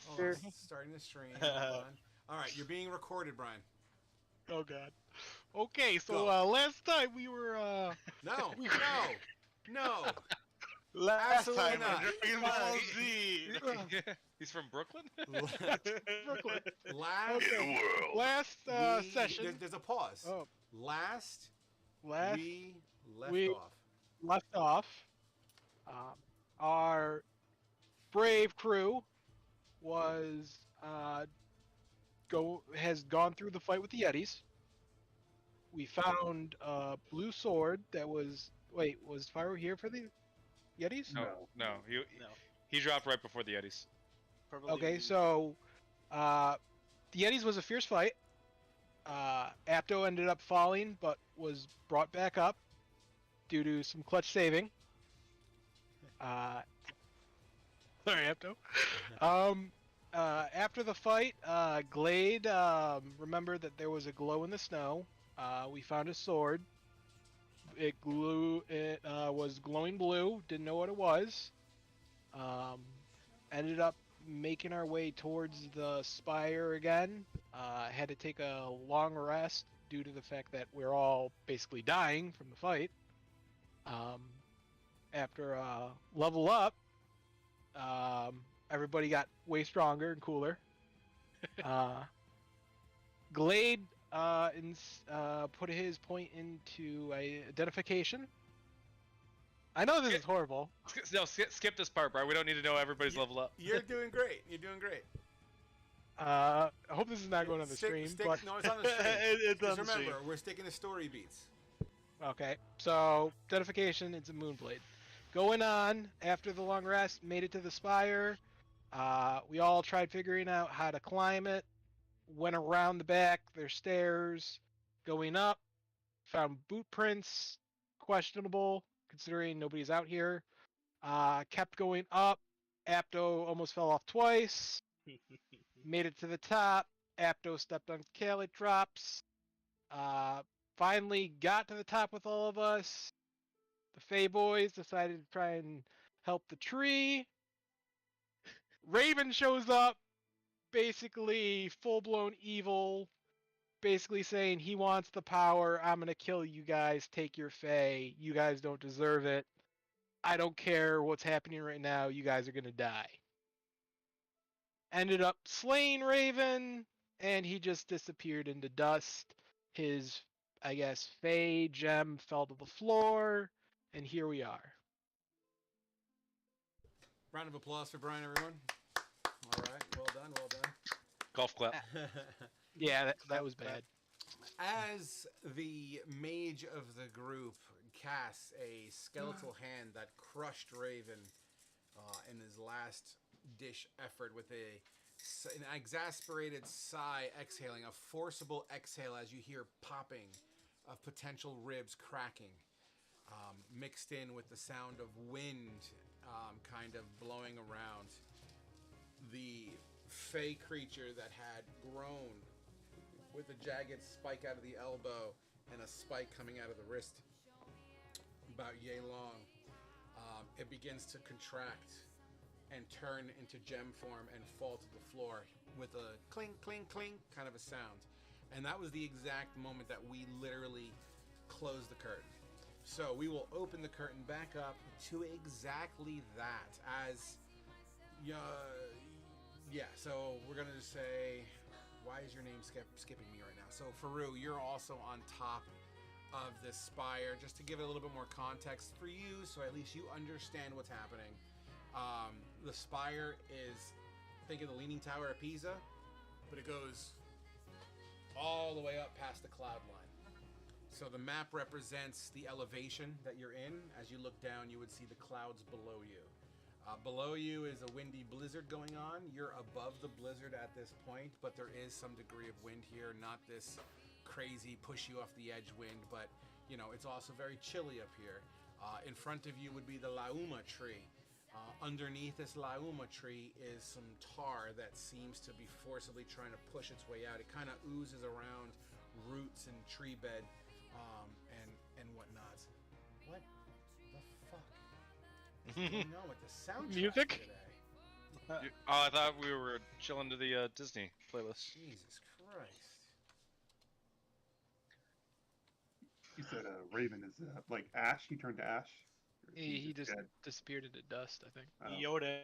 Hold on. Starting the stream. Hold on. All right, you're being recorded, Brian. Oh God. Okay, so Go. last time we were No, we no, no. Last Absolutely time on not. Dragon Ball Z. He's from Brooklyn? Brooklyn. Last Okay. world. Last we session. there's a pause. Oh, Last last we left we off. left off. Um, our brave crew was has gone through the fight with the Yetis. We found a blue sword that was. Wait, was Pyro here for the Yetis? No. No. He dropped right before the Yetis. Probably. Okay, so the Yetis was a fierce fight. Apto ended up falling, but was brought back up due to some clutch saving. Sorry, Apto. After the fight, Glade remembered that there was a glow in the snow. We found a sword. It was glowing blue. Didn't know what it was. Ended up making our way towards the spire again. Had to take a long rest due to the fact that we're all basically dying from the fight. After level up, everybody got way stronger and cooler. Glade put his point into identification. I know this is horrible. No, skip this part, bro. We don't need to know everybody's level up. You're doing great. You're doing great. I hope this is not going on the stream. But... No, it's on the stream. It's Just on the remember, stream. we're sticking to story beats. Okay, so identification, it's a Moonblade. Going on after the long rest, made it to the spire. We all tried figuring out how to climb it. Went around the back, there's stairs. Going up, found boot prints, questionable considering nobody's out here. Kept going up. Apto almost fell off twice. Made it to the top. Apto stepped on Caltrops. Finally got to the top with all of us. The Fey Boys decided to try and help the tree. Raven shows up, basically full-blown evil, basically saying he wants the power. I'm going to kill you guys. Take your Fey. You guys don't deserve it. I don't care what's happening right now. You guys are going to die. Ended up slaying Raven, and he just disappeared into dust. His, I guess, Fey gem fell to the floor, and here we are. Round of applause for Brian, everyone. All right, well done, well done. Golf clap. Yeah, that was bad. As the mage of the group casts a skeletal hand that crushed Raven in his last dish effort with an exasperated sigh exhaling, a forcible exhale as you hear popping of potential ribs cracking, mixed in with the sound of wind kind of blowing around. The fey creature that had grown with a jagged spike out of the elbow and a spike coming out of the wrist about yay long, it begins to contract and turn into gem form and fall to the floor with a clink, clink, clink kind of a sound. And that was the exact moment that we literally closed the curtain. So we will open the curtain back up to exactly that. As so we're gonna just say, why is your name skipping me right now? So Faru, you're also on top of this spire, just to give it a little bit more context for you, so at least you understand what's happening. The spire is, think of the Leaning Tower of Pisa, but it goes all the way up past the cloud line. So the map represents the elevation that you're in. As you look down, you would see the clouds below you. Below you is a windy blizzard going on. You're above the blizzard at this point, but there is some degree of wind here. Not this crazy push you off the edge wind, but you know, it's also very chilly up here. In front of you would be the Lauma tree. Underneath this Lauma tree is some tar that seems to be forcibly trying to push its way out. It kind of oozes around roots and tree bed and whatnot. What the fuck is going on with the soundtrack Music? today? Oh, I thought we were chilling to the Disney playlist. Jesus Christ. You said Raven is like ash. He turned to ash. Or is He just just dead? disappeared into dust, I think. Yoda.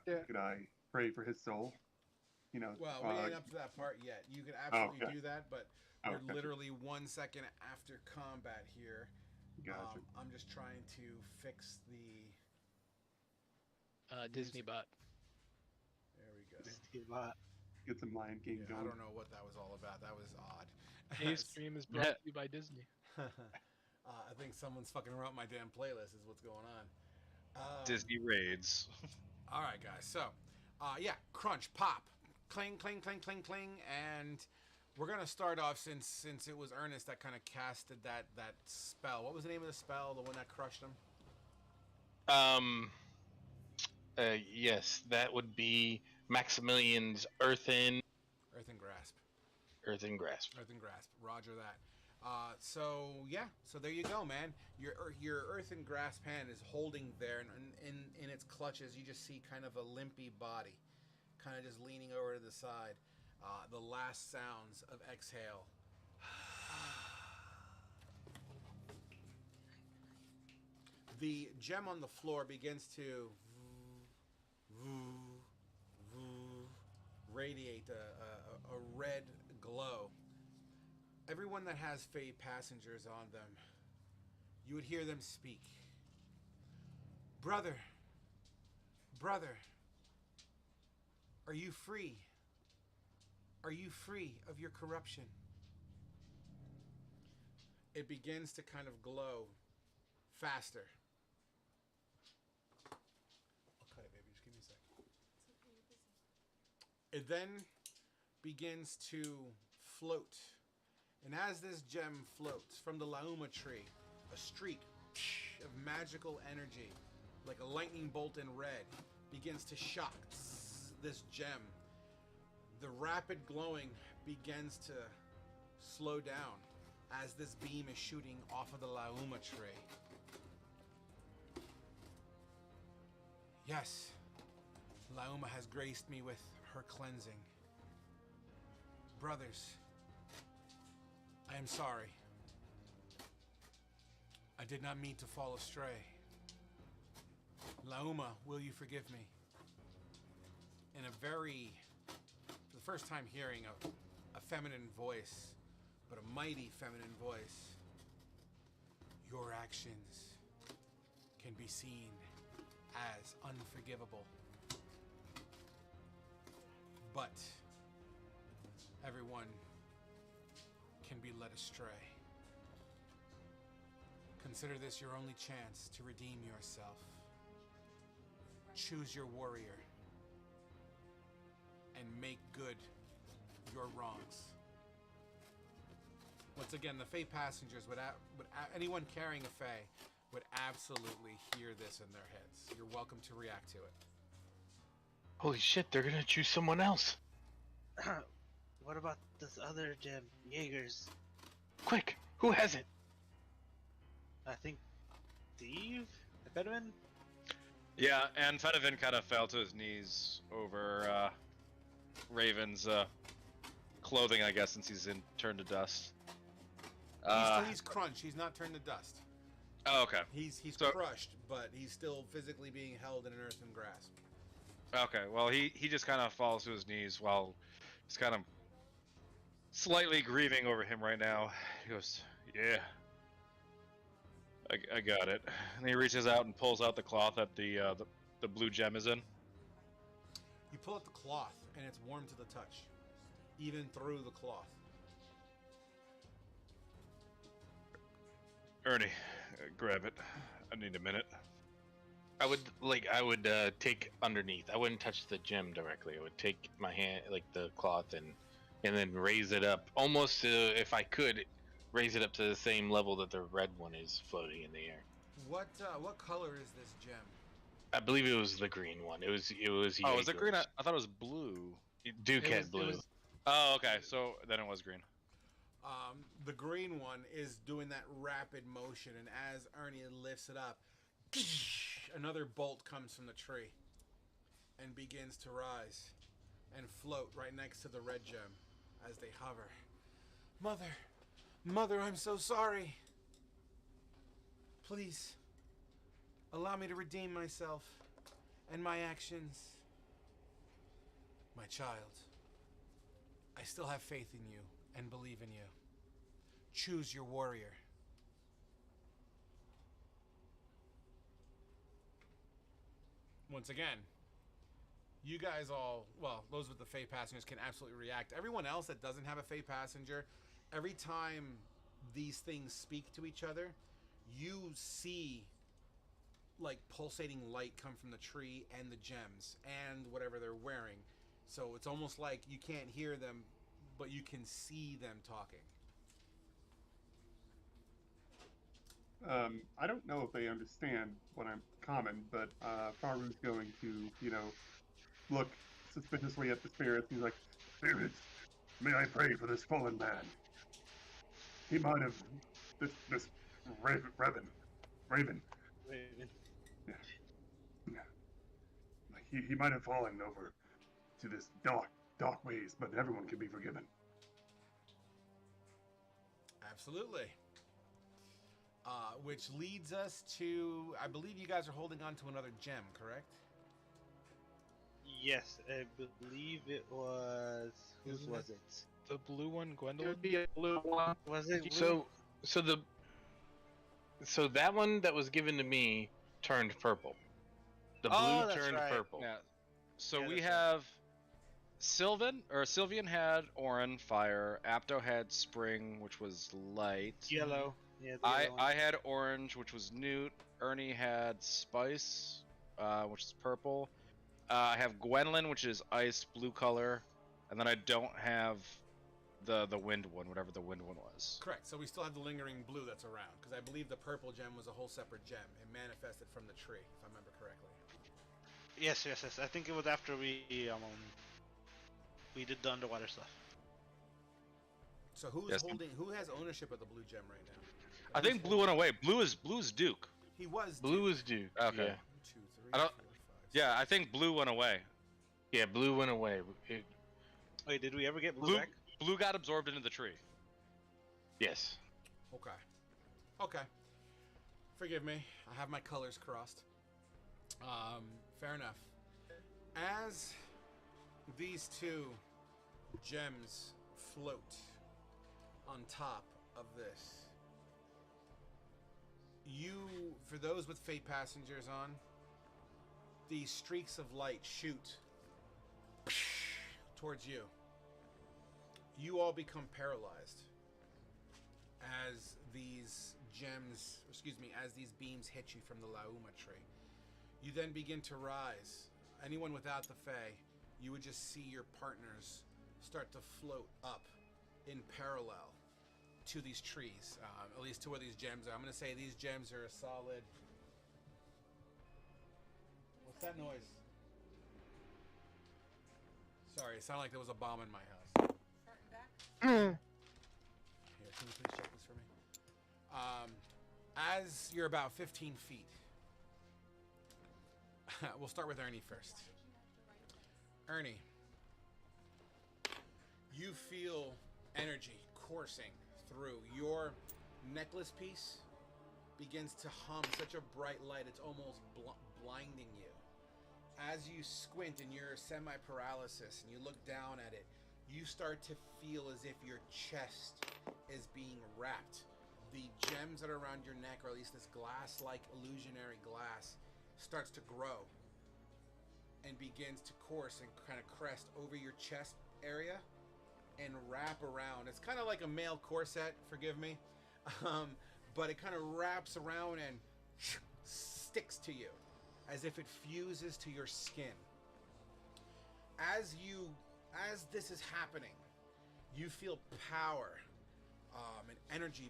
Yeah. Could I pray for his soul? You know. Well, we ain't up to that part yet. You can Oh, absolutely okay. do that, but Oh, we're gotcha. literally 1 second after combat here. Gotcha. I'm just trying to fix the. Disney bot. There we go. Get some Lion King Yeah, I going. don't know what that was all about. That was odd. Today's stream is brought to you by Disney. I think someone's fucking around my damn playlist. Is what's going on. Disney raids. All right, guys. So, yeah, crunch, pop, cling, cling, cling, cling, cling, and we're gonna start off since it was Ernest that kind of casted that spell. What was the name of the spell? The one that crushed him? Yes, that would be Maximilian's Earthen Earthen Grasp. Grasp. Earthen Grasp. Roger that. So yeah, so there you go, man. Your Earthen Grasp hand is holding there, and in its clutches, you just see kind of a limpy body, kind of just leaning over to the side. The last sounds of exhale. The gem on the floor begins to radiate a red glow. Everyone that has Fey passengers on them, you would hear them speak. Brother, are you free? Are you free of your corruption? It begins to kind of glow faster. I'll cut it, baby. Just give me a sec. It then begins to float. And as this gem floats from the Lauma tree, a streak of magical energy, like a lightning bolt in red, begins to shock this gem. The rapid glowing begins to slow down as this beam is shooting off of the Lauma tree. Yes, Lauma has graced me with her cleansing. Brothers, I am sorry. I did not mean to fall astray. Lauma, will you forgive me? In a very, for the first time hearing a feminine voice, but a mighty feminine voice, your actions can be seen as unforgivable. But everyone can be led astray. Consider this your only chance to redeem yourself. Choose your warrior and make good your wrongs. Once again, the Fey passengers anyone carrying a Fey would absolutely hear this in their heads. You're welcome to react to it. Holy shit, they're gonna choose someone else. What about this other gem, Jaeger's? Quick, who has it? I think Steve? Fedman? Yeah, and Fenavin kind of fell to his knees over Raven's clothing, I guess, since he's turned to dust. He's crunched. He's not turned to dust. Oh, okay. He's So- crushed, but he's still physically being held in an earthen grasp. Okay, well, he just kind of falls to his knees while he's kind of slightly grieving over him right now. He goes, yeah, I got it. And he reaches out and pulls out the cloth that the blue gem is in. You pull out the cloth, and it's warm to the touch, even through the cloth. Ernie, grab it. I need a minute. I would take underneath. I wouldn't touch the gem directly. I would take my hand, like the cloth, and then raise it up. Almost, if I could, raise it up to the same level that the red one is floating in the air. What color is this gem? I believe it was the green one. It was. Oh, was it green? Jaeger's. I thought it was blue. Duke It had was- it blue. was- Oh, okay. So then it was green. The green one is doing that rapid motion, and as Ernie lifts it up, another bolt comes from the tree. and begins to rise and float right next to the red gem as they hover. Mother, Mother, I'm so sorry. Please, allow me to redeem myself and my actions. My child, I still have faith in you and believe in you. Choose your warrior. Once again, you guys all, well, those with the Fey passengers can absolutely react. Everyone else that doesn't have a Fey passenger, every time these things speak to each other, you see like pulsating light come from the tree and the gems and whatever they're wearing. So it's almost like you can't hear them, but you can see them talking. I don't know if they understand what I'm common, but Faru's going to, look suspiciously at the spirits. He's like, "Spirits, may I pray for this fallen man? He might have this Raven. Raven. Like he might have fallen over to this dark ways, but everyone can be forgiven." Absolutely. Which leads us to, I believe you guys are holding on to another gem, correct? Yes, I believe it was. Whose Isn't was it? it? The blue one, It Gwendolyn? would be a blue one. Was it blue? So that one that was given to me turned purple. The blue Oh, that's turned right. purple. Yeah. So Yeah, we that's right. have Sylvian had Orin fire, Apto had spring, which was light. Yellow. Yeah, the I yellow one. I had orange, which was Newt. Ernie had spice, which is purple. I have Gwendolyn, which is ice blue color, and then I don't have the wind one, whatever the wind one was. Correct. So we still have the lingering blue that's around, because I believe the purple gem was a whole separate gem. It manifested from the tree, if I remember correctly. Yes. I think it was after we did the underwater stuff. So who's Yes. holding? Who has ownership of the blue gem right now? I think blue went away. Blue is Duke. He was Blue is Duke. Okay. Yeah. 2, 3, I don't- 4, 5, Yeah, I think blue went away. Yeah, blue went away. Wait, did we ever get blue Blue back? blue got absorbed into the tree. Yes. Okay. Okay. Forgive me. I have my colors crossed. Fair enough. As these two gems float on top of this, for those with Fate passengers on, these streaks of light shoot towards you. You all become paralyzed as these as these beams hit you from the Lauma tree. You then begin to rise. Anyone without the Fae, you would just see your partners start to float up in parallel to these trees, at least to where these gems are. I'm going to say these gems are a solid... What's that noise? Sorry, it sounded like there was a bomb in my house. Here, can you please check this for me? As you're about 15 feet, we'll start with Ernie first. Ernie, you feel energy coursing through. Your necklace piece begins to hum such a bright light, it's almost blinding you. As you squint in your semi-paralysis and you look down at it, you start to feel as if your chest is being wrapped. The gems that are around your neck, or at least this glass-like illusionary glass, starts to grow and begins to course and kind of crest over your chest area and wrap around. It's kind of like a male corset, forgive me, but it kind of wraps around and sticks to you as if it fuses to your skin. As this is happening, you feel power and energy,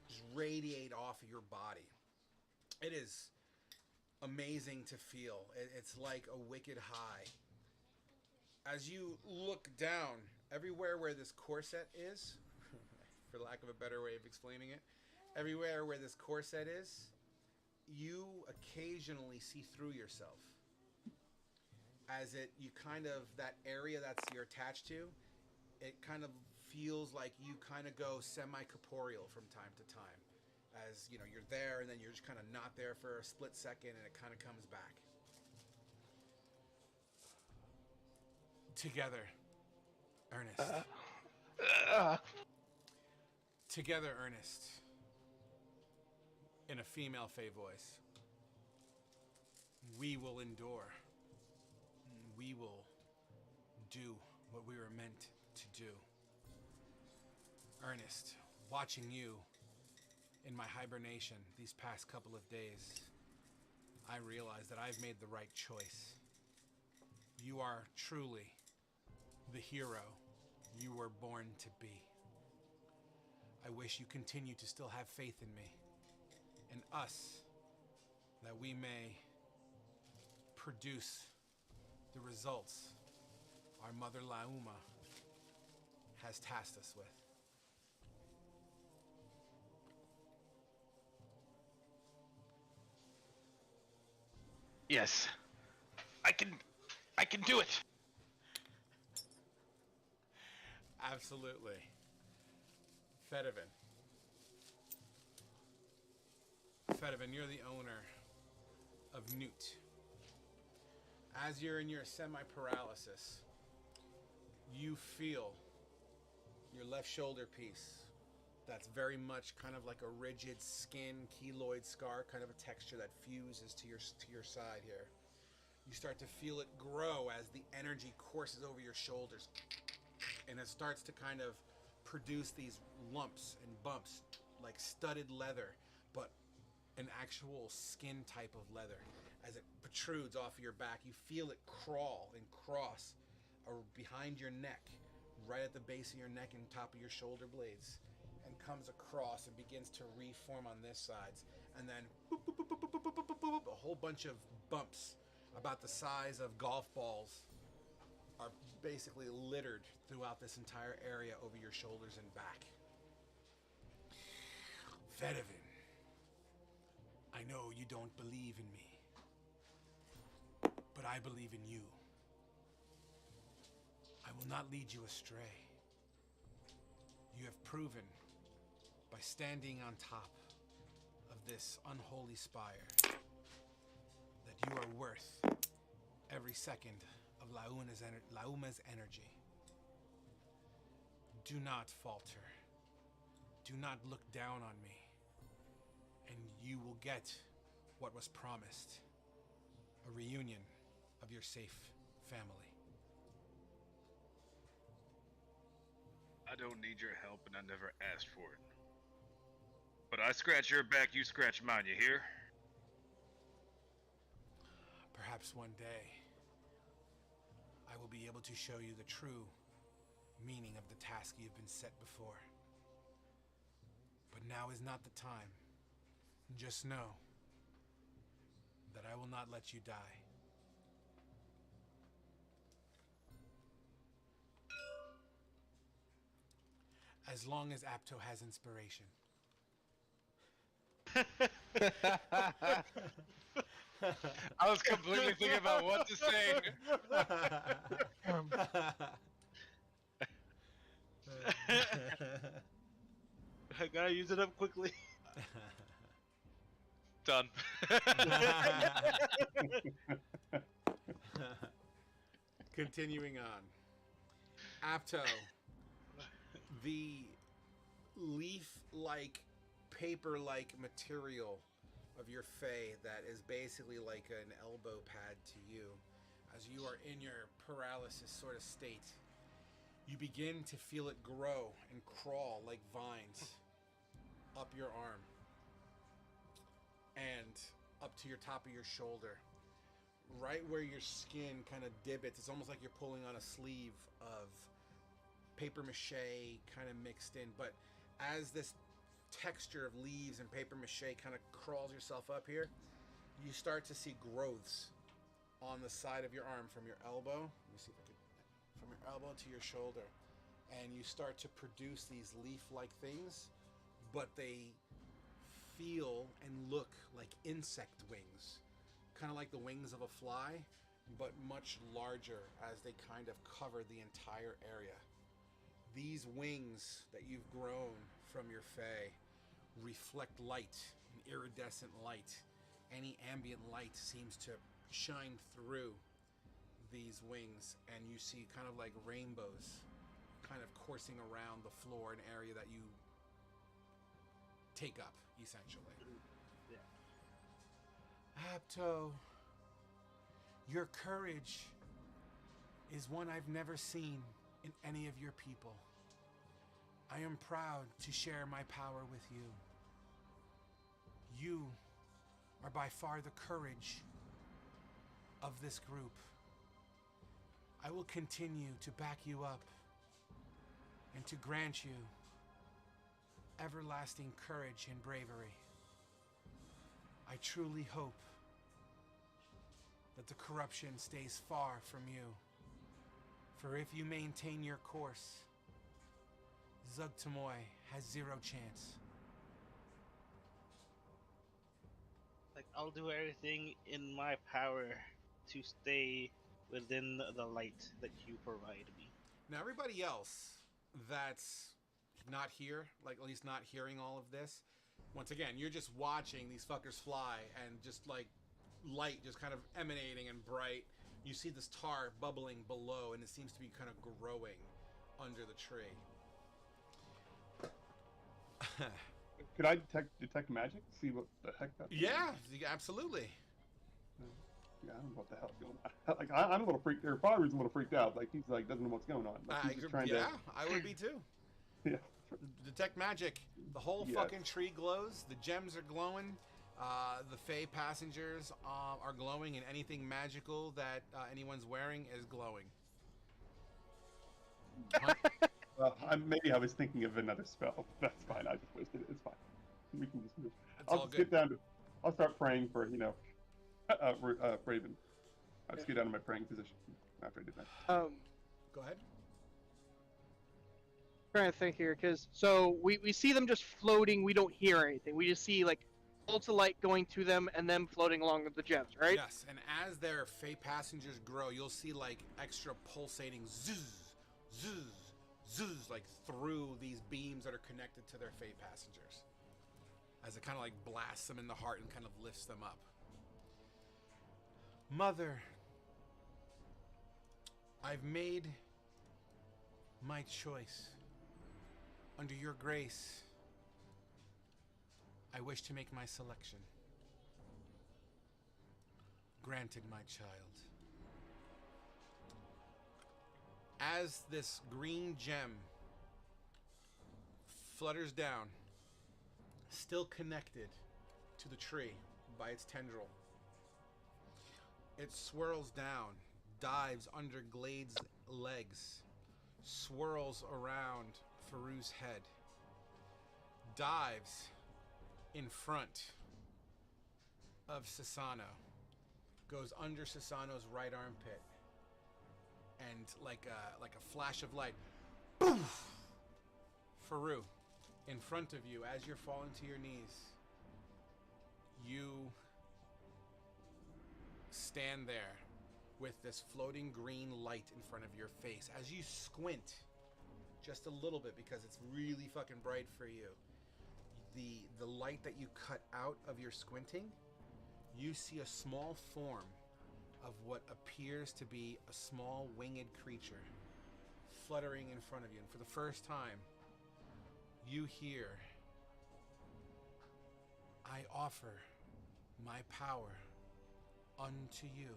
just radiate off of your body. It is amazing to feel. It's like a wicked high. As you look down, everywhere where this corset is, for lack of a better way of explaining it, everywhere where this corset is, you occasionally see through yourself. as you kind of, that area that's you're attached to, it kind of feels like you kind of go semi-corporeal from time to time. As, you know, you're there and then you're just kind of not there for a split second and it kind of comes back. Together, Ernest. Together, Ernest. In a female Fey voice. We will endure. We will do what we were meant to do. Ernest, watching you in my hibernation these past couple of days, I realize that I've made the right choice. You are truly the hero you were born to be. I wish you continue to still have faith in me and us, that we may produce the results our mother Lauma has tasked us with. Yes. I can do it. Absolutely. Fedivin. Fedivin, you're the owner of Newt. As you're in your semi-paralysis, you feel your left shoulder piece that's very much kind of like a rigid skin keloid scar, kind of a texture that fuses to your side here. You start to feel it grow as the energy courses over your shoulders, and it starts to kind of produce these lumps and bumps like studded leather, but an actual skin type of leather. As it protrudes off of your back, you feel it crawl and cross behind your neck, right at the base of your neck and top of your shoulder blades, and comes across and begins to reform on this side. And then boop, boop, boop, boop, boop, boop, boop, boop, boop, a whole bunch of bumps about the size of golf balls are basically littered throughout this entire area over your shoulders and back. Fedivin, I know you don't believe in me, but I believe in you. I will not lead you astray. You have proven by standing on top of this unholy spire that you are worth every second of Lauma's energy. Do not falter. Do not look down on me, and you will get what was promised: a reunion of your safe family. I don't need your help, and I never asked for it. But I scratch your back, you scratch mine, you hear? Perhaps one day, I will be able to show you the true meaning of the task you've been set before. But now is not the time. Just know that I will not let you die. As long as Apto has inspiration. I was completely thinking about what to say. I gotta use it up quickly. Done. Continuing on. Apto, the leaf-like, paper-like material of your Fae that is basically like an elbow pad to you, as you are in your paralysis sort of state, you begin to feel it grow and crawl like vines up your arm and up to your top of your shoulder, right where your skin kind of divots. It's almost like you're pulling on a sleeve of paper mache kind of mixed in, but as this texture of leaves and paper mache kind of crawls yourself up here, you start to see growths on the side of your arm from your elbow. Let me see if I can, from your elbow to your shoulder, and you start to produce these leaf-like things, but they feel and look like insect wings, kind of like the wings of a fly, but much larger as they kind of cover the entire area. These wings that you've grown from your fae reflect light, an iridescent light. Any ambient light seems to shine through these wings, and you see kind of like rainbows kind of coursing around the floor, an area that you take up, essentially. Yeah. Apto, your courage is one I've never seen in any of your people. I am proud to share my power with you. You are by far the courage of this group. I will continue to back you up and to grant you everlasting courage and bravery. I truly hope that the corruption stays far from you. For if you maintain your course, Zugtamoy has zero chance. Like, I'll do everything in my power to stay within the light that you provide me. Now, everybody else that's not here, like at least not hearing all of this, once again, you're just watching these fuckers fly and just like light just kind of emanating and bright. You see this tar bubbling below, and it seems to be kind of growing under the tree. Could I detect magic? See what the heck that's Yeah, absolutely. Yeah, I don't know what the hell's going on. Like, I'm a little freaked. Their father's a little freaked out. Like, he's like doesn't know what's going on. Like, he's just trying to. I would be too. Yeah. Detect magic. The whole Yes. fucking tree glows. The gems are glowing. The Fey passengers are glowing, and anything magical that anyone's wearing is glowing. Maybe I was thinking of another spell. That's fine. I just wasted it. It's fine. We can just move. It's I'll all just good. get down to. I'll start praying for Raven. I'll just get down to my praying position after I did that. Go ahead. Trying to think here, because so we see them just floating. We don't hear anything. We just see like bolts of light going to them and them floating along with the gems, right? Yes, and as their Fey passengers grow, you'll see like extra pulsating zzz, zzz, zzz, like through these beams that are connected to their Fey passengers. As it kind of like blasts them in the heart and kind of lifts them up. Mother, I've made my choice. Under your grace, I wish to make my selection. Granted, my child. As this green gem flutters down, still connected to the tree by its tendril, it swirls down, dives under Glade's legs, swirls around Faru's head, dives in front of Sasano, goes under Sasano's right armpit, and like a flash of light, poof! Faru, in front of you, as you're falling to your knees, you stand there with this floating green light in front of your face. As you squint just a little bit, because it's really fucking bright for you, the light that you cut out of your squinting, you see a small form of what appears to be a small winged creature fluttering in front of you. And for the first time, you hear, I offer my power unto you,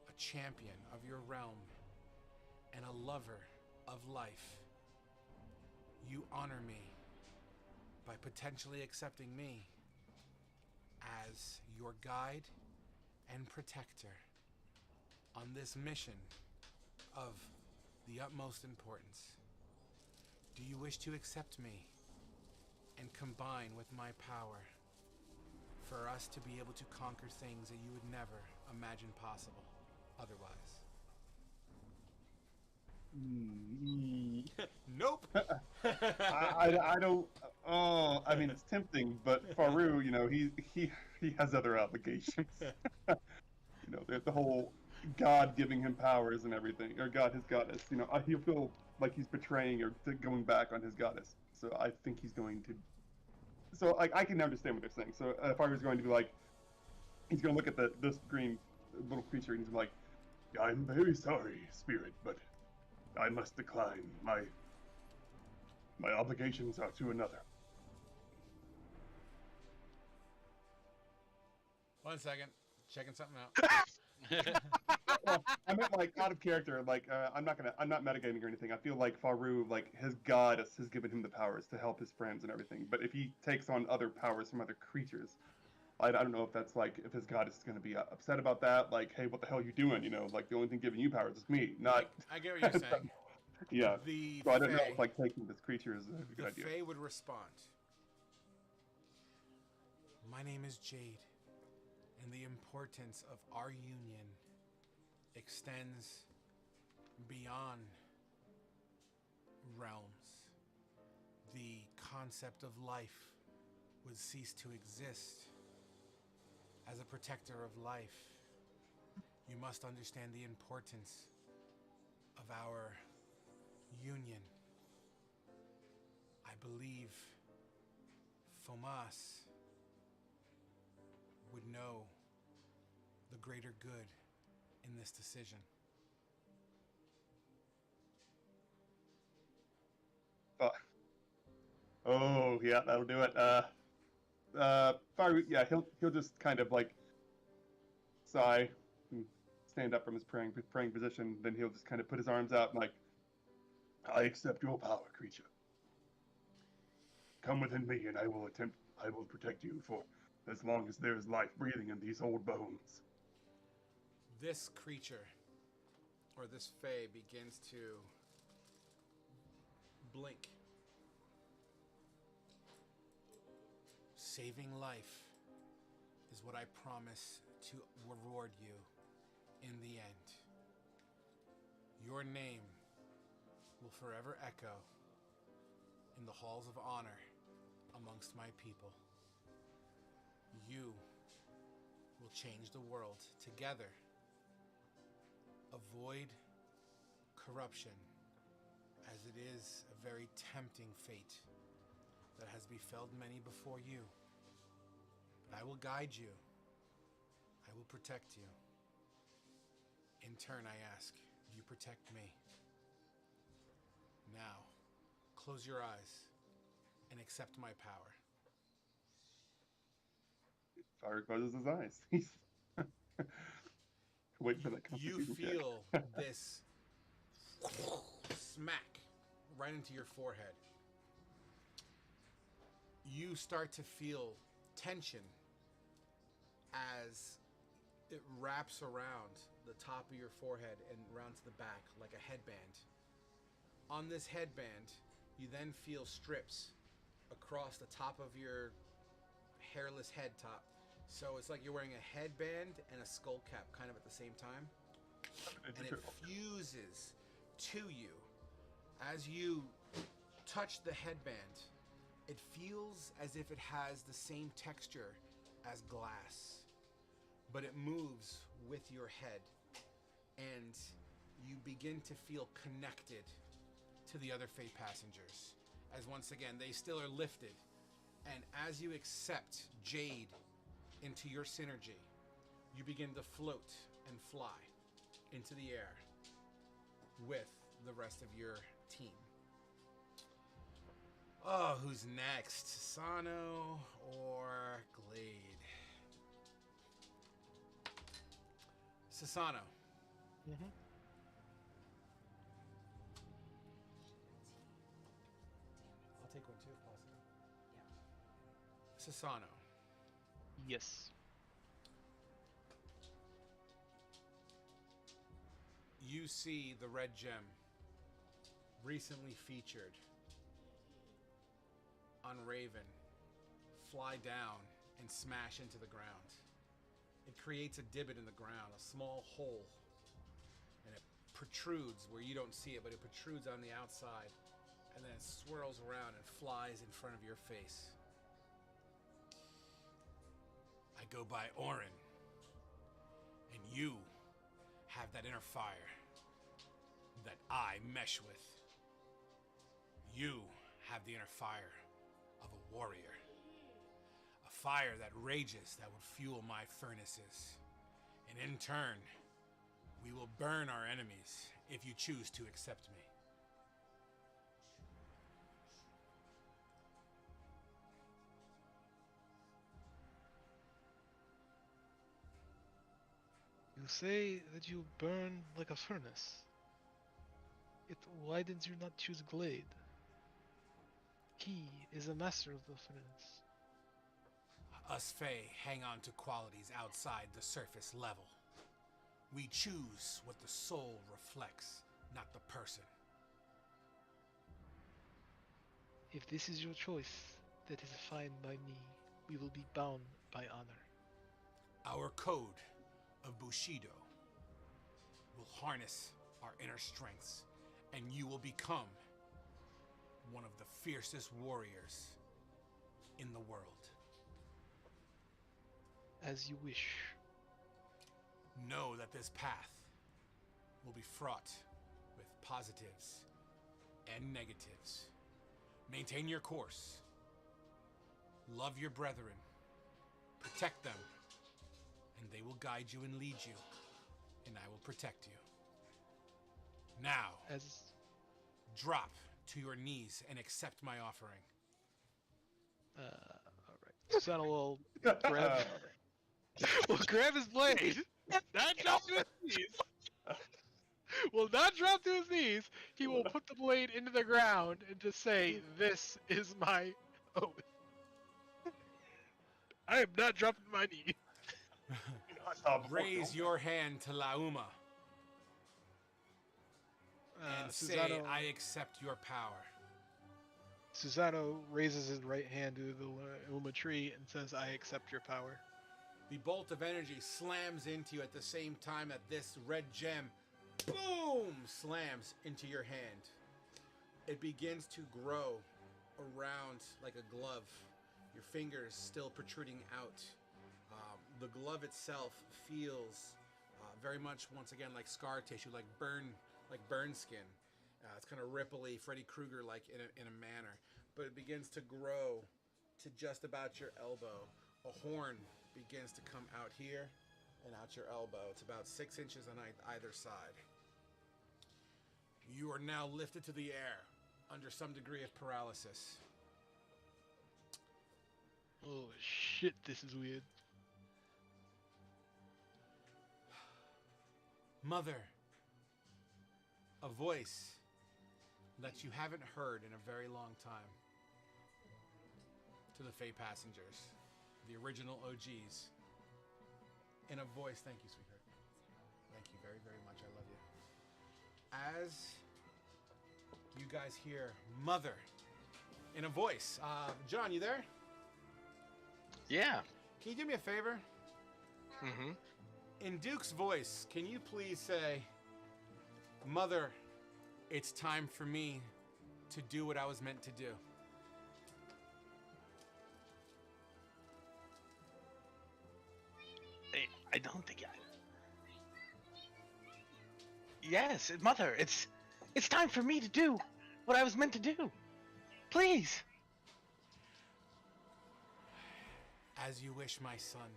a champion of your realm and a lover of life. You honor me by potentially accepting me as your guide and protector on this mission of the utmost importance. Do you wish to accept me and combine with my power for us to be able to conquer things that you would never imagine possible otherwise? Nope. I don't. Oh, I mean, it's tempting, but Faru, he has other obligations. The whole God giving him powers and everything, or God his goddess. You know, he'll feel like he's betraying or going back on his goddess. So I think he's going to. So like I can understand what they're saying. So if I was going to be like, he's going to look at this green little creature and he's like, I'm very sorry, spirit, but I must decline. My obligations are to another. 1 second. Checking something out. Well, I meant like out of character. Like I'm not metagaming or anything. I feel like Faru, like his goddess, has given him the powers to help his friends and everything. But if he takes on other powers from other creatures, I don't know if that's like if his goddess is going to be upset about that. Like, hey, what the hell are you doing? You know, like the only thing giving you powers is me, not. I get what you're saying. Yeah. The So I don't know Fae, if like taking this creature is a good the idea. Fae would respond. My name is Jade, and the importance of our union extends beyond realms. The concept of life would cease to exist. As a protector of life, you must understand the importance of our union. I believe Fomas would know the greater good in this decision. Oh yeah, that'll do it. Faru, yeah, he'll just kind of like sigh and stand up from his praying position. Then he'll just kind of put his arms out and like, I accept your power, creature. Come within me, and I will protect you for as long as there is life breathing in these old bones. This creature, or this Fae, begins to blink. Saving life is what I promise to reward you in the end. Your name will forever echo in the halls of honor amongst my people. You will change the world together. Avoid corruption, as it is a very tempting fate that has befelled many before you. But I will guide you. I will protect you. In turn, I ask, you protect me. Now, close your eyes and accept my power. Faru closes his eyes. He's waiting for that You constitution check. feel this smack right into your forehead. You start to feel tension as it wraps around the top of your forehead and around to the back like a headband. On this headband, you then feel strips across the top of your hairless head top. So it's like you're wearing a headband and a skull cap kind of at the same time. And it fuses to you. As you touch the headband, it feels as if it has the same texture as glass, but it moves with your head, and you begin to feel connected to the other Fae passengers, as once again they still are lifted, and as you accept Jade into your synergy, you begin to float and fly into the air with the rest of your team. Oh, who's next? Sano or Glade? Sasano. Mhm. I'll take one too if possible. Sasano. Yes. You see the red gem recently featured on Raven fly down and smash into the ground. It creates a divot in the ground, a small hole, and it protrudes where you don't see it, but it protrudes on the outside, and then it swirls around and flies in front of your face. I go by Orin, and you have that inner fire that I mesh with. You have the inner fire of a warrior. A fire that rages that would fuel my furnaces. And in turn, we will burn our enemies if you choose to accept me. You say that you burn like a furnace. Why did you not choose Glade? He is a master of the furnace. Us Fae hang on to qualities outside the surface level. We choose what the soul reflects, not the person. If this is your choice, that is fine by me. We will be bound by honor. Our code of Bushido will harness our inner strengths, and you will become one of the fiercest warriors in the world. As you wish. Know that this path will be fraught with positives and negatives. Maintain your course. Love your brethren. Protect them. And they will guide you and lead you. And I will protect you. Now, drop to your knees and accept my offering. Alright. Susanna will grab his blade. Not drop to his knees. Will not drop to his knees. He will put the blade into the ground and just say, "This is my oath." I am not dropping my knee. Raise your hand to Lauma and say, Susano, I accept your power. Susano raises his right hand to the Uma tree and says, "I accept your power." The bolt of energy slams into you at the same time that this red gem, boom, slams into your hand. It begins to grow around like a glove. Your fingers still protruding out. The glove itself feels very much, once again, like scar tissue, like burn skin. It's kind of ripply, Freddy Krueger-like in a manner. But it begins to grow to just about your elbow. A horn begins to come out here and out your elbow. It's about 6 inches on either side. You are now lifted to the air under some degree of paralysis. Oh shit, this is weird. Mother, a voice that you haven't heard in a very long time. To the Fae passengers, the original OGs. In a voice, thank you, sweetheart. Thank you very, very much. I love you. As you guys hear Mother in a voice. John, you there? Yeah. Can you do me a favor? Mm-hmm. In Duke's voice, can you please say, Mother, it's time for me to do what I was meant to do? I don't think Yes, Mother, it's time for me to do what I was meant to do. Please. As you wish, my son.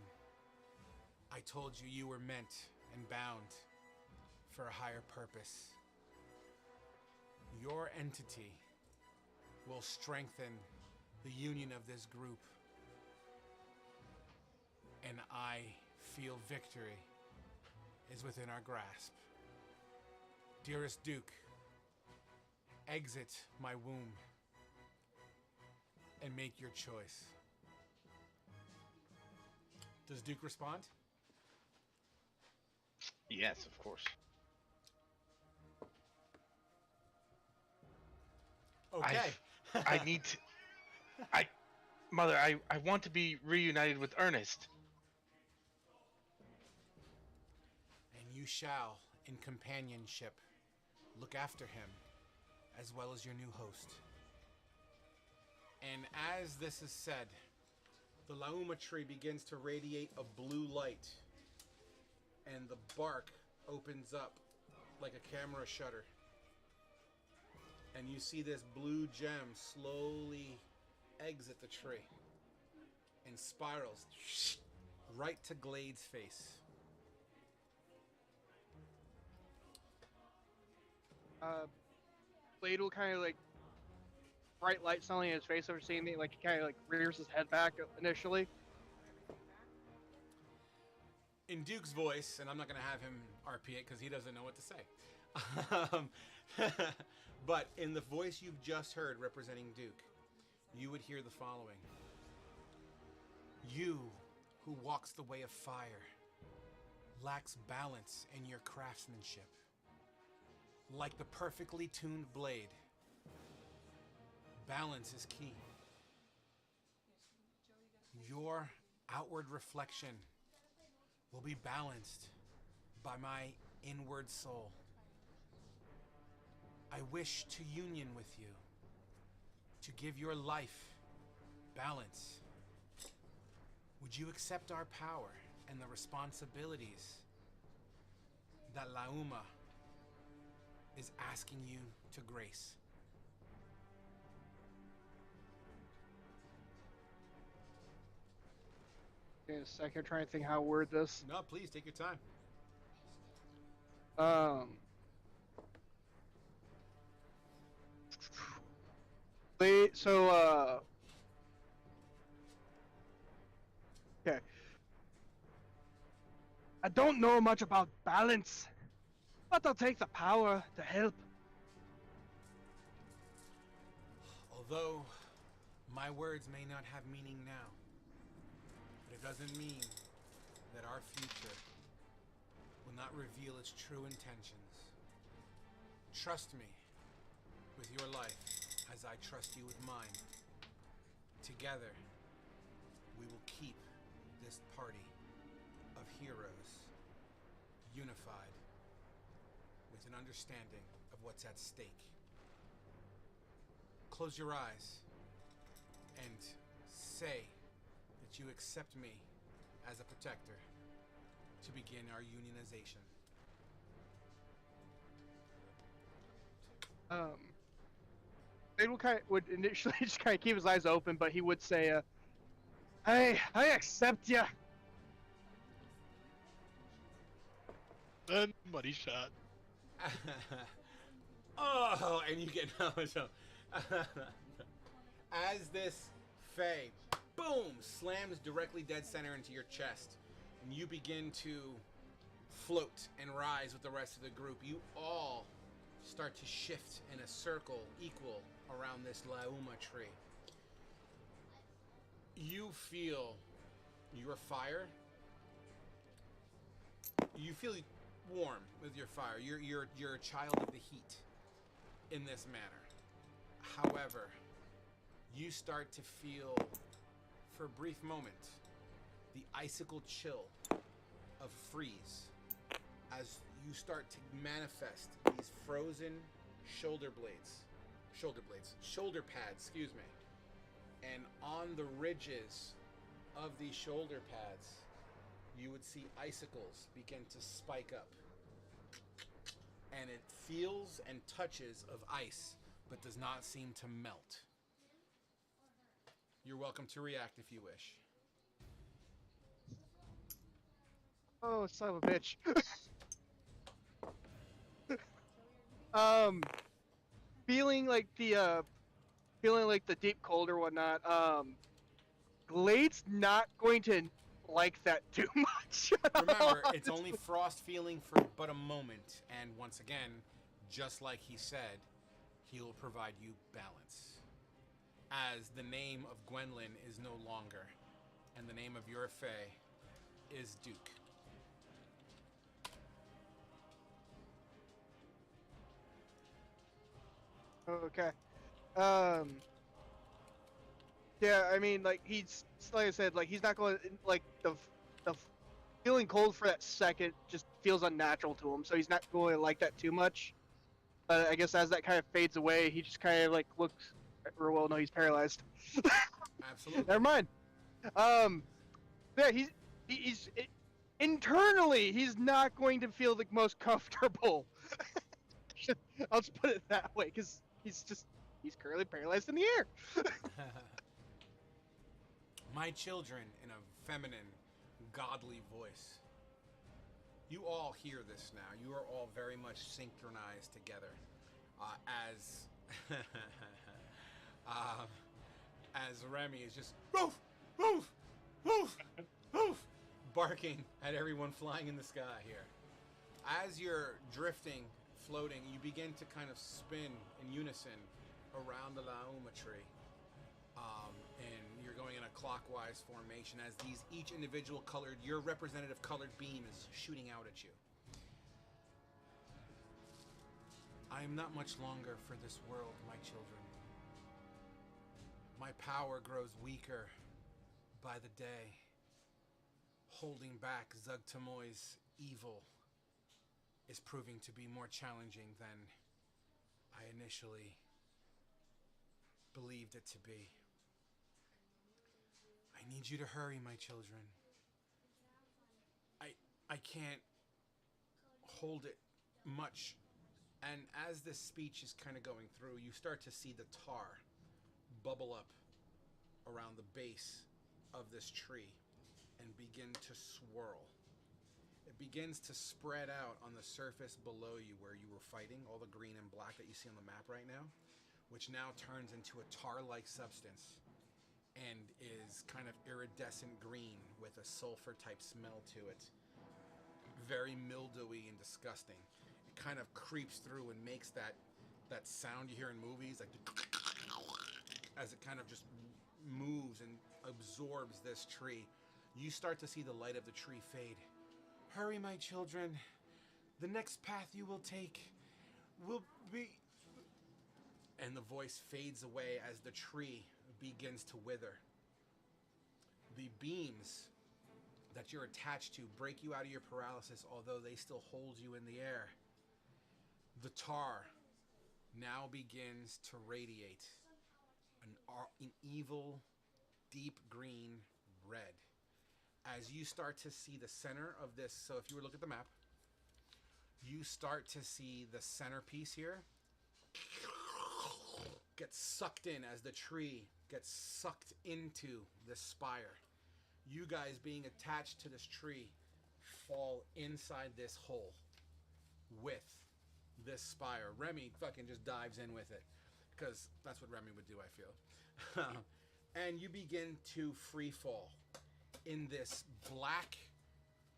I told you you were meant and bound for a higher purpose. Your entity will strengthen the union of this group. And I feel victory is within our grasp. Dearest Duke, exit my womb and make your choice. Does Duke respond? Yes, of course. Okay. I need to. Mother, I want to be reunited with Ernest. And you shall, in companionship, look after him, as well as your new host. And as this is said, the Lauma tree begins to radiate a blue light, and the bark opens up like a camera shutter. And you see this blue gem slowly exit the tree and spirals right to Glade's face. Blade will kind of like bright light suddenly in his face over seeing me, like he kind of like rears his head back initially. In Duke's voice, and I'm not going to have him RP it because he doesn't know what to say. But in the voice you've just heard representing Duke, you would hear the following. You who walks the way of fire lacks balance in your craftsmanship. Like the perfectly tuned blade, balance is key. Your outward reflection will be balanced by my inward soul. I wish to union with you, to give your life balance. Would you accept our power and the responsibilities that Lauma is asking you to grace? In a second, trying to think how to word this. No, please take your time. Wait, so okay. I don't know much about balance, but I'll take the power to help. Although my words may not have meaning now, but it doesn't mean that our future will not reveal its true intentions. Trust me with your life as I trust you with mine. Together, we will keep this party of heroes unified with an understanding of what's at stake. Close your eyes and say that you accept me as a protector to begin our unionization. Blade would initially just kind of keep his eyes open, but he would say, I accept ya. Then money shot. Oh, and you get no. So, as this Fae, boom, slams directly dead center into your chest, and you begin to float and rise with the rest of the group. You all start to shift in a circle equal around this Lauma tree. You feel your fire. You feel warm with your fire. You're a child of the heat in this manner. However, you start to feel, for a brief moment, the icicle chill of freeze as you start to manifest these frozen shoulder pads, excuse me. And on the ridges of these shoulder pads, you would see icicles begin to spike up. And it feels and touches of ice, but does not seem to melt. You're welcome to react if you wish. Oh, son of a bitch. Feeling like the deep cold or whatnot. Glade's not going to like that too much. Remember, it's only frost feeling for but a moment, and once again, just like he said, he will provide you balance. As the name of Gwendolyn is no longer, and the name of your Fae is Duke. Okay. Yeah, I mean, like like I said, like he's not going like the feeling cold for that second just feels unnatural to him, so he's not going to like that too much. But I guess as that kind of fades away, he just kind of like looks, or well, no, he's paralyzed. Absolutely. Never mind. Yeah, he's internally, he's not going to feel the most comfortable. I'll just put it that way, because he's currently paralyzed in the air. My children, in a feminine, godly voice. You all hear this now. You are all very much synchronized together. As as Remy is just woof, woof, woof, woof, barking at everyone flying in the sky here. As you're drifting, floating, you begin to kind of spin in unison around the Lauma tree. And you're going in a clockwise formation as each individual colored, your representative colored beam is shooting out at you. I am not much longer for this world, my children. My power grows weaker by the day. Holding back Zugtamoy's evil is proving to be more challenging than I initially believed it to be. I need you to hurry, my children. I can't hold it much. And as this speech is kind of going through, you start to see the tar bubble up around the base of this tree and begin to swirl. It begins to spread out on the surface below you where you were fighting, all the green and black that you see on the map right now, which now turns into a tar-like substance and is kind of iridescent green with a sulfur-type smell to it. Very mildewy and disgusting. It kind of creeps through and makes that sound you hear in movies, like as it kind of just moves and absorbs this tree. You start to see the light of the tree fade. Hurry, my children. The next path you will take will be... And the voice fades away as the tree begins to wither. The beams that you're attached to break you out of your paralysis, although they still hold you in the air. The tar now begins to radiate an evil, deep green red. As you start to see the center of this, so if you were to look at the map, you start to see the centerpiece here get sucked in as the tree gets sucked into this spire. You guys being attached to this tree fall inside this hole with this spire. Remy fucking just dives in with it because that's what Remy would do, I feel. And you begin to free fall in this black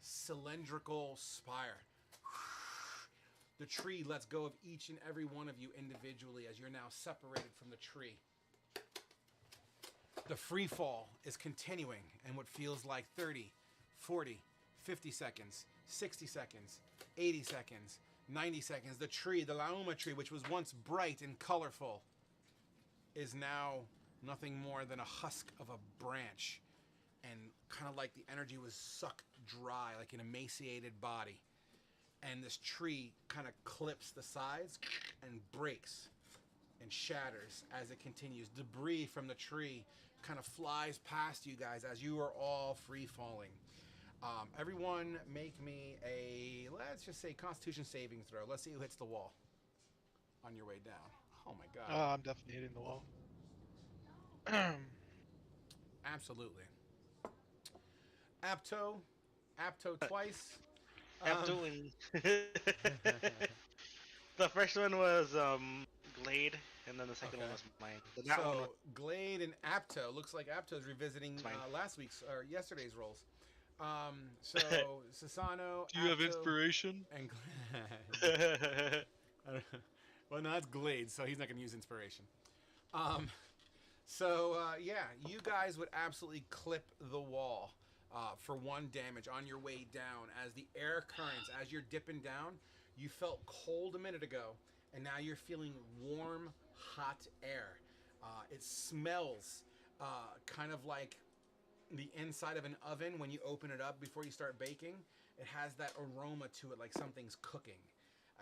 cylindrical spire. The tree lets go of each and every one of you individually as you're now separated from the tree. The free fall is continuing in what feels like 30, 40, 50 seconds, 60 seconds, 80 seconds, 90 seconds. The tree, the Lauma tree, which was once bright and colorful, is now nothing more than a husk of a branch. And kind of like the energy was sucked dry, like an emaciated body. And this tree kind of clips the sides and breaks and shatters as it continues. Debris from the tree kind of flies past you guys as you are all free falling. Everyone make me a, let's just say, Constitution saving throw. Let's see who hits the wall on your way down. Oh my god. Oh, I'm definitely hitting the wall. Absolutely. Apto twice. Absolutely. The first one was Glade, and then the second one was mine. But that one So Glade and Apto, looks like Apto's revisiting last week's or yesterday's rolls. So Sasano. Do you have Apto, inspiration? And Glade. Well, no, that's Glade, so he's not going to use inspiration. Yeah, you guys would absolutely clip the wall for 1 damage on your way down. As the air currents, as you're dipping down, you felt cold a minute ago, and now you're feeling warm, hot air. It smells kind of like the inside of an oven when you open it up before you start baking. It has that aroma to it, like something's cooking.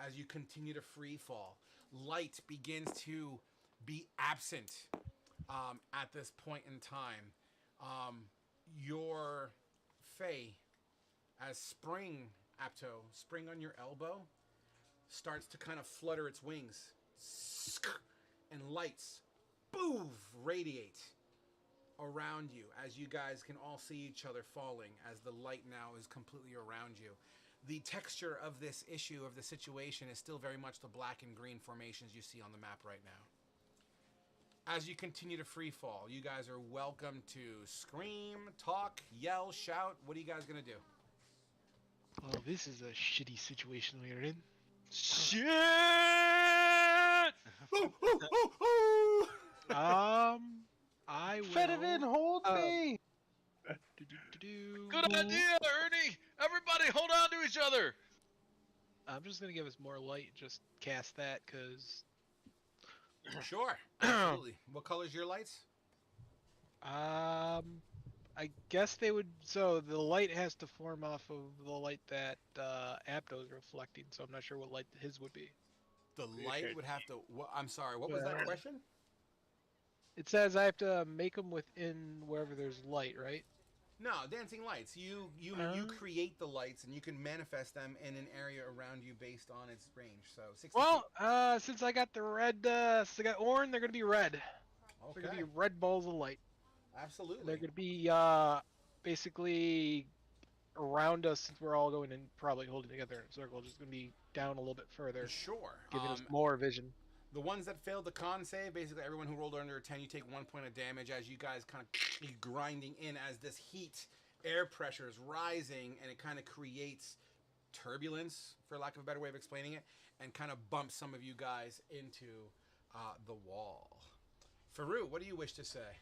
As you continue to free fall, light begins to be absent at this point in time. Your Fae, as spring on your elbow, starts to kind of flutter its wings, and lights, boof, radiate around you as you guys can all see each other falling as the light now is completely around you. The texture of this issue of the situation is still very much the black and green formations you see on the map right now. As you continue to free fall, you guys are welcome to scream, talk, yell, shout. What are you guys gonna do? Well, this is a shitty situation we're in. Shit! Ooh, ooh, ooh, ooh. I will. Fedivin, hold me! Good idea, Ernie! Everybody hold on to each other! I'm just gonna give us more light. Just cast that, cause. Sure, absolutely. What color's your lights? I guess they would. So the light has to form off of the light that Apto's reflecting. So I'm not sure what light his would be. The light would have to. I'm sorry. What was that question? It says I have to make them within wherever there's light, right? No, dancing lights. You create the lights and you can manifest them in an area around you based on its range. So 60 Well, since I got the red, since I got orange, they're gonna be red. feet. They're Okay. gonna be red balls of light. Absolutely. They're gonna be basically around us since we're all going and probably holding together in a circle. Just gonna be down a little bit further, Sure. giving us more vision. The ones that failed the con save, basically everyone who rolled under a 10, you take 1 point of damage as you guys kind of grinding in as this heat, air pressure is rising, and it kind of creates turbulence, for lack of a better way of explaining it, and kind of bumps some of you guys into the wall. Faru, what do you wish to say?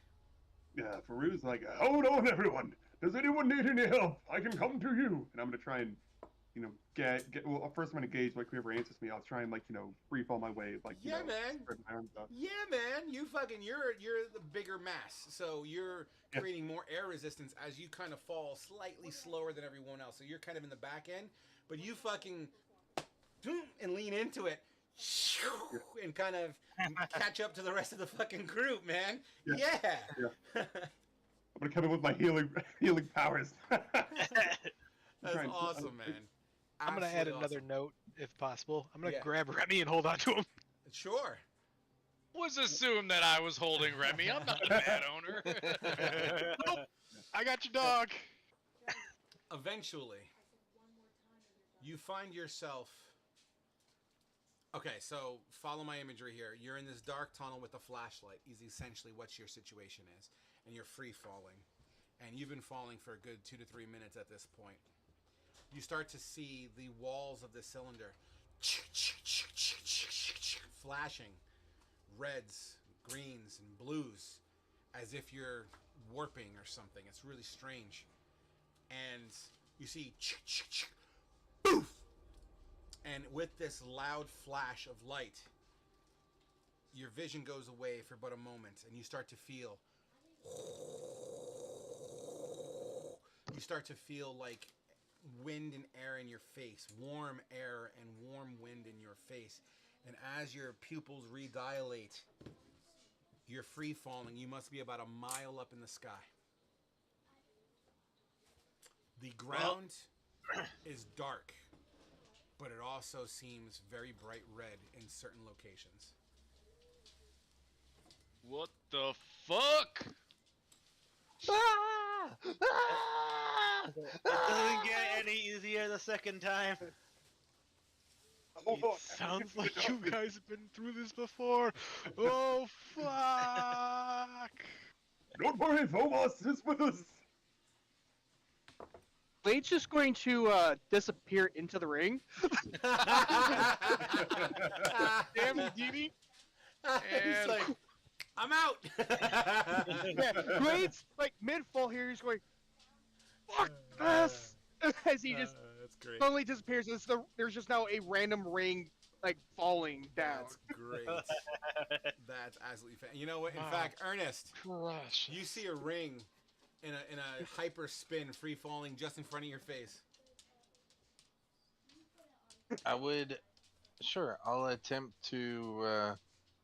Yeah, Faru's like, hold on, everyone. Does anyone need any help? I can come to you. And I'm gonna try and, get. Well, first I'm gonna gauge like whoever answers me. I'll try and free fall my way, Yeah, man. spread my arms out. Yeah, man. You're the bigger mass, so you're creating more air resistance as you kind of fall slightly slower than everyone else. So you're kind of in the back end, but you fucking and lean into it. And kind of catch up to the rest of the fucking group, man. Yeah. I'm gonna come in with my healing powers. That's Trying to- awesome, man. I'm gonna add Absolutely another awesome. note if possible. I'm gonna Yeah. grab Remy and hold on to him. Sure. Was assumed that I was holding Remy. I'm not a bad owner. Nope. I got your dog. Eventually, you find yourself. Okay, so follow my imagery here. You're in this dark tunnel with a flashlight, is essentially what your situation is. And you're free falling. And you've been falling for a good 2 to 3 minutes at this point. You start to see the walls of the cylinder flashing reds, greens, and blues as if you're warping or something. It's really strange. And you see boof! And with this loud flash of light, your vision goes away for but a moment, and you start to feel. You start to feel like wind and air in your face, warm air and warm wind in your face. And as your pupils redilate, you're free falling. You must be about a mile up in the sky. The ground is dark, but it also seems very bright red in certain locations. What the fuck? It doesn't get any easier the second time. Hold on. It sounds like you guys have been through this before. Oh fuck! Don't worry, Thomas is with us. Blade's just going to disappear into the ring. Damn you, Dini! He's like, I'm out. Yeah, Blade's like mid-fall here. He's going, fuck this! As he just That's great. suddenly disappears. There's just now a random ring like falling down. That's great. That's absolutely fantastic. You know what? In fact, Ernest, you see a ring in a hyper spin, free falling just in front of your face. I would, sure, I'll attempt to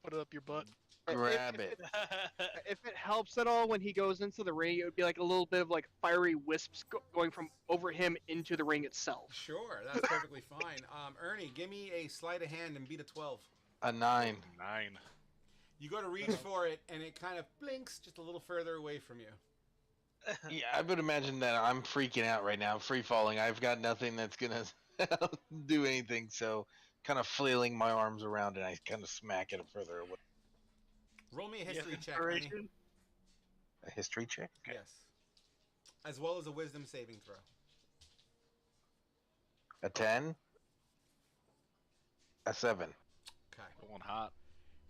Put it up your butt. grab it. If it helps at all when he goes into the ring, it would be like a little bit of like fiery wisps going from over him into the ring itself. Sure, that's perfectly fine. Ernie, give me a sleight of hand and beat a 12. A 9. 9. You go to reach for it, and it kind of blinks just a little further away from you. Yeah, I would imagine that I'm freaking out right now, free falling. I've got nothing that's gonna do anything, so kind of flailing my arms around, and I kind of smack it further away. Roll me a You have history check, Ernie. inspiration? A history check. Yes. As well as a wisdom saving throw. A 10. A 7. Okay. Going hot.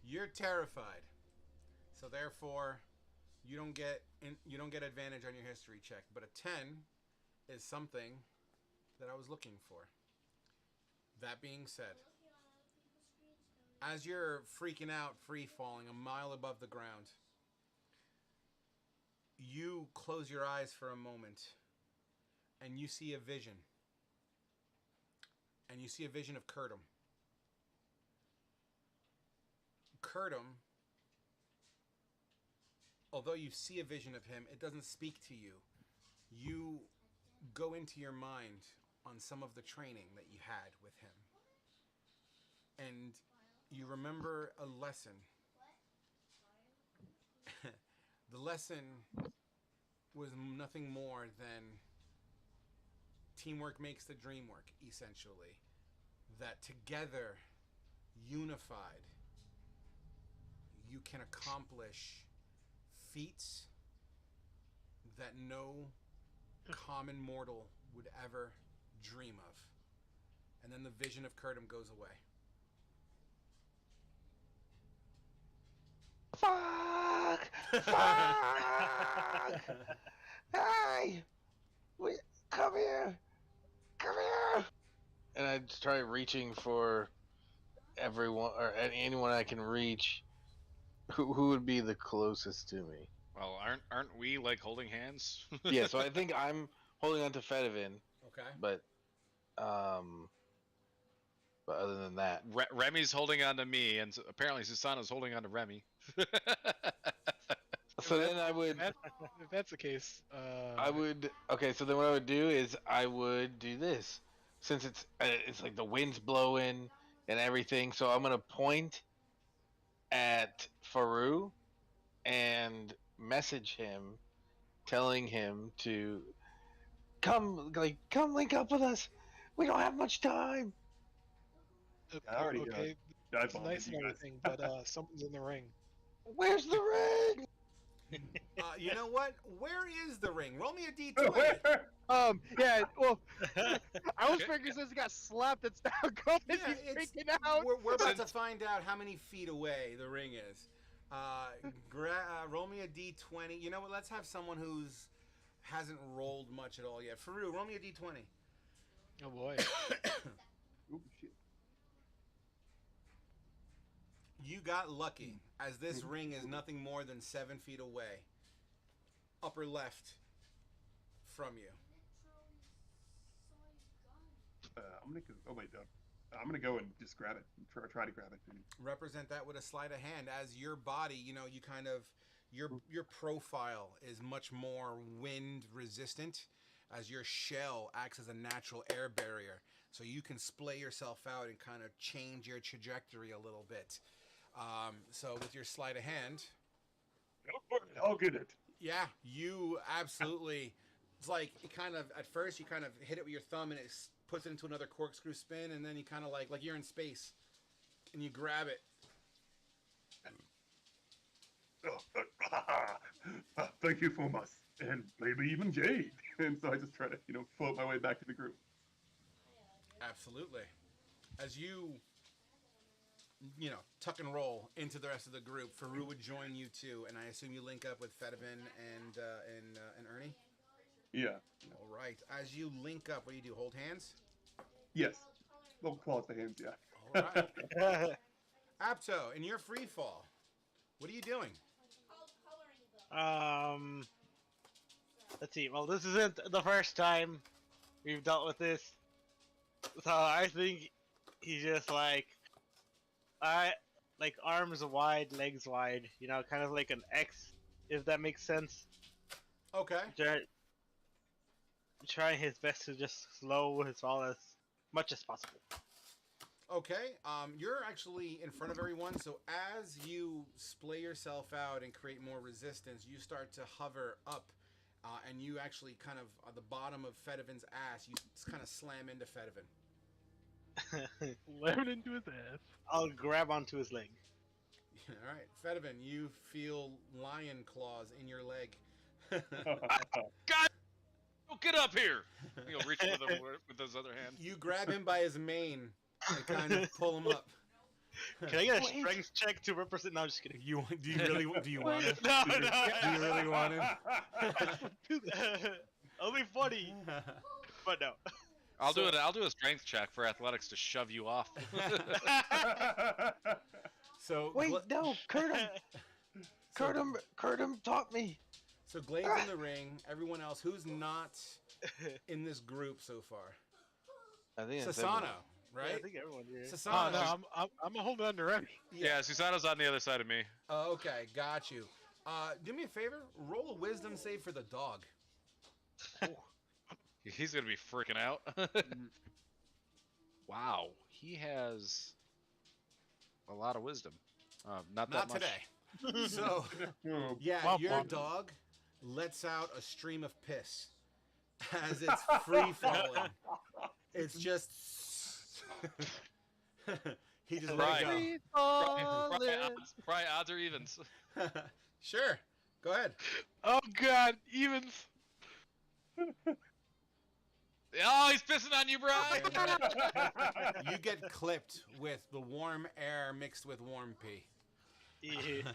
You're terrified, so therefore, you don't get advantage on your history check. But a 10 is something that I was looking for. That being said, as you're freaking out, free falling a mile above the ground, you close your eyes for a moment, and you see a vision. And you see a vision of Kurtum. Kurtum, although you see a vision of him, it doesn't speak to you. You go into your mind on some of the training that you had with him. And you remember a lesson. The lesson was nothing more than teamwork makes the dream work, essentially. That together, unified, you can accomplish feats that no common mortal would ever dream of. And then the vision of Kurtum goes away. Fuck! Fuck! Hey! Wait, come here! Come here! And I try reaching for everyone or anyone I can reach. Who would be the closest to me? Well, aren't we like holding hands? Yeah, so I think I'm holding on to Fedivin, Okay. but other than that, Remy's holding on to me, and apparently Susana's holding on to Remy. so then I would. If that's the case, I would. Okay, so then what I would do is I would do this, since it's like the wind's blowing and everything. So I'm gonna point at Faru and message him, telling him to come link up with us. We don't have much time. I already okay, dive it's bombed nice you and guys. everything, but someone's in the ring. Where's the ring? You know what? Where is the ring? Roll me a Oh, d20. Yeah, well, I was figuring since he got slapped, it's now going Yeah, he's it's- freaking out. We're about to find out how many feet away the ring is. Roll me a d20. You know what? Let's have someone who's hasn't rolled much at all yet. Faru, roll me a d20. Oh boy. Ooh, shit. You got lucky, as this ring is nothing more than 7 feet away. Upper left from you. I'm gonna go. Oh wait, I'm gonna go and just grab it. Try to grab it. Represent that with a sleight of hand. As your body, you know, you kind of your profile is much more wind resistant, as your shell acts as a natural air barrier, so you can splay yourself out and kind of change your trajectory a little bit. So with your sleight of hand, I'll get it. yeah, you absolutely. It's like it kind of at first you kind of hit it with your thumb and it puts it into another corkscrew spin, and then you kind of like you're in space, and you grab it. Thank you so much, and maybe even Jade. And so I just try to, float my way back to the group. Absolutely. As you tuck and roll into the rest of the group, Faru would join you too, and I assume you link up with Fedivin and Ernie. Yeah. All right. As you link up, what do you do? Hold hands. Yes. Little claws to hands. Yeah. All right. Apto, in your free fall, what are you doing? Let's see. Well, this isn't the first time we've dealt with this, so I think he's just like, like arms wide, legs wide. You know, kind of like an X, if that makes sense. Okay. Trying his best to just slow as well as much as possible. Okay, you're actually in front of everyone, so as you splay yourself out and create more resistance, you start to hover up, and you actually kind of, at the bottom of Fedivin's ass, you kind of slam into Fedivin. Slam it into his ass. I'll grab onto his leg. Alright, Fedivin, you feel lion claws in your leg. God, oh, get up here! He'll reach with him with his other hand. You grab him by his mane and kind of pull him up. Can I get a strength check to represent? No, I'm just kidding. Do you really do you want it? No, Do you really want it? Only funny, but no. I'll do it. I'll do a strength check for athletics to shove you off. So Wait, no, Curtum taught me. So Glade's in the ring. Everyone else, who's not in this group so far? I think it's Sasano, everyone. right? Yeah, I think everyone here. Sasano. Oh no, I'm holding under Remy. Yeah, Susano's on the other side of me. Okay, got you. Do me a favor. Roll a wisdom save for the dog. He's gonna be freaking out. Wow, he has a lot of wisdom. Not that Not much. today. So, Oh, yeah, Womp your womp. dog lets out a stream of piss as it's free falling. It's just. He just let it Free Probably odds or evens. go. Sure. Go ahead. Oh god, evens. Oh, he's pissing on you, Brian. You get clipped with the warm air mixed with warm pee. Yeah.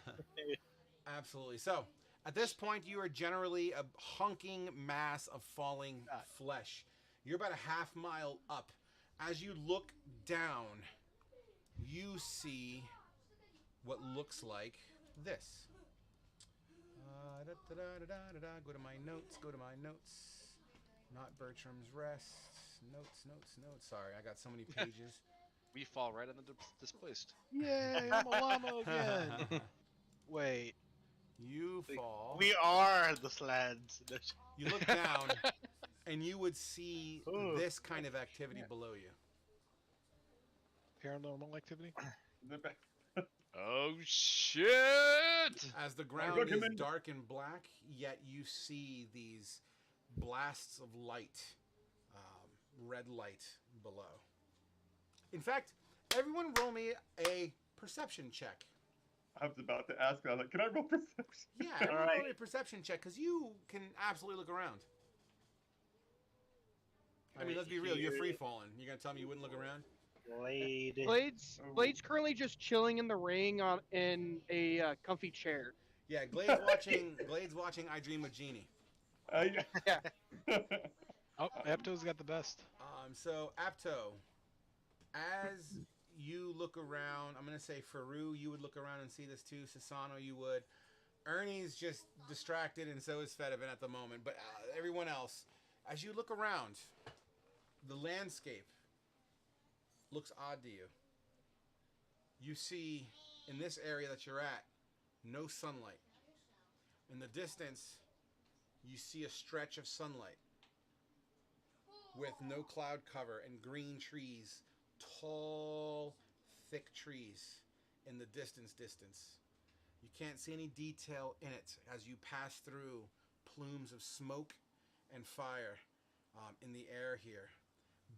Absolutely. So, at this point, you are generally a honking mass of falling flesh. You're about a half mile up. As you look down, you see what looks like this. Go to my notes. Go to my notes. Not Bertram's Rest. Notes. Sorry, I got so many pages. We fall right on the displaced. Yay, I'm a llama again. Wait. You fall. We are the slads. You look down, and you would see Ooh. this kind of activity below you. Paranormal activity? Oh shit! As the ground look is him in. dark and black, yet you see these blasts of light, red light below. In fact, everyone roll me a perception check. I was about to ask. I was like, can I roll perception? Yeah, everyone Alright. roll me a perception check, because you can absolutely look around. I mean, let's be real, you're free falling. You're going to tell me you wouldn't look around? Blade. Blade's currently just chilling in the ring in a comfy chair. Yeah, Glade's watching I Dream of Genie. Yeah. Oh, Apto's got the best. So, Apto, as you look around, I'm going to say Faru, you would look around and see this too. Sasano, you would. Ernie's just distracted, and so is Fedivin at the moment. But everyone else, as you look around, the landscape looks odd to you. You see, in this area that you're at, no sunlight. In the distance, you see a stretch of sunlight with no cloud cover and green trees, tall, thick trees in the distance. You can't see any detail in it as you pass through plumes of smoke and fire in the air here.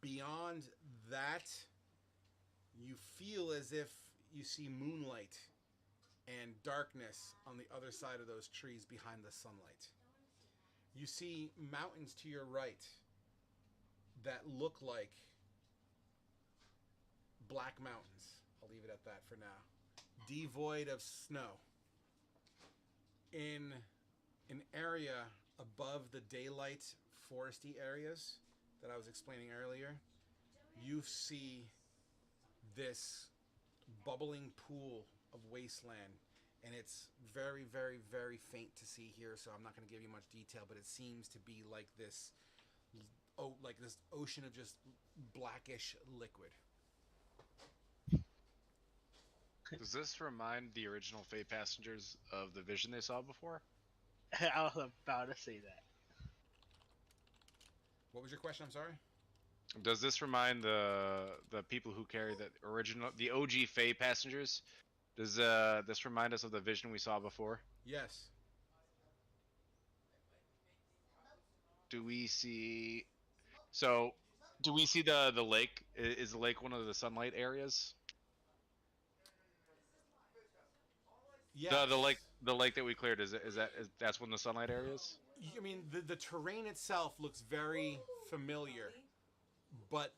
Beyond that, you feel as if you see moonlight and darkness on the other side of those trees behind the sunlight. You see mountains to your right that look like black mountains. I'll leave it at that for now. Devoid of snow. In an area above the daylight foresty areas that I was explaining earlier, you see this bubbling pool of wasteland, and it's very, very, very faint to see here, so I'm not going to give you much detail, but it seems to be like this ocean of just blackish liquid. Does this remind the original Fate passengers of the vision they saw before? I was about to say that. What was your question? I'm sorry. Does this remind the people who carry the OG Fate passengers? Does this remind us of the vision we saw before? Yes. Do we see? So, do we see the lake? Is the lake one of the sunlight areas? Yes. The lake that we cleared is that's one of the sunlight areas? I mean, the terrain itself looks very familiar, but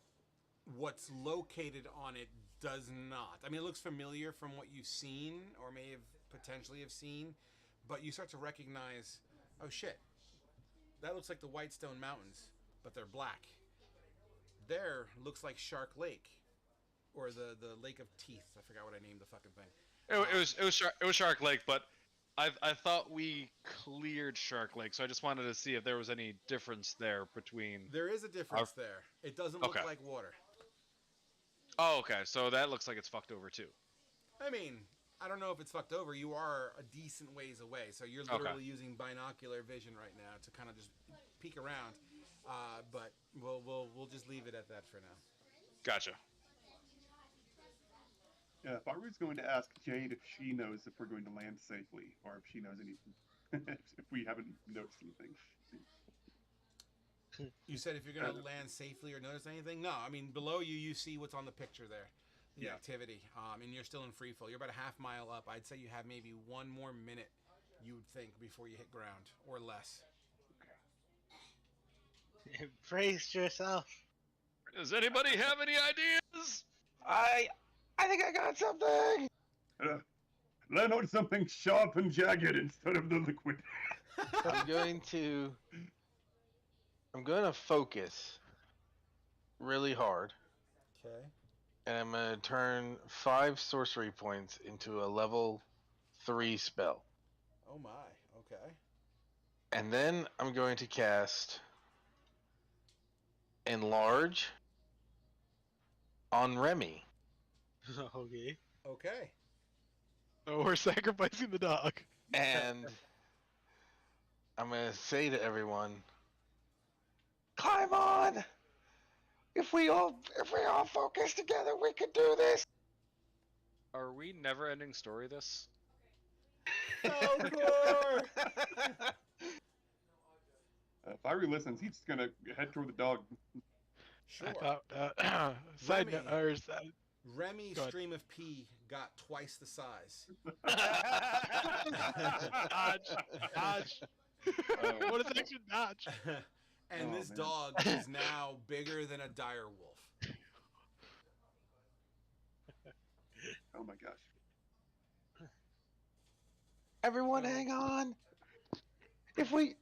what's located on it does not. I mean, it looks familiar from what you've seen or may have potentially have seen, but you start to recognize, oh shit, that looks like the Whitestone Mountains, but they're black. There looks like Shark Lake, or the Lake of Teeth. I forgot what I named the fucking thing. It was Shark Lake, but I thought we cleared Shark Lake, so I just wanted to see if there was any difference there between. There is a difference there. It doesn't look Okay. like water. Oh, okay. So that looks like it's fucked over too. I mean, I don't know if it's fucked over. You are a decent ways away, so you're literally using binocular vision right now to kind of just peek around. But we'll just leave it at that for now. Gotcha. Yeah, Faru's going to ask Jade if she knows if we're going to land safely, or if she knows anything, if we haven't noticed anything. You said if you're going to land safely or notice anything? No, I mean, below you see what's on the picture there, the activity, and you're still in free fall. You're about a half mile up. I'd say you have maybe one more minute, you would think, before you hit ground, or less. Brace yourself. Does anybody have any ideas? I think I got something. Land on something sharp and jagged instead of the liquid. I'm going to focus really hard, Okay. and I'm going to turn 5 sorcery points into a level 3 spell. Oh my, okay. And then I'm going to cast Enlarge on Remy. Okay. Okay. Oh, we're sacrificing the dog. And I'm going to say to everyone, climb on! If we all focus together, we can do this! Are we never-ending story this? Faru listens. He's just gonna head toward the dog. Sure. I thought, side note, Remy. or Remy's Go ahead. stream of pee got twice the size. dodge. What is action dodge? And Oh, this man. dog is now bigger than a dire wolf. Oh my gosh. Everyone hang on! If we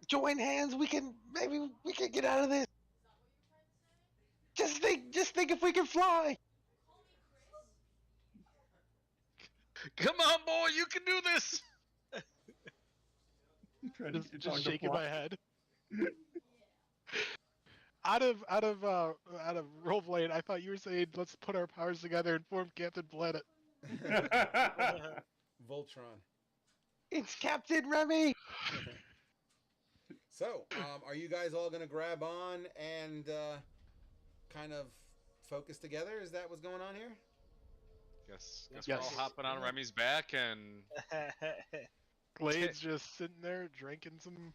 join hands, we can get out of this. Just think if we can fly. Come on, boy, you can do this. Trying to get Just dog to shaking fly. my head. Out of roleplay, I thought you were saying let's put our powers together and form Captain Planet. Voltron. It's Captain Remy. So, are you guys all going to grab on and kind of focus together? Is that what's going on here? Guess Yes. we're all hopping on Remy's back and Glade's just sitting there drinking some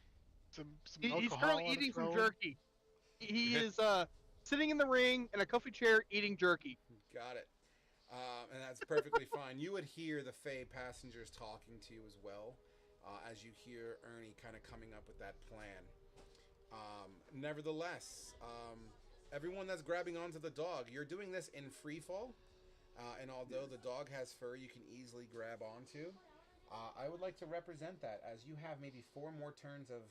He's alcohol. currently on eating a some throne. jerky. He is sitting in the ring in a comfy chair eating jerky. Got it. And that's perfectly fine. You would hear the Fey passengers talking to you as well, as you hear Ernie kind of coming up with that plan. Nevertheless, everyone that's grabbing onto the dog, you're doing this in free fall. And although the dog has fur you can easily grab onto, I would like to represent that as you have maybe 4 more turns of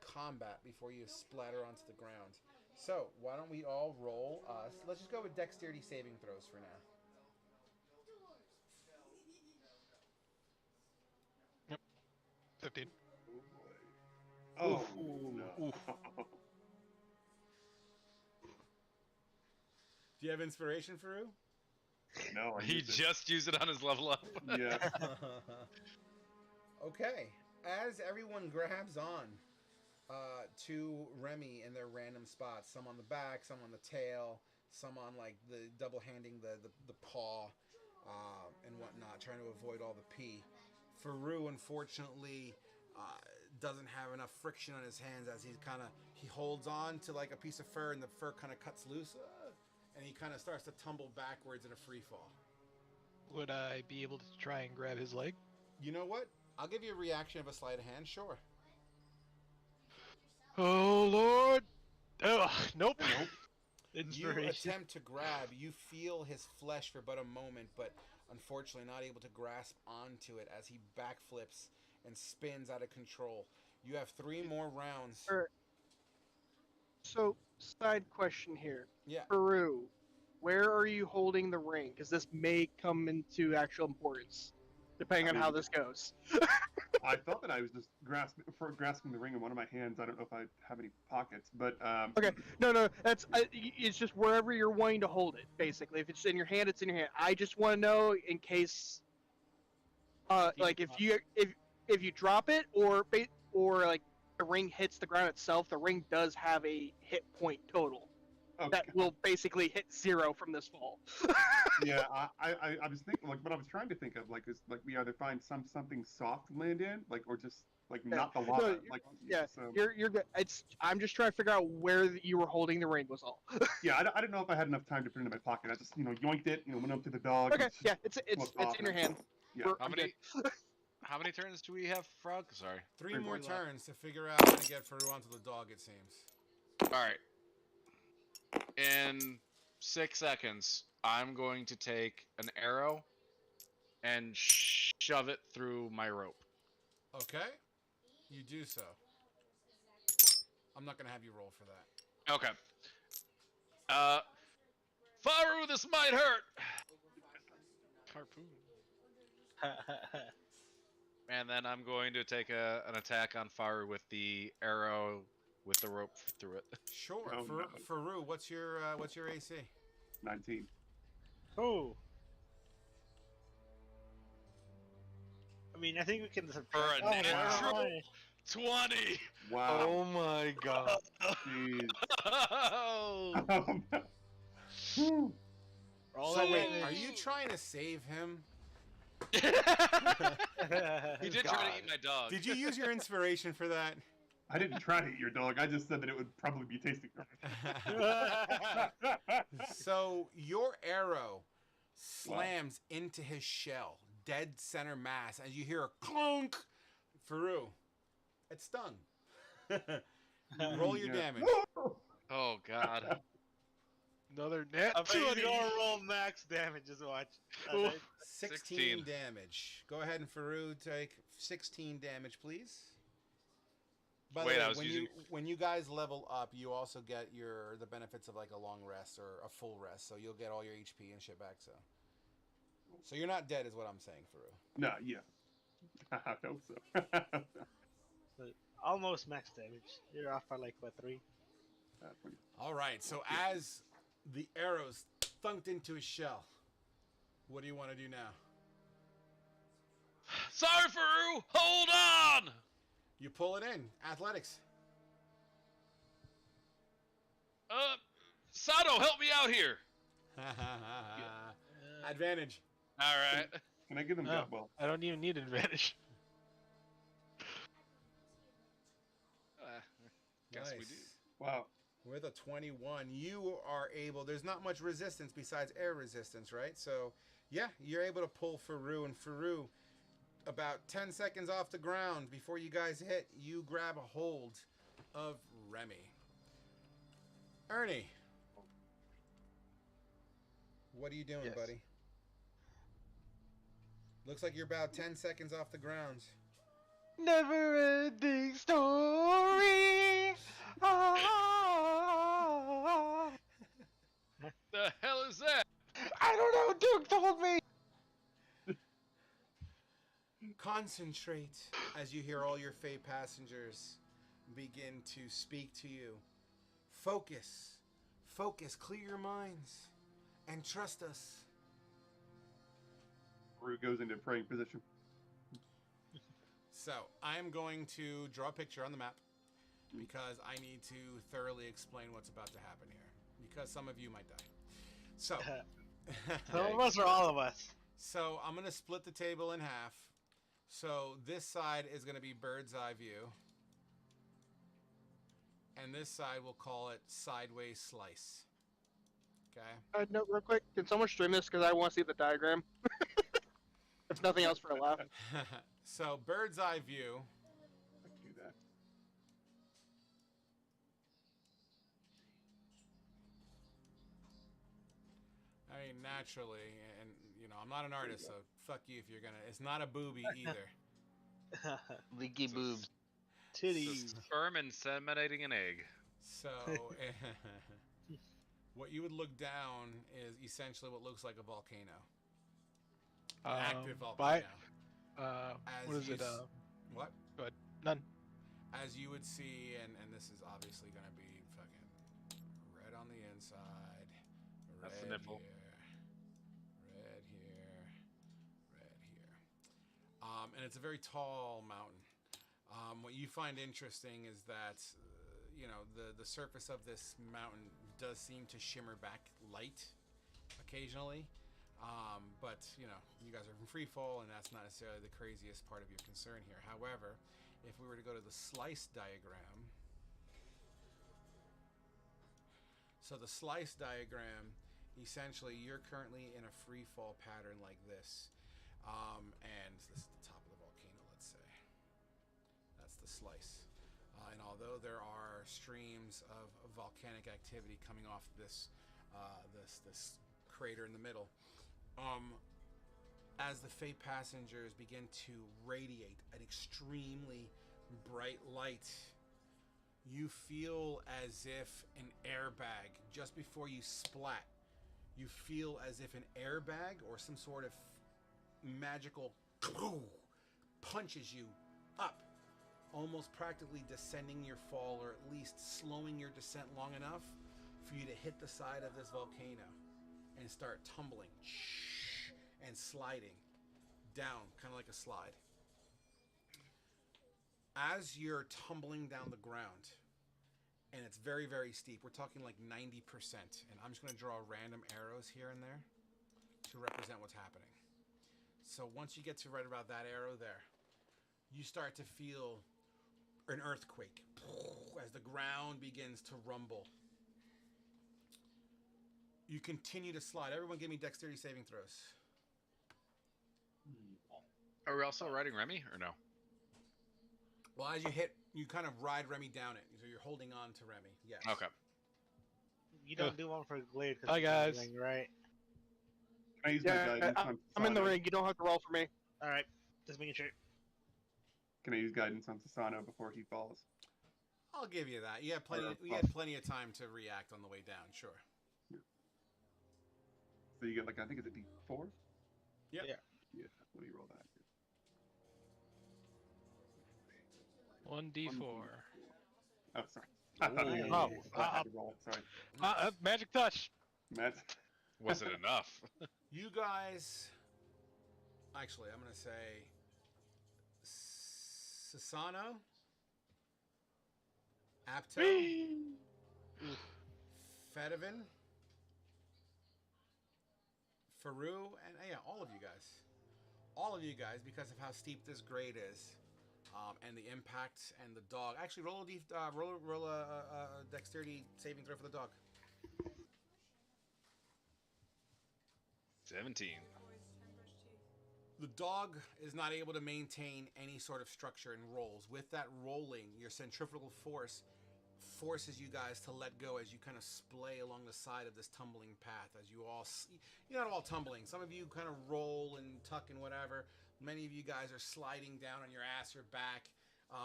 combat before you splatter onto the ground. So, why don't we all roll us? Let's just go with dexterity saving throws for now. 15. Oh no. Do you have inspiration, Faru? No, I He used it. just used it on his level up. Yeah. Okay, as everyone grabs on to Remy in their random spots, some on the back, some on the tail, some on like the double handing the paw and whatnot, trying to avoid all the pee. Faru, unfortunately, doesn't have enough friction on his hands as he holds on to like a piece of fur and the fur kind of cuts loose and he kind of starts to tumble backwards in a free fall. Would I be able to try and grab his leg? You know what? I'll give you a reaction of a sleight of hand, sure. Oh Lord! Oh, nope. Nope. You Inspiration. attempt to grab, you feel his flesh for but a moment, but unfortunately not able to grasp onto it as he backflips and spins out of control. You have 3 more rounds. So, side question here. Yeah. Peru, where are you holding the ring? Because this may come into actual importance, depending on how this goes. I thought that I was just grasping the ring in one of my hands. I don't know if I have any pockets, but Okay, no, it's just wherever you're wanting to hold it. Basically, if it's in your hand, it's in your hand. I just want to know in case, like if you drop it or like the ring hits the ground itself, the ring does have a hit point total okay. that will basically hit 0 from this fall. Yeah, I was thinking like what I was trying to think of like is like we either find something soft to land in like or just like not the lava No, like yeah, so, you're good. I'm just trying to figure out where you were holding the ring was all. yeah I didn't know if I had enough time to put it in my pocket. I just yoinked it, went up to the dog. Okay, and yeah, it's flipped off in your and- hand. Yeah. We're- How I'm many? good. How many turns do we have, Frog? Sorry. 3 Three more more left. turns to figure out how to get Faru onto the dog, it seems. All right. In 6 seconds, I'm going to take an arrow and shove it through my rope. Okay? You do so. I'm not going to have you roll for that. Okay. Faru, this might hurt. Harpoon. And then I'm going to take an attack on Faru with the arrow with the rope through it. Sure. Oh, no. Faru, what's your AC? 19. Oh. I mean, I think we can. For a Oh, natural wow. 20. Wow. Oh my god. Jeez. Oh. Whew. All So that wait, damage. are you trying to save him? He did try to eat my dog. Did you use your inspiration for that? I didn't try to eat your dog. I just said that it would probably be tasting So your arrow slams into his shell, dead center mass, and you hear a clunk. Faru, it stung. Roll your Yeah. damage. Oh god. Another net I bet he's 20. gonna roll max damage. Just watch. Ooh. 16 damage. Go ahead and Faru take 16 damage, please. By the Wait, way, I was using- when you guys level up, you also get the benefits of like a long rest or a full rest, so you'll get all your HP and shit back. So you're not dead, is what I'm saying, Faru. No, yeah. I hope so. But almost max damage. You're off by like what 3? All right. So as the arrows thunked into his shell, what do you want to do now? Sorry, Faru. Hold on. You pull it in. Athletics. Sato, help me out here. Advantage. All right. Can I give them Oh. gut? Well, I don't even need advantage. Guess we Nice. do. wow. With a 21, you are able. There's not much resistance besides air resistance, right? So, yeah, you're able to pull Faru, and Faru, about 10 seconds off the ground before you guys hit, you grab a hold of Remy. Ernie, what are you doing, Yes. buddy? Looks like you're about 10 seconds off the ground. Never ending story. Ah. The hell is that? I don't know. Duke told me. Concentrate as you hear all your Fey passengers begin to speak to you. Focus, clear your minds, and trust us. Farouk goes into praying position. So I'm going to draw a picture on the map because I need to thoroughly explain what's about to happen here. Because some of you might die. So, Some of us or all of us. so I'm going to split the table in half. So this side is going to be bird's eye view. And this side, we'll call it sideways slice. Okay? Note real quick. Can someone stream this? Because I want to see the diagram. If nothing else for a laugh. So bird's eye view. I can do that. I mean, naturally, and you know, I'm not an artist, so fuck you if you're gonna. It's not a booby either. Leaky boobs. Titties. Sperm inseminating an egg. So, what you would look down is essentially what looks like a volcano, an active volcano. As What is you it? What? None. As you would see, and this is obviously going to be fucking red on the inside, red That's the nipple. here, red here, red here. And it's a very tall mountain. What you find interesting is that, you know, the surface of this mountain does seem to shimmer back light occasionally. But, you know, you guys are in free fall, and that's not necessarily the craziest part of your concern here. However, if we were to go to the slice diagram, so the slice diagram, essentially, you're currently in a free fall pattern like this. And this is the top of the volcano, let's say. That's the slice. And although there are streams of volcanic activity coming off this this crater in the middle, as the Fate passengers begin to radiate an extremely bright light, you feel as if an airbag, just before you splat, you feel as if an airbag or some sort of magical punches you up, almost practically descending your fall, or at least slowing your descent long enough for you to hit the side of this volcano and start tumbling and sliding down, kind of like a slide. As you're tumbling down the ground, and it's very, very steep, we're talking like 90%, and I'm just going to draw random arrows here and there to represent what's happening. So once you get to right about that arrow there, you start to feel an earthquake as the ground begins to rumble. You continue to slide. Everyone give me dexterity saving throws. Are we also riding Remy or no? Well, as you hit, you kind of ride Remy down it. So you're holding on to Remy. Yes. Okay. You don't do one for Glade. Hi, guys. Right. Can I use my guidance on I'm in the Sasano? ring. You don't have to roll for me. All right. Just making sure. Can I use guidance on Sasano before he falls? I'll give you that. You had plenty. Alright, We had plenty of time to react on the way down. Sure. So you get like, I think it's a D4? Yep. Yeah. Yeah, let me roll that. 1d4. Oh, sorry. Oh. I had to roll it, sorry. Magic touch. Matt, Was it enough? You guys. Actually, I'm gonna say Sasano, Apto, Fedivin, Faru, and yeah, all of you guys. All of you guys, because of how steep this grade is, and the impact and the dog. Actually, roll a dexterity saving throw for the dog. 17. The dog is not able to maintain any sort of structure and rolls. With that rolling, your centrifugal force forces you guys to let go as you kind of splay along the side of this tumbling path. As you all, you're not all tumbling. Some of you kind of roll and tuck and whatever. Many of you guys are sliding down on your ass or back.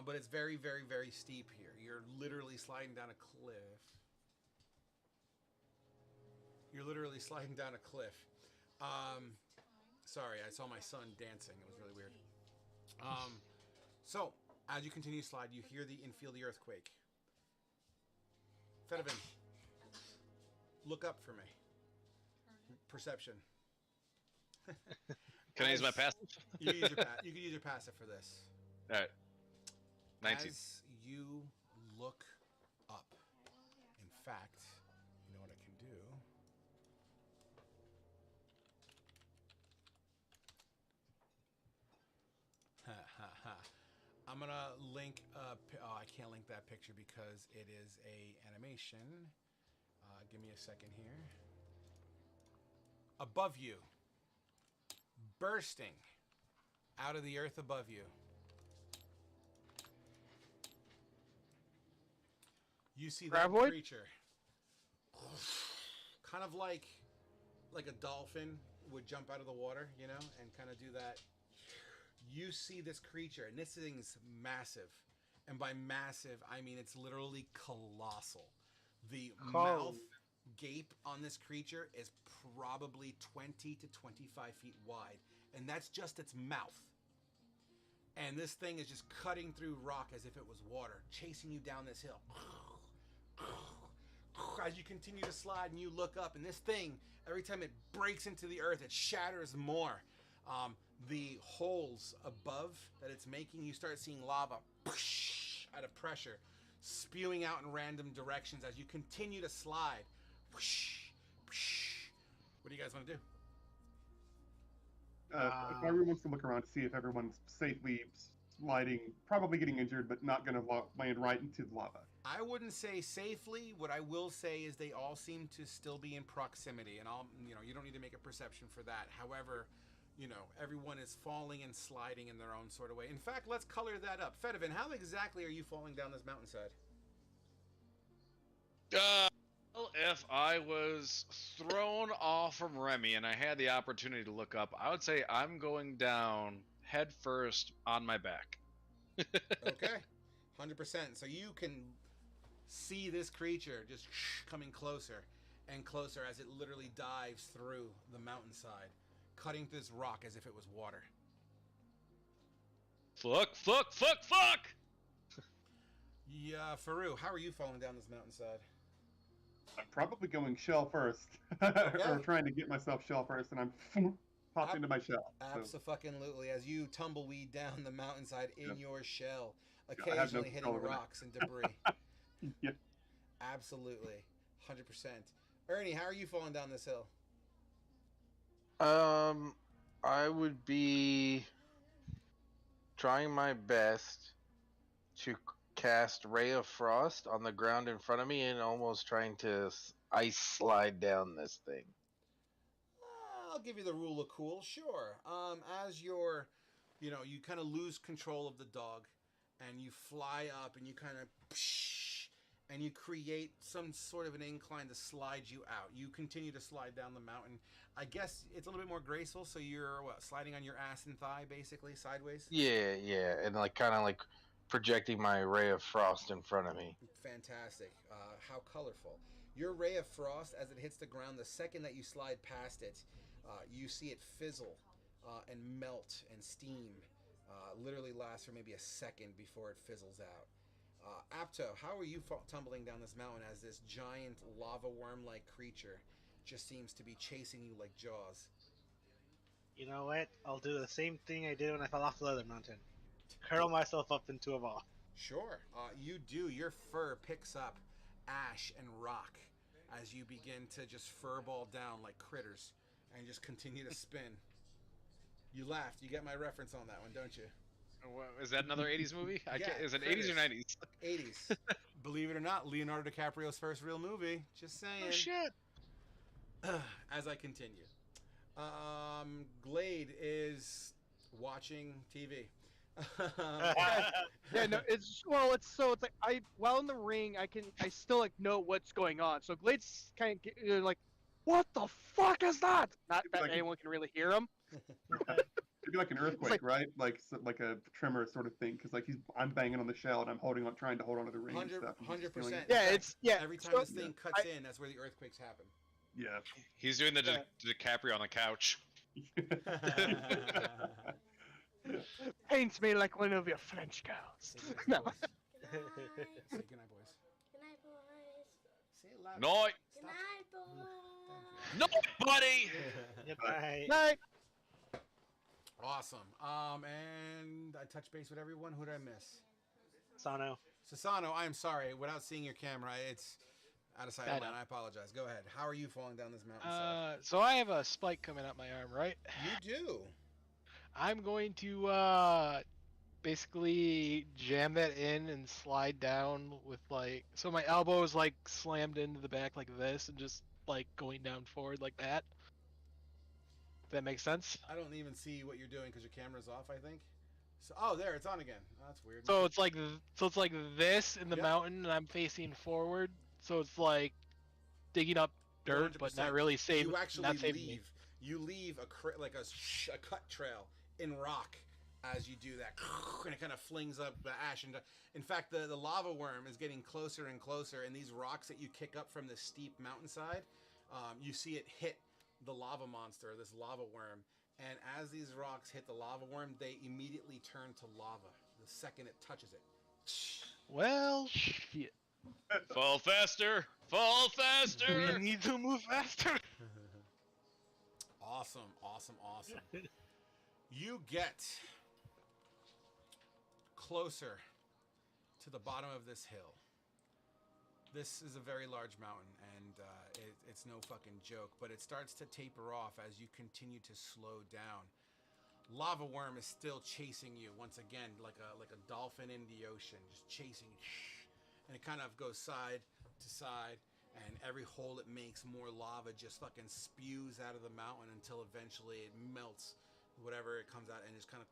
But it's very, very, very steep here. You're literally sliding down a cliff. You're literally sliding down a cliff. Sorry, I saw my son dancing. It was really weird. So, as you continue to slide, you hear and feel the earthquake. Fedivin, look up for me. Perception. Can I use my As- passive? You can use your passive for this. All right. 19. As you look up, in fact, you know what I can do? I'm gonna link up. Oh, I can't link that picture because it is a animation. Give me a second here. Above you, bursting out of the earth above you. You see that Graboid? creature, kind of like a dolphin would jump out of the water, you know, and kind of do that. You see this creature, and this thing's massive. And by massive, I mean it's literally colossal. The mouth gape on this creature is probably 20 to 25 feet wide. And that's just its mouth. And this thing is just cutting through rock as if it was water, chasing you down this hill. As you continue to slide and you look up, and this thing, every time it breaks into the earth, it shatters more. The holes above that it's making, you start seeing lava out of pressure spewing out in random directions as you continue to slide. What do you guys want to do? Faru wants to look around to see if everyone's safely sliding, probably getting injured, but not going to land right into the lava. I wouldn't say safely. What I will say is they all seem to still be in proximity, and you don't need to make a perception for that. However, everyone is falling and sliding in their own sort of way. In fact, let's color that up. Fedivin, how exactly are you falling down this mountainside? Well, if I was thrown off from Remy and I had the opportunity to look up, I would say I'm going down head first on my back. Okay, 100%. So you can see this creature just coming closer and closer as it literally dives through the mountainside, cutting this rock as if it was water. Fuck! Yeah, Faru, how are you falling down this mountainside? I'm probably going shell first, or trying to get myself shell first, and I'm popped into my shell. So. Absolutely. As you tumbleweed down the mountainside in your shell, I have no occasionally hitting control over rocks and debris. Yeah. Absolutely. 100%. Ernie, how are you falling down this hill? I would be trying my best to cast Ray of Frost on the ground in front of me and almost trying to ice slide down this thing. I'll give you the rule of cool, sure. As you're, you kind of lose control of the dog, and you fly up, and you kind of, and you create some sort of an incline to slide you out. You continue to slide down the mountain. I guess it's a little bit more graceful, so you're, sliding on your ass and thigh, basically, sideways? Yeah, and kind of projecting my Ray of Frost in front of me. Fantastic. How colorful. Your Ray of Frost, as it hits the ground, the second that you slide past it, you see it fizzle and melt and steam. Literally lasts for maybe a second before it fizzles out. Apto, how are you tumbling down this mountain as this giant lava worm-like creature just seems to be chasing you like Jaws? You know what? I'll do the same thing I did when I fell off the other mountain. Curl myself up into a ball. Sure. You do. Your fur picks up ash and rock as you begin to just furball down like critters and just continue to spin. You laughed. You get my reference on that one, don't you? Is that another 80s movie? Is it Critters. 80s or 90s? 80s. Believe it or not, Leonardo DiCaprio's first real movie. Just saying. Oh, shit. As I continue. Glade is watching TV. Yeah, no, it's like while in the ring, I still know what's going on. So Glade's kind of like, what the fuck is that? Not that anyone can really hear him. It'd be like an earthquake, right? Like a tremor sort of thing, because I'm banging on the shell and I'm trying to hold onto the ring. 100%. Yeah, Every time so, this thing cuts in, that's where the earthquakes happen. Yeah. He's doing the DiCaprio on the couch. Paints me like one of your French girls. No. Good Say goodnight, boys. Good night, boys. Say it loud. Night. Good night, boys. Night, buddy. Goodbye. Night. Awesome. And I touched base with everyone. Who did I miss? Sano. Sasano, I'm sorry. Without seeing your camera, it's out of sight, I out of mind. know. I apologize. Go ahead. How are you falling down this mountainside? So I have a spike coming up my arm, right? You do. I'm going to basically jam that in and slide down with like, so my elbow is like slammed into the back like this and just like going down forward like that. If that makes sense. I don't even see what you're doing because your camera's off, I think. So, oh, there, it's on again. Oh, that's weird. So it's like this in the Yep. mountain and I'm facing forward. So it's like digging up dirt, but 100%. not really saving. You actually Not saving me. leave. You leave a cut trail in rock as you do that, and it kind of flings up the ash. And in fact, the lava worm is getting closer and closer, and these rocks that you kick up from the steep mountainside, you see it hit the lava monster, this lava worm. And as these rocks hit the lava worm, they immediately turn to lava the second it touches it. Well, shit. Fall faster! Fall faster! We need to move faster. Awesome, awesome, awesome. You get closer to the bottom of this hill. This is a very large mountain, and it's no fucking joke, but it starts to taper off as you continue to slow down. Lava worm is still chasing you once again, like a dolphin in the ocean, just chasing. And it kind of goes side to side, and every hole it makes, more lava just fucking spews out of the mountain until eventually it melts whatever it comes out and just kind of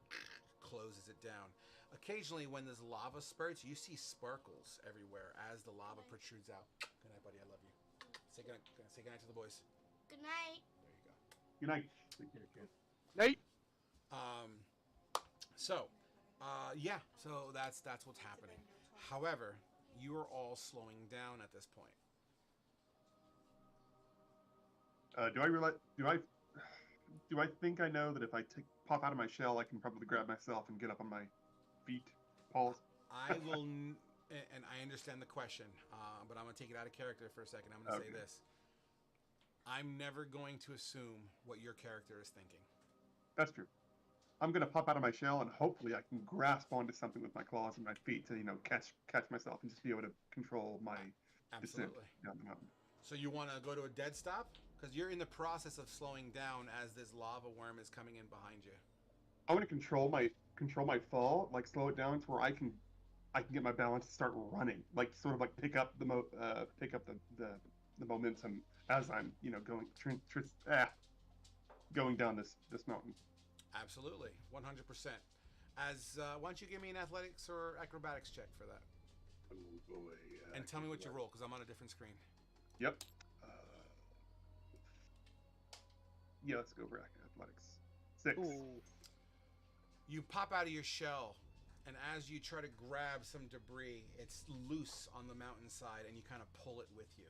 closes it down. Occasionally, when there's lava spurts, you see sparkles everywhere as the lava protrudes out. Good night, buddy. I love you. Say good night to the boys. Good night. There you go. Good night. Take care, kid. Nate. Yeah. So that's what's happening. However, you are all slowing down at this point. Do I think I know that if I pop out of my shell, I can probably grab myself and get up on my feet, paws? I will, and I understand the question, but I'm going to take it out of character for a second. I'm going to say Okay. this. I'm never going to assume what your character is thinking. That's true. I'm gonna pop out of my shell and hopefully I can grasp onto something with my claws and my feet to catch myself and just be able to control my descent Absolutely. down the mountain. So you want to go to a dead stop? Because you're in the process of slowing down as this lava worm is coming in behind you. I want to control my fall, like slow it down to where I can get my balance to start running, like sort of like pick up the momentum as I'm going down this mountain. Absolutely, 100%. Why don't you give me an athletics or acrobatics check for that? Oh boy! And tell me what you roll, because I'm on a different screen. Yep. Yeah, let's go for athletics. 6. Ooh. You pop out of your shell, and as you try to grab some debris, it's loose on the mountainside, and you kind of pull it with you.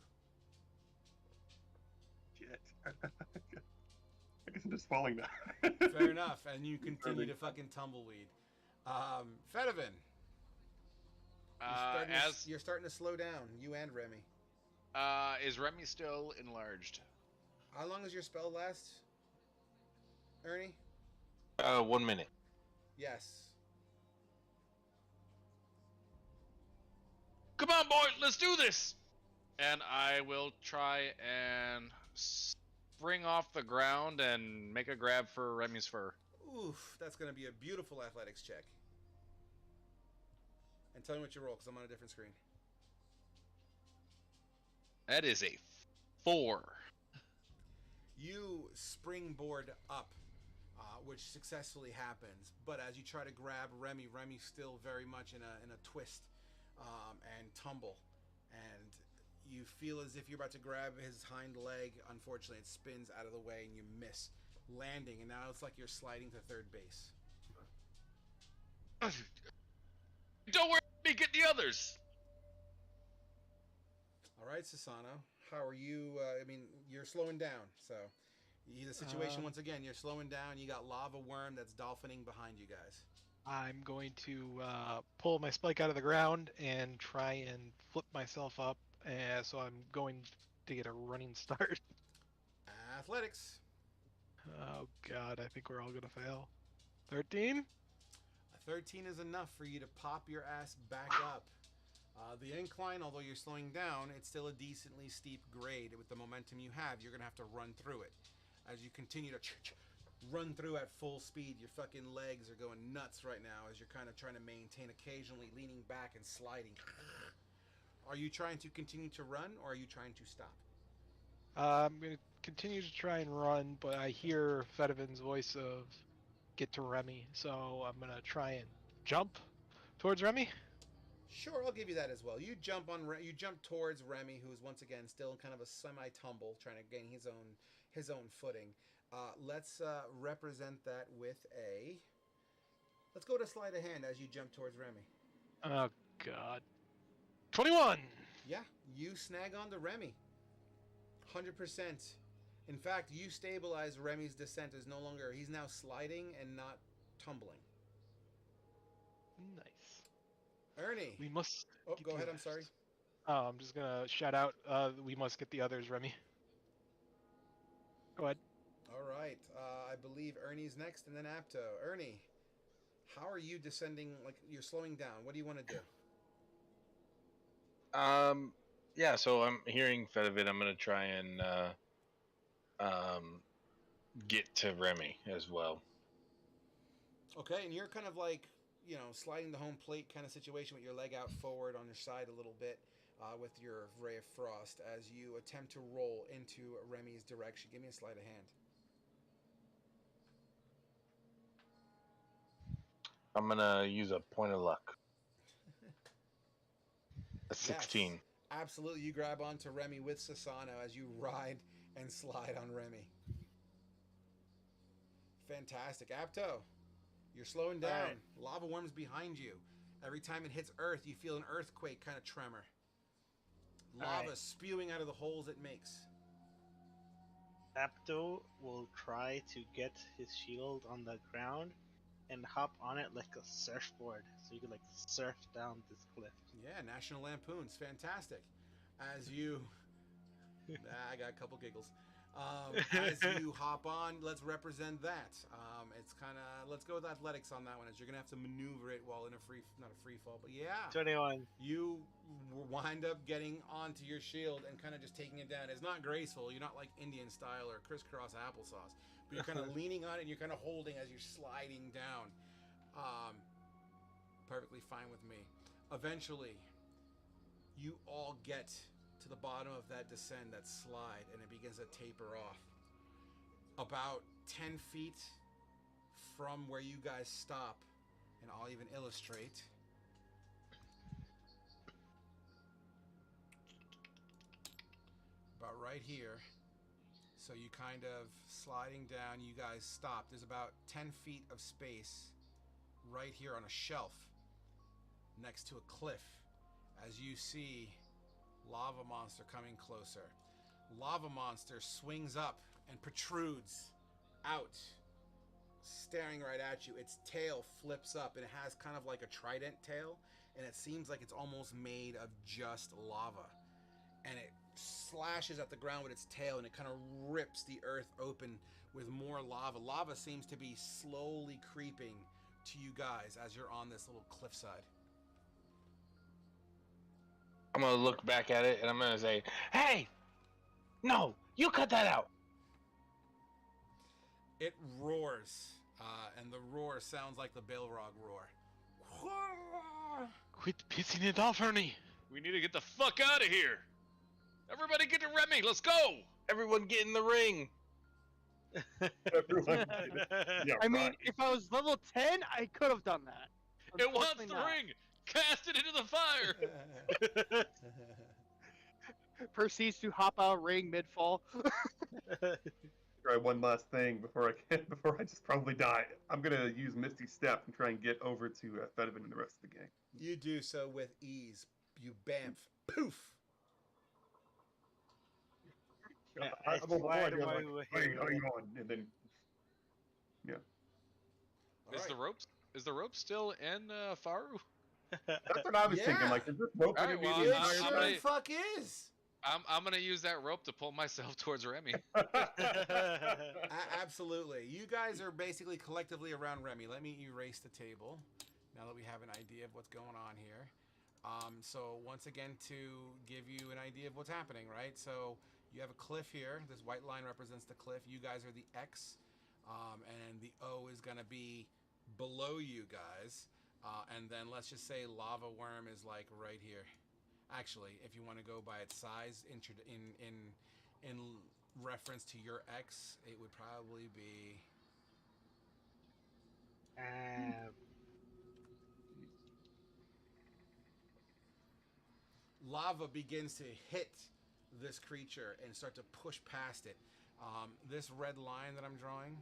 Shit. I guess I'm just falling now. Fair enough, and you continue to fucking tumbleweed. Fedivin, you're starting to slow down, you and Remy. Is Remy still enlarged? How long does your spell last, Ernie? 1 minute. Yes. Come on, boy, let's do this! And I will try and spring off the ground and make a grab for Remy's fur. Oof, that's going to be a beautiful athletics check. And tell me what you roll, because I'm on a different screen. That is a 4. You springboard up, which successfully happens. But as you try to grab Remy's still very much in a twist and tumble. And you feel as if you're about to grab his hind leg. Unfortunately, it spins out of the way and you miss, landing. And now it's like you're sliding to third base. Don't worry, me, get the others! All right, Sasano, how are you? You're slowing down. So the situation, once again, you're slowing down. You got lava worm that's dolphining behind you guys. I'm going to pull my spike out of the ground and try and flip myself up. So I'm going to get a running start. Athletics. Oh god, I think we're all gonna fail. 13? A 13 is enough for you to pop your ass back up. The incline, although you're slowing down, it's still a decently steep grade. With the momentum you have, you're going to have to run through it. As you continue to run through at full speed, your fucking legs are going nuts right now as you're kind of trying to maintain, occasionally leaning back and sliding. Are you trying to continue to run, or are you trying to stop? I'm going to continue to try and run, but I hear Fedivin's voice of get to Remy, so I'm going to try and jump towards Remy. Sure, I'll give you that as well. You jump towards Remy, who is once again still in kind of a semi-tumble, trying to gain his own footing. Let's represent that with a. Let's go to sleight of hand as you jump towards Remy. Oh God. 21. Yeah, you snag onto Remy. 100%. In fact, you stabilize Remy's descent. Is no longer. He's now sliding and not tumbling. Nice. Ernie. We must. Oh, get go the ahead. I'm others. sorry. Oh, I'm just gonna shout out. We must get the others, Remy. Go ahead. All right. I believe Ernie's next, and then Apto. Ernie, how are you descending? Like you're slowing down. What do you want to do? Yeah. So I'm hearing Fedivin. I'm gonna try and get to Remy as well. Okay, and you're kind of like, sliding the home plate kind of situation with your leg out forward on your side a little bit with your Ray of Frost as you attempt to roll into Remy's direction. Give me a sleight of hand. I'm gonna use a point of luck. A 16. Yes, absolutely. You grab onto Remy with Sasano as you ride and slide on Remy. Fantastic. Apto, you're slowing down. Right. Lava worms behind you. Every time it hits Earth, you feel an earthquake kind of tremor. Lava spewing out of the holes it makes. Apto will try to get his shield on the ground and hop on it like a surfboard, so you can like surf down this cliff. Yeah, National Lampoons. Fantastic. As you... I got a couple giggles. As you hop on, let's represent that. It's kind of... Let's go with athletics on that one, as you're going to have to maneuver it while in a free... Not a free fall, but yeah. 21. You wind up getting onto your shield and kind of just taking it down. It's not graceful. You're not like Indian style or crisscross applesauce. But you're kind of leaning on it and you're kind of holding as you're sliding down. Perfectly fine with me. Eventually, you all get to the bottom of that descent, that slide, and it begins to taper off. About 10 feet from where you guys stop, and I'll even illustrate. About right here. So you kind of sliding down, you guys stop. There's about 10 feet of space right here on a shelf next to a cliff as you see Lava Monster coming closer. Lava Monster swings up and protrudes out, staring right at you. Its tail flips up and it has kind of like a trident tail, and it seems like it's almost made of just lava. And it slashes at the ground with its tail and it kind of rips the earth open with more lava. Lava seems to be slowly creeping to you guys as you're on this little cliffside. I'm gonna look back at it and I'm gonna say, "Hey, no, you cut that out." It roars, and the roar sounds like the Balrog roar. Quit pissing it off, Ernie. We need to get the fuck out of here. Everybody get to Remy. Let's go. Everyone get in the ring. Everyone, yeah, I mean, right. if I was level 10, I could have done that. It wants the Unfortunately not. ring. Cast it into the fire. Proceeds to hop out of ring mid-fall. Try one last thing before I just probably die. I'm gonna use Misty Step and try and get over to Fedivin and the rest of the gang. You do so with ease. You bamf. Poof! I I'm over slide board, my like, way "Hey, how over. you going?" And then, yeah. All Is right. the rope still in Faru? That's what I was thinking. Yeah. Like, is this rope All gonna right, be well, the It I'm entire sure gonna- the fuck is! I'm gonna use that rope to pull myself towards Remy. Absolutely. You guys are basically collectively around Remy. Let me erase the table now that we have an idea of what's going on here. So once again, to give you an idea of what's happening, right? So you have a cliff here. This white line represents the cliff. You guys are the X, and the O is going to be below you guys. And then let's just say lava worm is like right here. Actually, if you want to go by its size in reference to your X, it would probably be. Lava begins to hit this creature and start to push past it. This red line that I'm drawing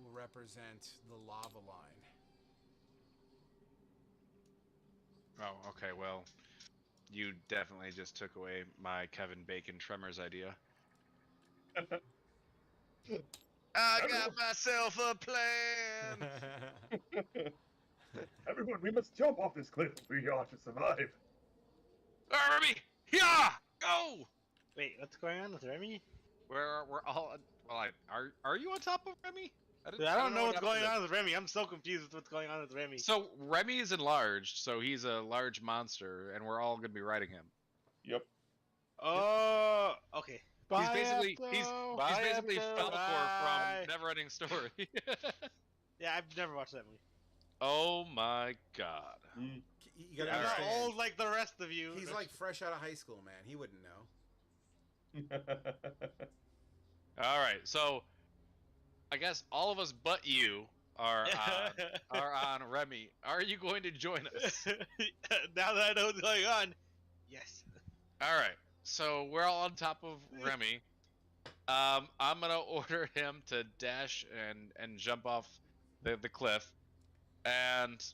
will represent the lava line. Oh, okay. Well, you definitely just took away my Kevin Bacon Tremors idea. I got myself a plan. Everyone, we must jump off this cliff if we are to survive. Remy, yeah, go. Wait, what's going on with Remy? We're all. Well, are you on top of Remy? Dude, I don't know what's going happened on with Remy. I'm so confused with what's going on with Remy. So Remy is enlarged, so he's a large monster, and we're all gonna be riding him. Yep. Oh, okay. He's basically Falcor Bye. from Neverending Story. Yeah, I've never watched that movie. Oh my god. You gotta I'm not understand. old like the rest of you. He's like fresh out of high school, man. He wouldn't know. All right, so I guess all of us but you are on Remy. Are you going to join us? Now that I know what's going on, yes. All right, so we're all on top of Remy. I'm gonna order him to dash and jump off the cliff, and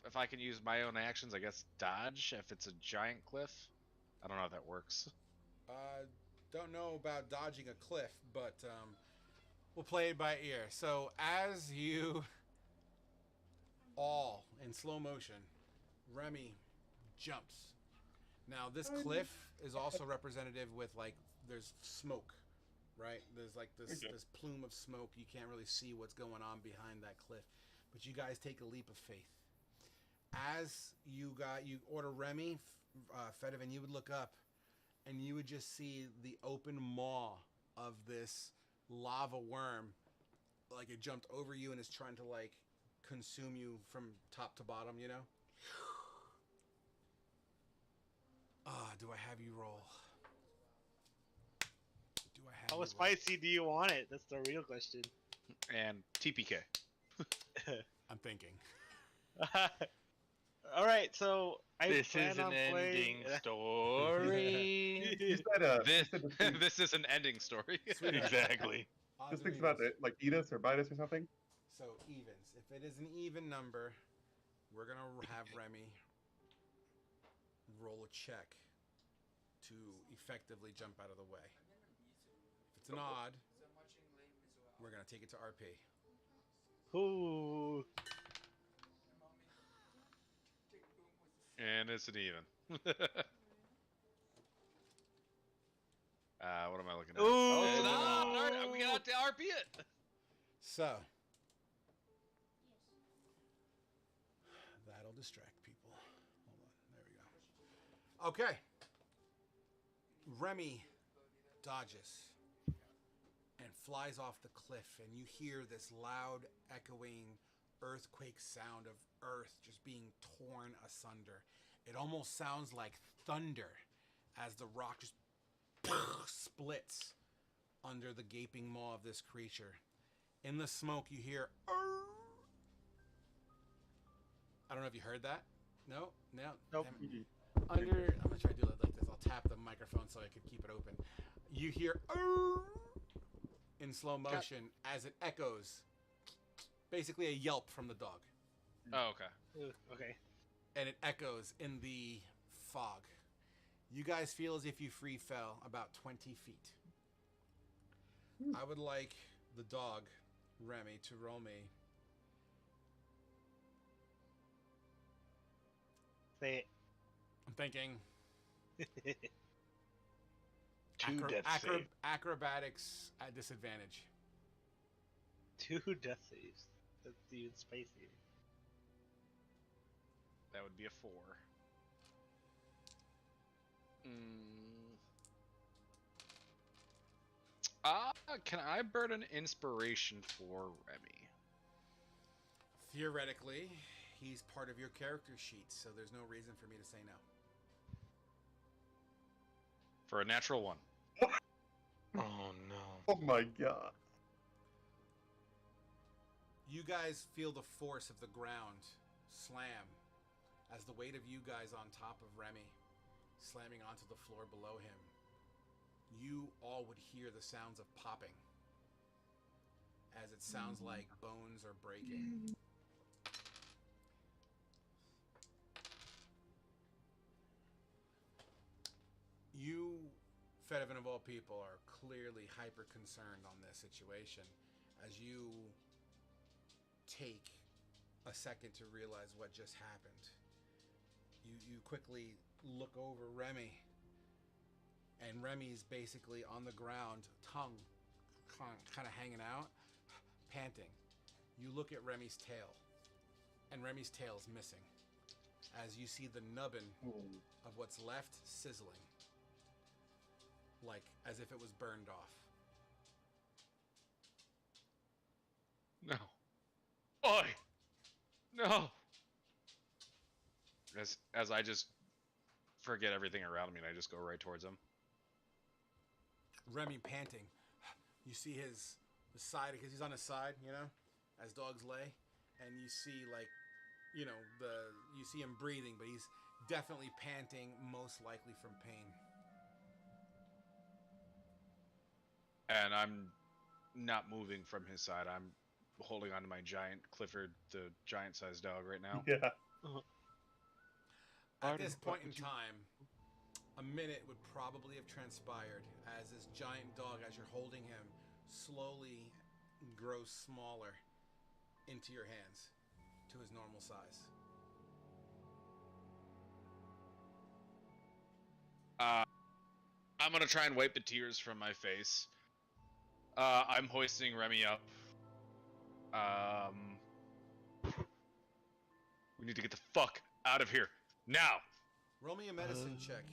if I can use my own actions, I guess dodge if it's a giant cliff. I don't know if that works. Don't know about dodging a cliff, but we'll play it by ear. So as you all in slow motion, Remy jumps. Now this cliff is also representative with like there's smoke, right? There's like this plume of smoke. You can't really see what's going on behind that cliff, but you guys take a leap of faith. As you order Remy, Fedovan, you would look up, and you would just see the open maw of this lava worm, like it jumped over you and is trying to like consume you from top to bottom, you know? Do I have you roll? Do I have How spicy do you want it? That's the real question. And TPK. I'm thinking. All right, so This is an ending story. This is an ending story. Exactly. Just thinks about it, like eat us or bite us or something. So evens. If it is an even number, we're gonna have Remy roll a check to effectively jump out of the way. If it's an odd, we're gonna take it to RP. Ooh. And it's an even. What am I looking at? Ooh. It's an odd. All right, we got to RP it. So that'll distract people. Hold on. There we go. Okay. Remy dodges and flies off the cliff, and you hear this loud, echoing earthquake sound of earth just being torn asunder. It almost sounds like thunder as the rock just splits under the gaping maw of this creature. In the smoke, you hear. I don't know if you heard that. No. Nope. I'm gonna try to do it like this. I'll tap the microphone so I can keep it open. You hear in slow motion as it echoes. Basically, a yelp from the dog. Oh, okay. Okay. And it echoes in the fog. You guys feel as if you free fell about 20 feet. I would like the dog, Remy, to roll me. Say it. I'm thinking. Two death saves. Acrobatics at disadvantage. 2 death saves. That's even spicier. That would be a 4. Can I burn an inspiration for Remy? Theoretically, he's part of your character sheet, so there's no reason for me to say no. For a natural 1. Oh no. Oh my god. You guys feel the force of the ground slam as the weight of you guys on top of Remy slamming onto the floor below him. You all would hear the sounds of popping as it sounds like bones are breaking. You, Fedevin of all people, are clearly hyper concerned on this situation as you take a second to realize what just happened. You quickly look over Remy, and Remy's basically on the ground, tongue kind of hanging out, panting. You look at Remy's tail, and Remy's tail's missing as you see the nubbin of what's left sizzling, like as if it was burned off. No. Oi! No! As I just forget everything around me and I just go right towards him. Remy panting. You see his side, because he's on his side, you know, as dogs lay, and you see you see him breathing, but he's definitely panting, most likely from pain. And I'm not moving from his side. I'm holding on to my giant Clifford, the giant-sized dog, right now. Yeah. At this point in time, a minute would probably have transpired as this giant dog, as you're holding him, slowly grows smaller into your hands to his normal size. I'm gonna try and wipe the tears from my face. I'm hoisting Remy up. We need to get the fuck out of here now. Roll me a medicine check.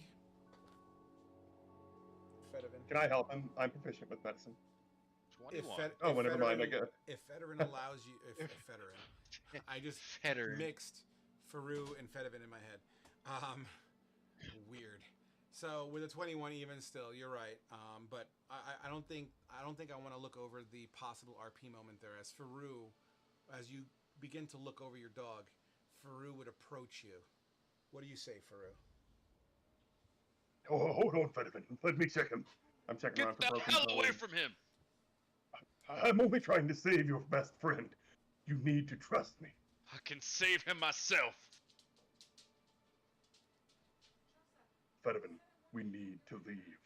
Fedevin. Can I help him? I'm proficient with medicine. 21. Oh, well, never mind, I guess. If Fedevin allows you, if Fedevin, I just Federer. mixed Faru and Fedevin in my head. Weird. So with a 21 even still, you're right. But I don't think I want to look over the possible RP moment there. As Faru, as you begin to look over your dog, Faru would approach you. What do you say, Faru? Oh, hold on, Fedevin. Let me check him. I'm checking around Get for the broken hell away bones. from him! I'm only trying to save your best friend. You need to trust me. I can save him myself. Fedevin, we need to leave.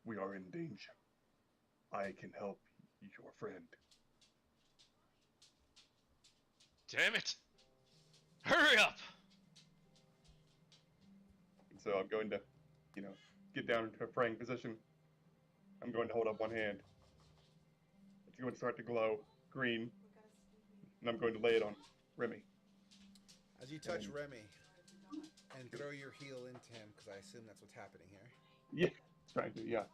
We are in danger. I can help your friend. Damn it! Hurry up! And so I'm going to, get down into a praying position. I'm going to hold up one hand. It's going to start to glow green. And I'm going to lay it on Remy. As you touch Remy and throw your heel into him, because I assume that's what's happening here. Yeah, trying to, yeah.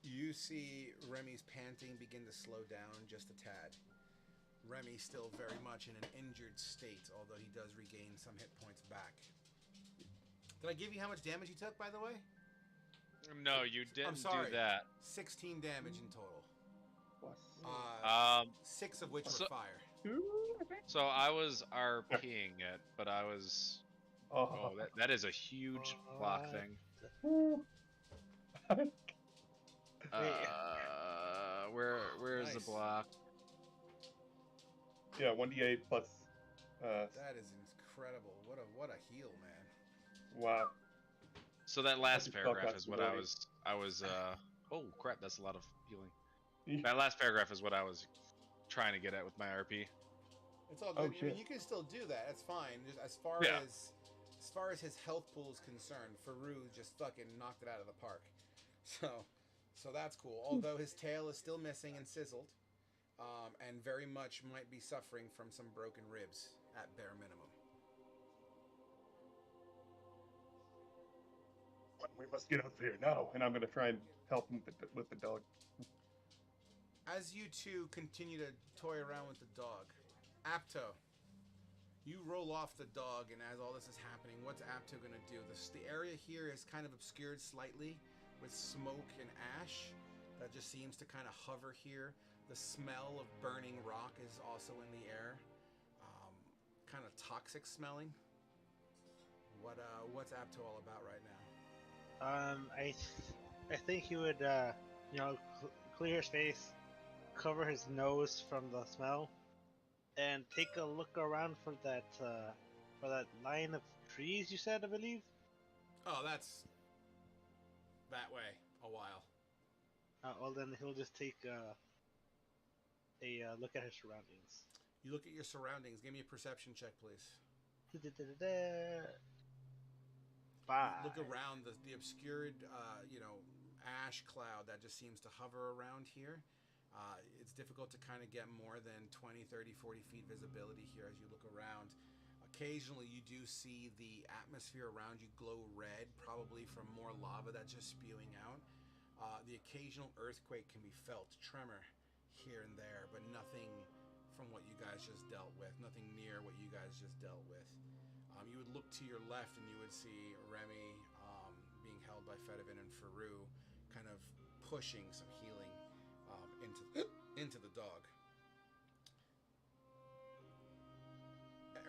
You see Remy's panting begin to slow down just a tad. Remy's still very much in an injured state, although he does regain some hit points back. Did I give you how much damage you took, by the way? No, you didn't sorry. do that. 16 damage in total. Plus. 6 of which were fire. 2, I think? So I was RPing it, but I was... Oh, Oh, that is a huge block thing. Ooh. Where is the Nice. block? Yeah, 1d8 plus. That is incredible. What a heal, man. Wow. So that last just thought paragraph that's is what the I was oh crap, that's a lot of healing. That last paragraph is what I was trying to get at with my RP. It's all Oh, good. I mean, shit. you can still do that. That's fine. Just as far Yeah. as as far as his health pool is concerned, Faru just fucking knocked it out of the park. So that's cool. Although his tail is still missing and sizzled, and very much might be suffering from some broken ribs at bare minimum. We must get out of here now. And I'm going to try and help him with the dog. As you two continue to toy around with the dog, Apto, you roll off the dog, and as all this is happening, what's Apto going to do? The area here is kind of obscured slightly with smoke and ash that just seems to kind of hover here. The smell of burning rock is also in the air, kind of toxic smelling. What's Apto all about right now? I think he would, clear his face, cover his nose from the smell, and take a look around for that line of trees you said, I believe. Oh, that's that way a while. Well, then he'll just take a look at his surroundings. You look at your surroundings. Give me a perception check, please. 5. Look around the obscured, ash cloud that just seems to hover around here. It's difficult to kind of get more than 20, 30, 40 feet visibility here as you look around. Occasionally you do see the atmosphere around you glow red, probably from more lava that's just spewing out. The occasional earthquake can be felt, tremor here and there, but nothing from what you guys just dealt with, nothing near what you guys just dealt with. You would look to your left and you would see Remy being held by Fedivin and Faru, kind of pushing some healing into the dog.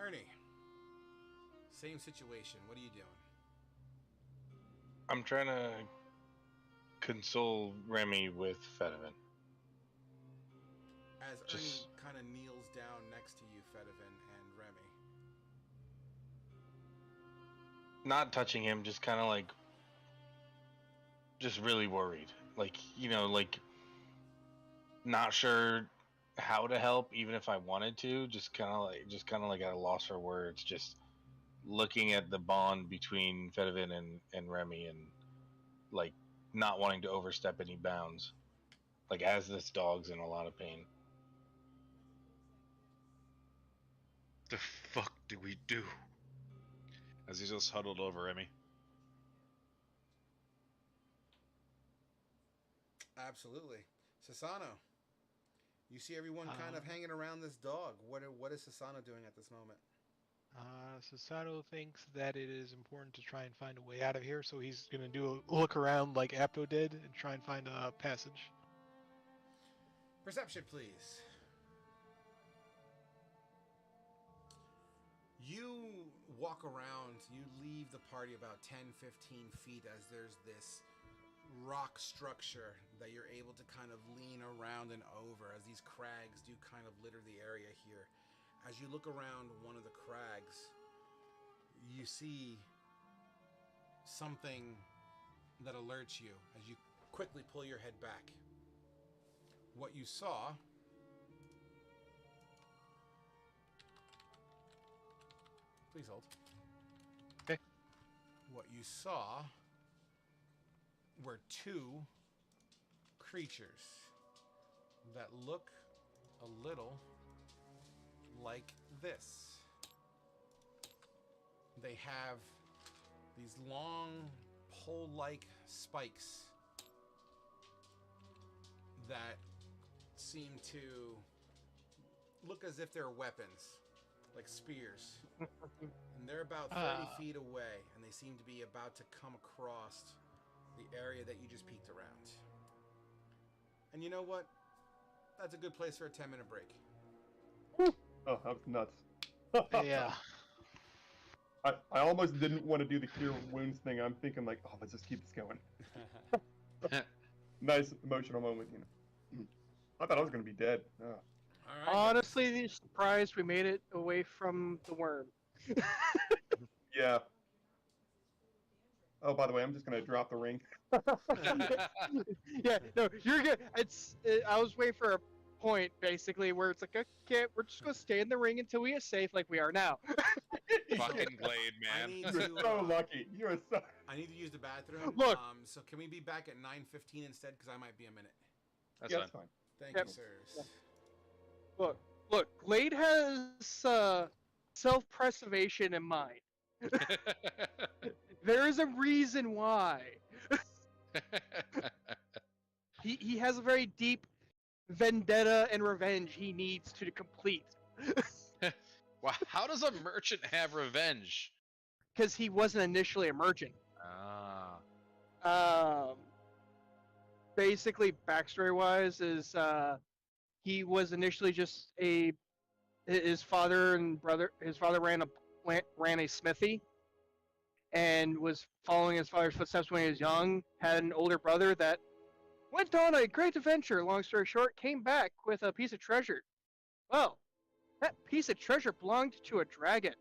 Ernie, same situation. What are you doing? I'm trying to console Remy with Fedivin. As Ernie kind of kneels down next to you, Fedivin and Remy. Not touching him, just kind of like, just really worried. Like, not sure how to help, even if I wanted to. Just kind of like at a loss for words. Just looking at the bond between Fedivin and Remy, and like not wanting to overstep any bounds. Like, as this dog's in a lot of pain. The fuck do we do? As he's just huddled over Remy. Absolutely. Sasano, you see everyone kind of hanging around this dog. What is Sasano doing at this moment? Sasato thinks that it is important to try and find a way out of here, so he's going to do a look around like Apto did and try and find a passage. Perception, please. You walk around, you leave the party about 10, 15 feet as there's this rock structure that you're able to kind of lean around and over as these crags do kind of litter the area here. As you look around one of the crags, you see something that alerts you as you quickly pull your head back. What you saw Please hold. Okay. What you saw were two creatures that look a little like this. They have these long pole-like spikes that seem to look as if they're weapons, like spears. And they're about 30 feet away, and they seem to be about to come across the area that you just peeked around. And you know what? That's a good place for a 10-minute break. Oh, that was nuts. Yeah. I almost didn't want to do the cure wounds thing. I'm thinking like, oh, let's just keep this going. Nice emotional moment, you know. I thought I was going to be dead. Oh. All right, Honestly, surprised we made it away from the worm. Yeah. Oh, by the way, I'm just going to drop the ring. Yeah, no, you're good. I was waiting for a point basically where it's like, okay, we're just gonna stay in the ring until we get safe, like we are now. Fucking Glade, I man. need You are to. so lucky. You are so. I need to use the bathroom. Look. So can we be back at 9:15 instead? Because I might be a minute. That's Yep. fine. That's fine. Thank Yep. you, sirs. Yeah. Look, Glade has self-preservation in mind. There is a reason why. He has a very deep vendetta and revenge he needs to complete. Wow, how does a merchant have revenge? Because he wasn't initially a merchant. Ah. Basically, backstory-wise, is he was initially just his father and brother. His father ran a smithy, and was following his father's footsteps when he was young. Had an older brother that went on a great adventure. Long story short, came back with a piece of treasure. Well, that piece of treasure belonged to a dragon.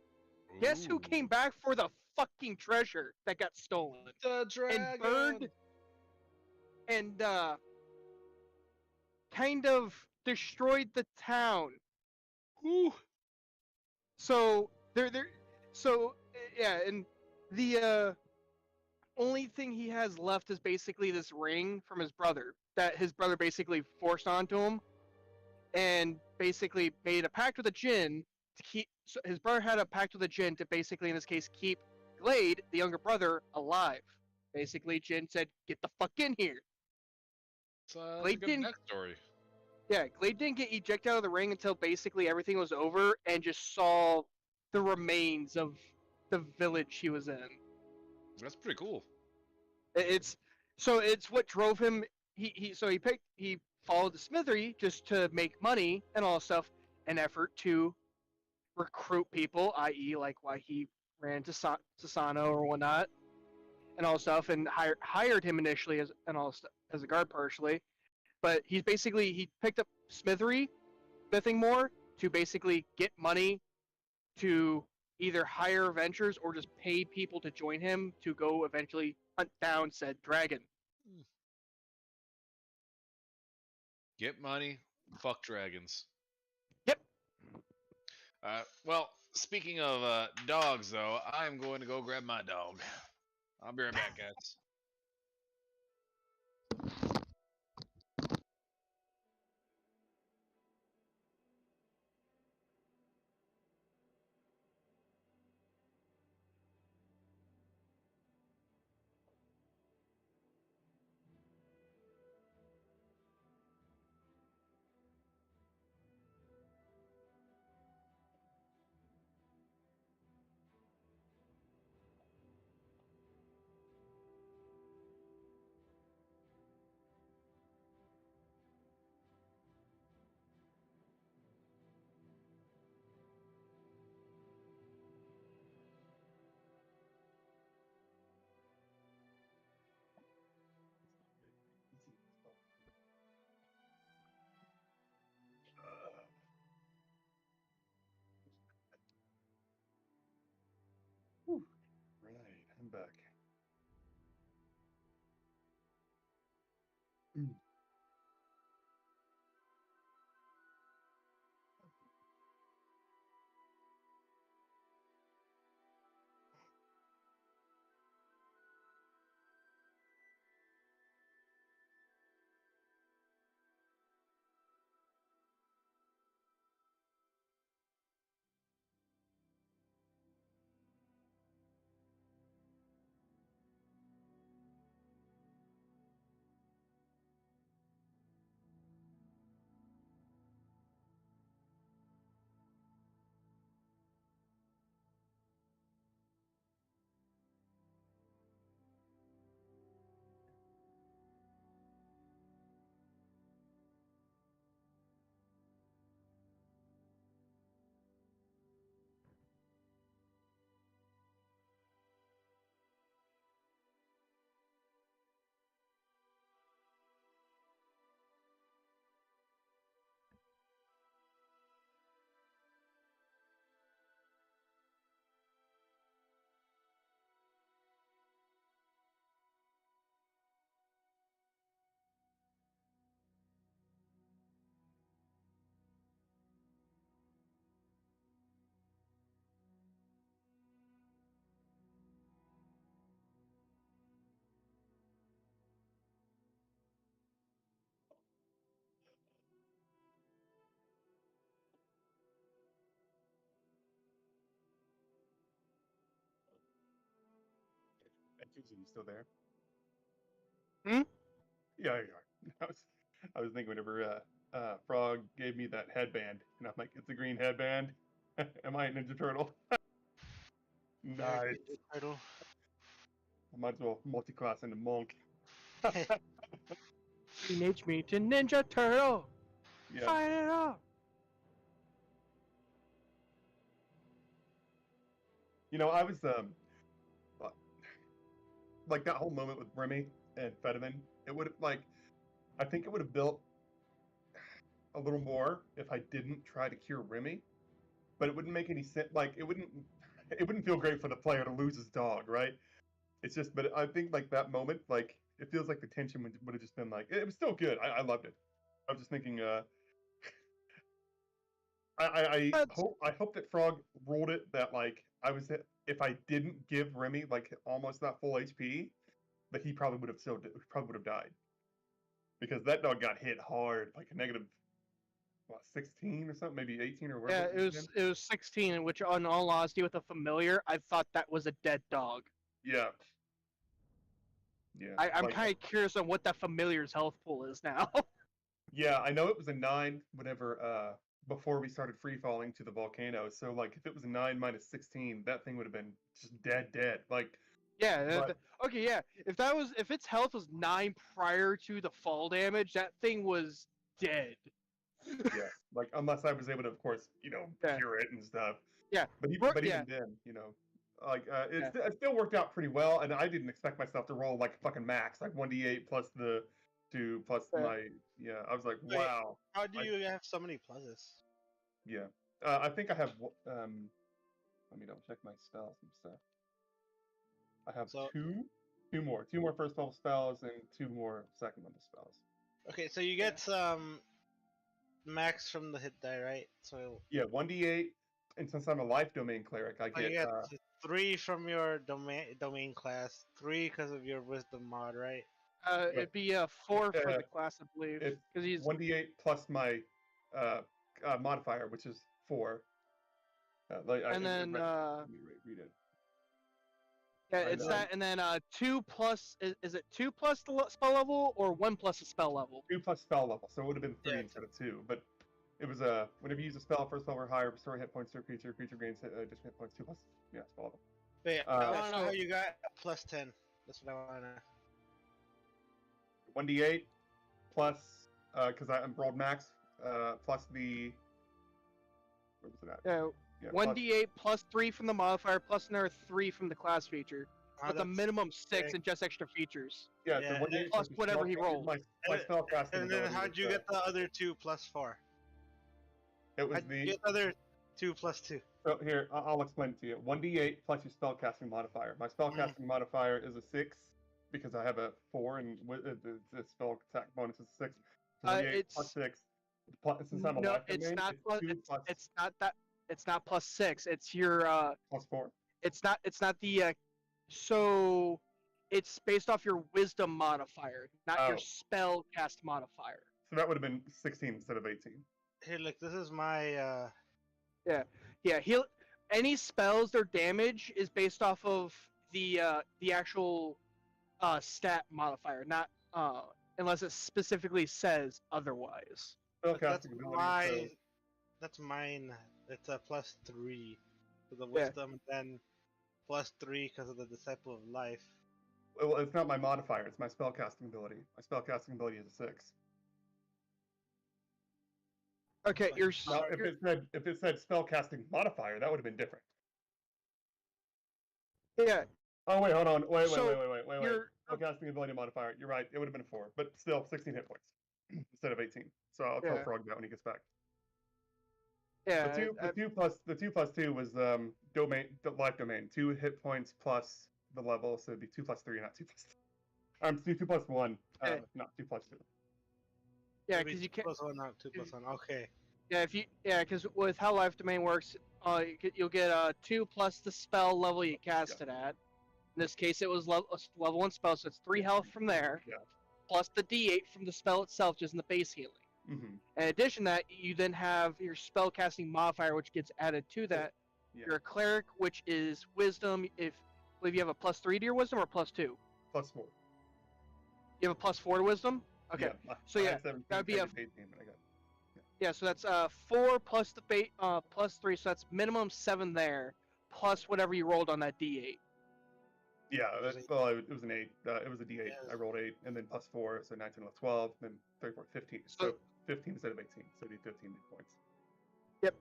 Guess who came back for the fucking treasure that got stolen The dragon. and burned and kind of destroyed the town. Whew. So yeah, and the only thing he has left is basically this ring from his brother that his brother basically forced onto him, and basically made a pact with a djinn to keep. So his brother had a pact with a djinn to basically, in this case, keep Glade, the younger brother, alive. Basically, Jin said, "Get the fuck in here." So that's a Glade good didn't- backstory. Yeah, Glade didn't get ejected out of the ring until basically everything was over and just saw the remains of the village he was in. That's pretty cool. It's what drove him. He followed the smithery just to make money and all that stuff, an effort to recruit people, i.e., like why he ran to Sasano or whatnot, and all stuff, and hired him initially as a guard partially. But he picked up smithery, smithing more to basically get money to either hire adventurers or just pay people to join him to go eventually hunt down said dragon. Get money, fuck dragons. Yep. Well, speaking of dogs, though, I'm going to go grab my dog. I'll be right back, guys. Right, I'm back. Are you still there? Hmm? Yeah, you are. I was thinking whenever Frog gave me that headband, and I'm like, it's a green headband. Am I a Ninja Turtle? Nice. Turtle. I might as well multi-class into monk. Teenage Mutant Ninja Turtle. Yeah. Fight it up. You know, I was like that whole moment with Remy and Fetterman. It would have I think it would have built a little more if I didn't try to cure Remy, but it wouldn't make any sense. Like it wouldn't feel great for the player to lose his dog, right? It's just, but I think like that moment, like it feels like the tension would have just been like it was still good. I loved it. I was just thinking, I hope that Frog ruled it that like if I didn't give Remy like almost that full HP, that he probably would have died because that dog got hit hard, like a negative what 16 or something, maybe 18 or Yeah, whatever. it was 16, in which, in all honesty, with a familiar, I thought that was a dead dog. Yeah. Yeah. I'm like, kind of curious on what that familiar's health pool is now. Yeah, I know it was a 9 whenever before we started free falling to the volcano. So like if it was a 9 minus 16, that thing would have been just dead. Like Yeah. But- Okay. Yeah. If its health was 9 prior to the fall damage, that thing was dead. yeah, like unless I was able to, of course, Yeah. cure it and stuff. Yeah. But Yeah. even then, it still worked out pretty well, and I didn't expect myself to roll like fucking max, like 1d8 plus the 2 plus Yeah. my I was like, Wait. wow. How do you have so many pluses? Yeah. I think I have let me double check my spells and stuff. I have So- two more first level spells and 2 more second level spells. Okay, so you get some max from the hit die, right? So Yeah, 1d8, and since I'm a life domain cleric, I you get get 3 from your domain class, 3 because of your wisdom mod, right? It'd be a 4 for Uh, the class, I believe, it's because he's 1d8 plus my modifier, which is 4. and then let me read it. yeah, I it's know. that, and then 2 plus is it 2 plus the spell level or 1 plus the spell level? 2 plus spell level, so it would have been 3 Yeah, instead of 2. But it was whenever you use a spell first level or higher, restore hit points to a creature. Creature gains additional hit points 2 plus spell level. Wait, I Uh, want to know so- how you got plus 10. That's what I want to know. 1d8 plus because I rolled max plus the where was it at? Yeah, Yeah, 1d8 plus 3 from the modifier plus another 3 from the class feature, with a that's- minimum 6 okay. and just extra features. Yeah, Yeah, so 1d8 plus the whatever he spell- rolled. My And- spell casting And then ability how'd was, you get the other 2 plus 4? It was How'd you get the other 2 plus 2? So here, I'll explain it to you. 1d8 plus your spellcasting modifier. My spellcasting modifier is a 6 because I have a 4 and the spell attack bonus is 6. So 1d8 plus 6. Since I'm a No, life it's domain, not. it's 2 plus, It's not that. It's not plus 6. It's your. plus 4. It's not. It's not the. So, it's based off your wisdom modifier, not your Oh. spell cast modifier. So that would have been 16 instead of 18. Here, look, this is my. Yeah, he'll. Any spells, their damage is based off of the actual stat modifier, not unless it specifically says otherwise. That's Spellcasting ability. my. That's mine. It's a plus 3 for the wisdom, then plus 3 because of the disciple of life. Well, it's not my modifier. It's my spellcasting ability. My spellcasting ability is a 6. Okay, Like, you're. Now, if it said spellcasting modifier, that would have been different. Yeah, Oh wait, hold on. Wait. So, Wait. you're- Spellcasting ability modifier. You're right. It would have been a 4, but still 16 hit points instead of 18. So I'll tell Yeah. Frog that when he gets back. yeah. The 2 plus 2 was life domain. 2 hit points plus the level, so it'd be 2 plus 3, not 2 plus 2 plus 1, Okay. not 2 plus 2. Yeah, Maybe because you 2 can't. plus 1, not 2 plus 1. Okay. Because with how life domain works, you'll get 2 plus the spell level you cast it at. In this case, it was level 1 spell, so it's 3 health from there. Yeah. Plus the D8 from the spell itself, just in the base healing. Mm-hmm. In addition to that, you then have your spell casting modifier, which gets added to that. Yeah. You're a cleric, which is wisdom. If believe you have a +3 to your wisdom or +2. +4. You have a +4 to wisdom. Okay. Yeah, So I yeah, had 17, that would be a 18, but I got. yeah. So that's 4 plus the +3. So that's minimum 7 there, plus whatever you rolled on that D8. Yeah, Was that's, it- well, it was an 8. It was a D8. Yeah. I rolled 8, and then +4, so 19, 12, then 34, 15. So 15 instead of 18, so I do 15 points. Yep.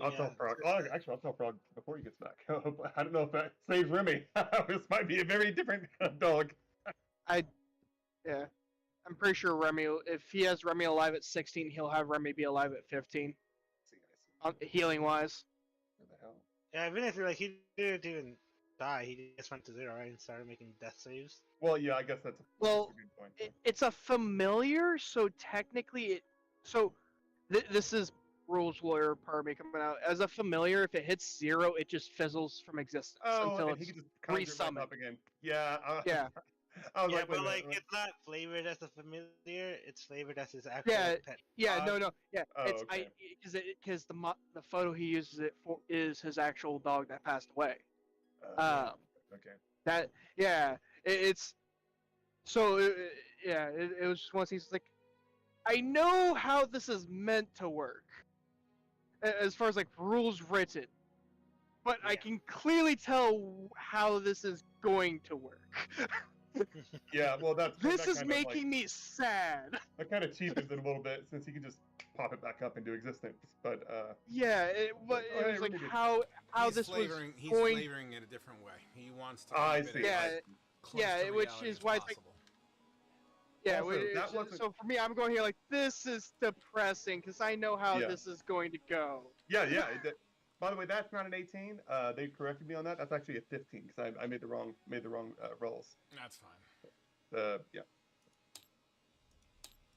I'll tell Frog. Oh, actually, I'll tell Frog before he gets back. I don't know if that saves Remy. This might be a very different dog. Yeah. I'm pretty sure Remy, if he has Remy alive at 16, he'll have Remy be alive at 15, healing wise. Where the hell? Yeah, even if you're like he didn't even die, he just went to 0, right, and started making death saves. Well, yeah, I guess that's a Well, good point. It's a familiar, so technically it. So this is rules lawyer part of me coming out. As a familiar, if it hits 0, it just fizzles from existence until and he it's can just conjure it back resummoned. up again. Yeah. Yeah. I was Yeah, like, wait but a like minute, it's not flavored as a familiar; it's flavored as his actual Yeah, pet. Yeah, dog. no, yeah. Oh, It's okay. because the photo he uses it for is his actual dog that passed away. Okay. That it's so it was just one of these like I know how this is meant to work as far as like rules written, but I Yeah. can clearly tell how this is going to work. Yeah, well, This that is kind of, like, making me sad. that kind of cheapens it a little bit since he can just pop it back up into existence. But Yeah, it was Alright, like really good. how he's this flavoring, was he's going. flavoring it a different way. He wants to I keep see. it Yeah, as close yeah, to which reality is as why it's like- possible. Yeah, Also, that wasn't- so for me, I'm going here like this is depressing because I know how Yeah. this is going to go. yeah. By the way, that's not an 18. They corrected me on that. That's actually a 15 because I made the wrong rolls. That's fine. Yeah.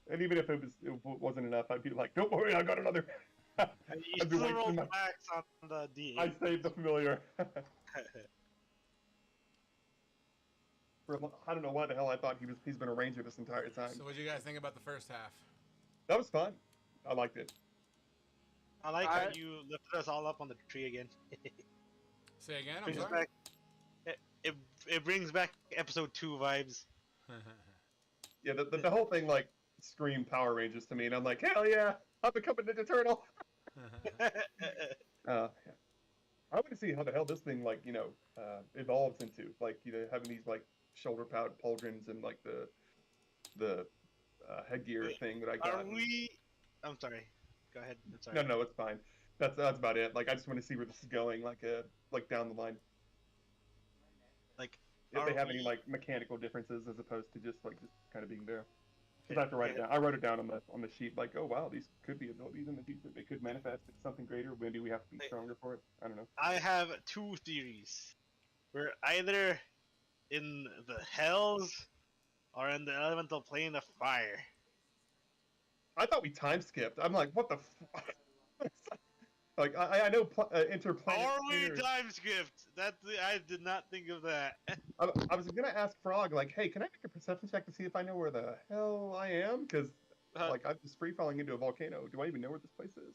And even if it wasn't enough, I'd be like, don't worry, I got another. You I'd be still waiting roll for the my- max on the D8. I saved the familiar. I don't know why the hell I thought he's been a ranger this entire time. So, what do you guys think about the first half? That was fun. I liked it. I like how I- you lifted us all up on the tree again. Say again. I'm Brings sorry. back, it brings back episode 2 vibes. Yeah, the whole thing screamed Power Rangers to me, and I'm like, hell yeah, I'm becoming Ninja Turtle. Yeah. I want to see how the hell this thing evolves into having these shoulder pad pauldrons and the headgear thing that I got. Are we? I'm sorry. Go ahead. I'm sorry. No, it's fine. That's about it. I just want to see where this is going, down the line. Like, If they are have any we- mechanical differences as opposed to just kind of being there. Because I have to write it down. I wrote it down on the sheet. Oh wow, these could be abilities in the future. They could manifest into something greater. Maybe we have to be stronger for it. I don't know. I have 2 theories. We're either in the hells or in the elemental plane of fire. I thought we time skipped. I'm like, what the? I know interplanet. Are we time skipped? I did not think of that. I was gonna ask Frog, hey, can I make a perception check to see if I know where the hell I am? Because I'm just free falling into a volcano. Do I even know where this place is?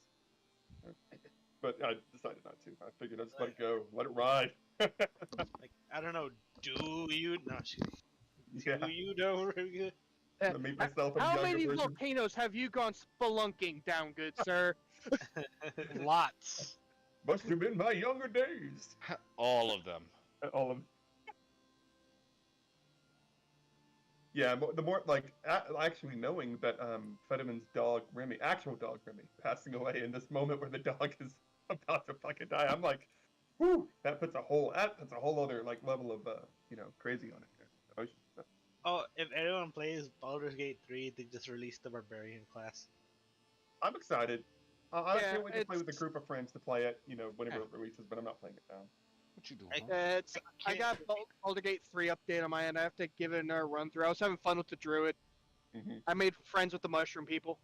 But I decided not to. I figured I'd just let it go, let it ride. I don't know. Do you? No, Yeah. do you know where we? I made myself a How younger many version. volcanoes have you gone spelunking down, good sir? Lots. Must have been my younger days. All of them. All of. Yeah, the more actually knowing that Fetterman's dog Remy, actual dog Remy, passing away in this moment where the dog is about to fucking die, I'm like, whoo, that puts a whole other level of crazy on it. So, Oh, if anyone plays Baldur's Gate 3, they just released the Barbarian class. I'm excited. I Yeah, can't wait to play with a it's- group of friends to play it, whenever it releases, but I'm not playing it now. What you doing? I- I got Baldur's Gate 3 update on my end. I have to give it another run through. I was having fun with the druid. Mm-hmm. I made friends with the mushroom people.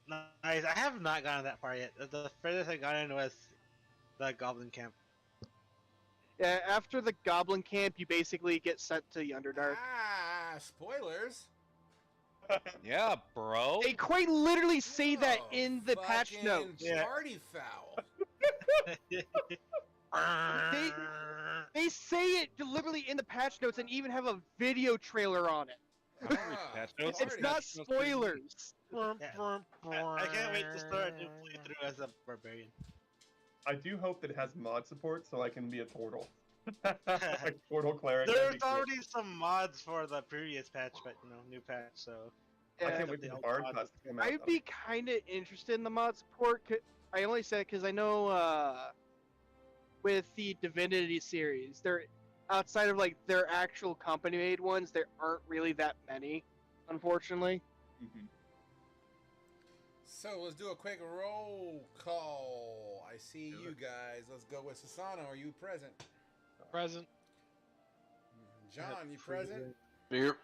Nice. I have not gotten that far yet. The furthest I got in was the Goblin Camp. Yeah, after the Goblin Camp, you basically get sent to the Underdark. Spoilers. Yeah, bro. They quite literally say that Oh, in the patch fucking notes. Party foul. They say literally in the patch notes and even have a video trailer on it. I don't read patch notes. It's party. not Patch notes pretty neat. spoilers. I can't wait to start a new playthrough as a barbarian. I do hope that it has mod support so I can be a turtle. Like turtle cleric. that'd There's be cool. already some mods for the previous patch, but new patch. So I Yeah. can't wait for the bard class to come out. I'd be kind of interested in the mod support. I only said because I know with the Divinity series, they're outside of like their actual company-made ones, there aren't really that many, unfortunately. Mhm. So let's do a quick roll call. I see you guys. Let's go with Sasano. Are you present? Present. John, you present? Yep.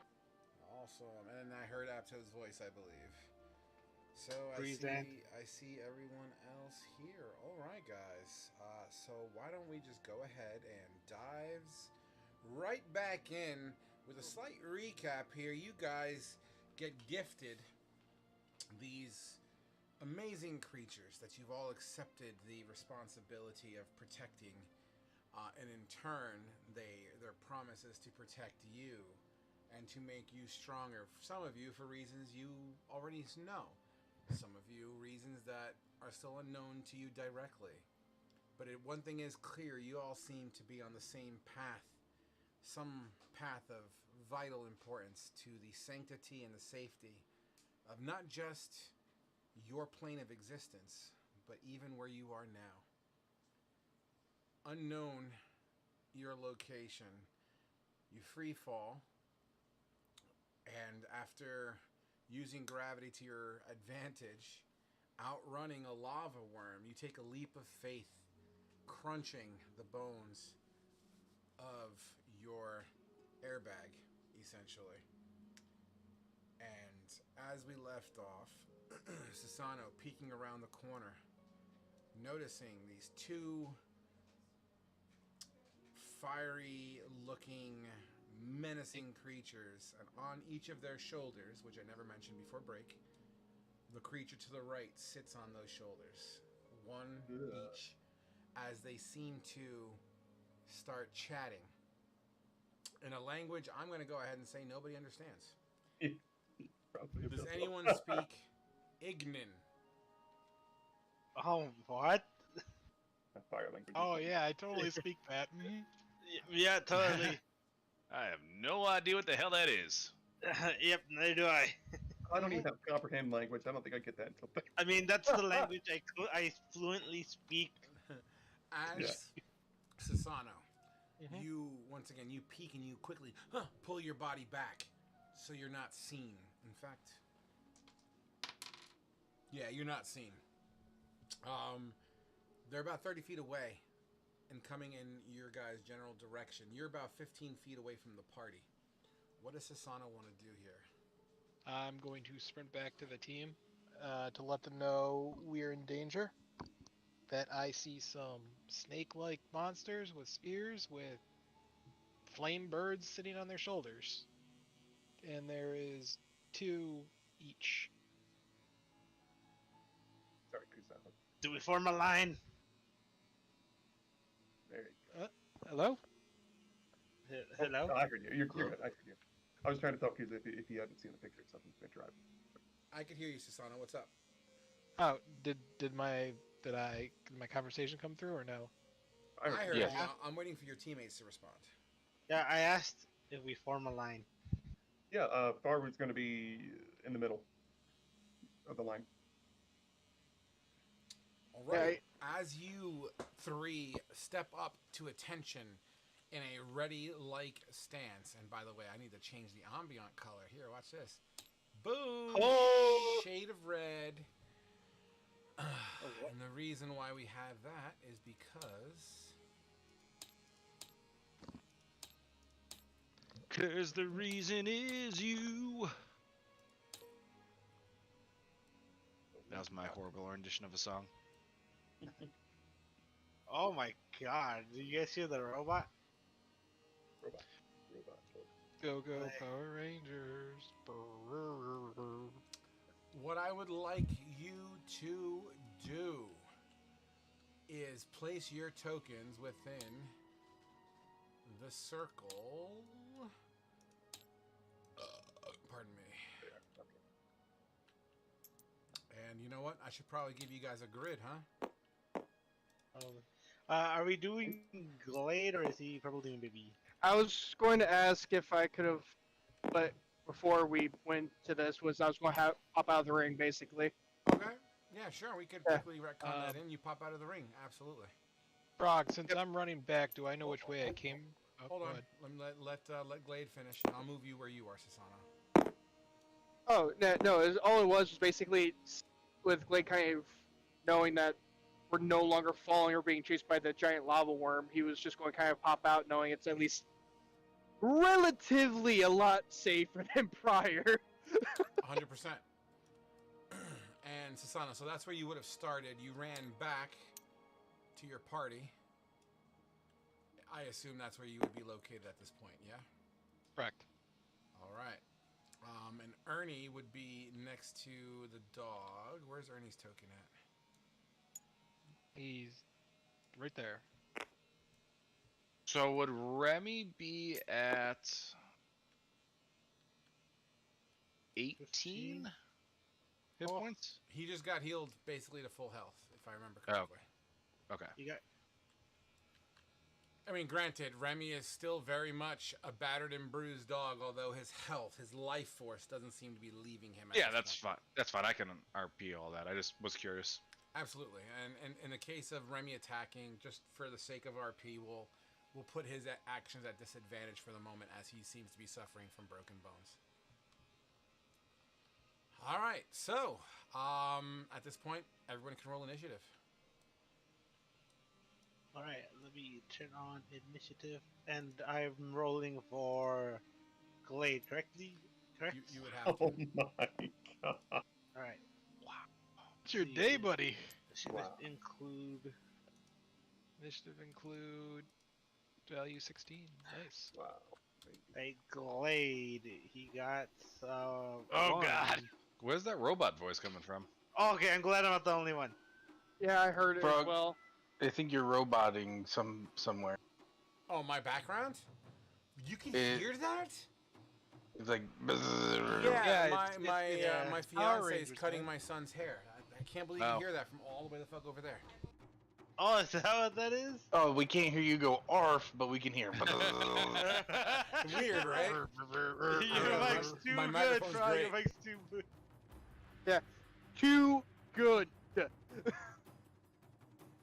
Awesome. And I heard Apto's voice, I believe. So Present. I see everyone else here. All right, guys. So why don't we just go ahead and dives right back in with a slight recap here. You guys get gifted these amazing creatures that you've all accepted the responsibility of protecting, and in turn, their promises to protect you and to make you stronger. Some of you for reasons you already know. Some of you reasons that are still unknown to you directly. But one thing is clear: you all seem to be on the same path, some path of vital importance to the sanctity and the safety of not just your plane of existence, but even where you are now. Unknown your location, you free fall, and after using gravity to your advantage, outrunning a lava worm, you take a leap of faith, crunching the bones of your airbag, essentially. And as we left off, Sasano peeking around the corner, noticing these two fiery-looking, menacing creatures, and on each of their shoulders, which I never mentioned before break, the creature to the right sits on those shoulders, one each, as they seem to start chatting in a language I'm going to go ahead and say nobody understands. Probably Does a bit. anyone speak Ignan? Oh, what? Fire language. Oh yeah, I totally speak that. Mhm. Yeah, totally. I have no idea what the hell that is. Yep, neither do I. I don't even have comprehend language. I don't think I get that until. I mean, that's the language I fluently speak. As Sasano, Mhm. you once again you peek and you quickly pull your body back so you're not seen. In fact, yeah, you're not seen. They're about 30 feet away and coming in your guys' general direction. You're about 15 feet away from the party. What does Sasano want to do here? I'm going to sprint back to the team to let them know we're in danger. That I see some snake-like monsters with spears with flame birds sitting on their shoulders. And there is 2 each. Sorry, Kusama. Do we form a line? There you go. Hello? Hello? Oh, I heard you. You're good. I heard you. I was trying to talk to you if you hadn't seen the picture. Something's been drive. I could hear you, Sasano. What's up? Oh, did my conversation come through or no? I heard Yes. you. I'm waiting for your teammates to respond. Yeah, I asked if we form a line. Yeah, Farwood's going to be in the middle of the line. All right. As you 3 step up to attention in a ready-like stance, and by the way, I need to change the ambient color. Here, watch this. Boom! Oh! Shade of red. And the reason why we have that is because... Cause the reason is you. That was my horrible rendition of a song. Oh my god, did you guys hear the robot? Robot. Go Right. Power Rangers. What I would like you to do is place your tokens within the circle. Pardon me. And you know what? I should probably give you guys a grid, huh? Are we doing Glade or is he probably doing Baby? I was going to ask if I could have, but before we went to this, I was going to pop out of the ring, basically. Okay. Yeah, sure. We could Yeah. quickly retcon that in. You pop out of the ring. Absolutely. Frog, since I'm running back, do I know which way I came? Oh, Hold go on. ahead. Let Glade finish. And I'll move you where you are, Sasana. Oh, no, all it was basically with Glade kind of knowing that we're no longer falling or being chased by the giant lava worm, he was just going to kind of pop out knowing it's at least relatively a lot safer than prior. 100%. And Sasana, so that's where you would have started. You ran back to your party. I assume that's where you would be located at this point, yeah? Correct. All right. And Ernie would be next to the dog. Where's Ernie's token at? He's right there. So would Remy be at 18 hit points? He just got healed basically to full health, if I remember Oh. correctly. Okay. You got I mean, granted, Remy is still very much a battered and bruised dog, although his health, his life force, doesn't seem to be leaving him. Yeah, that's fine. That's fine. I can RP all that. I just was curious. Absolutely, and in the case of Remy attacking, just for the sake of RP, we'll put his actions at disadvantage for the moment, as he seems to be suffering from broken bones. All right, so at this point, everyone can roll initiative. Alright, let me turn on initiative. And I'm rolling for Glade, correctly? Correct? You would have Oh to. my god. Alright. What's your day, buddy? Should Wow. this include... Initiative include value 16. Nice. Wow. A Glade. He got, Oh, one. God. Where's that robot voice coming from? Okay, I'm glad I'm not the only one. Yeah, I heard it as Frog. well. I think you're roboting somewhere. Oh, my background? You can It- hear that? It's like. Yeah, my Power fiance is Rangers, cutting man. my son's hair. I can't believe Oh. you hear that from all the way the fuck over there. Oh, is that what that is? Oh, we can't hear you go arf, but we can hear. Weird, right? Your mic's too My good, microphone's Frog. great. Your mic's too good. Too good.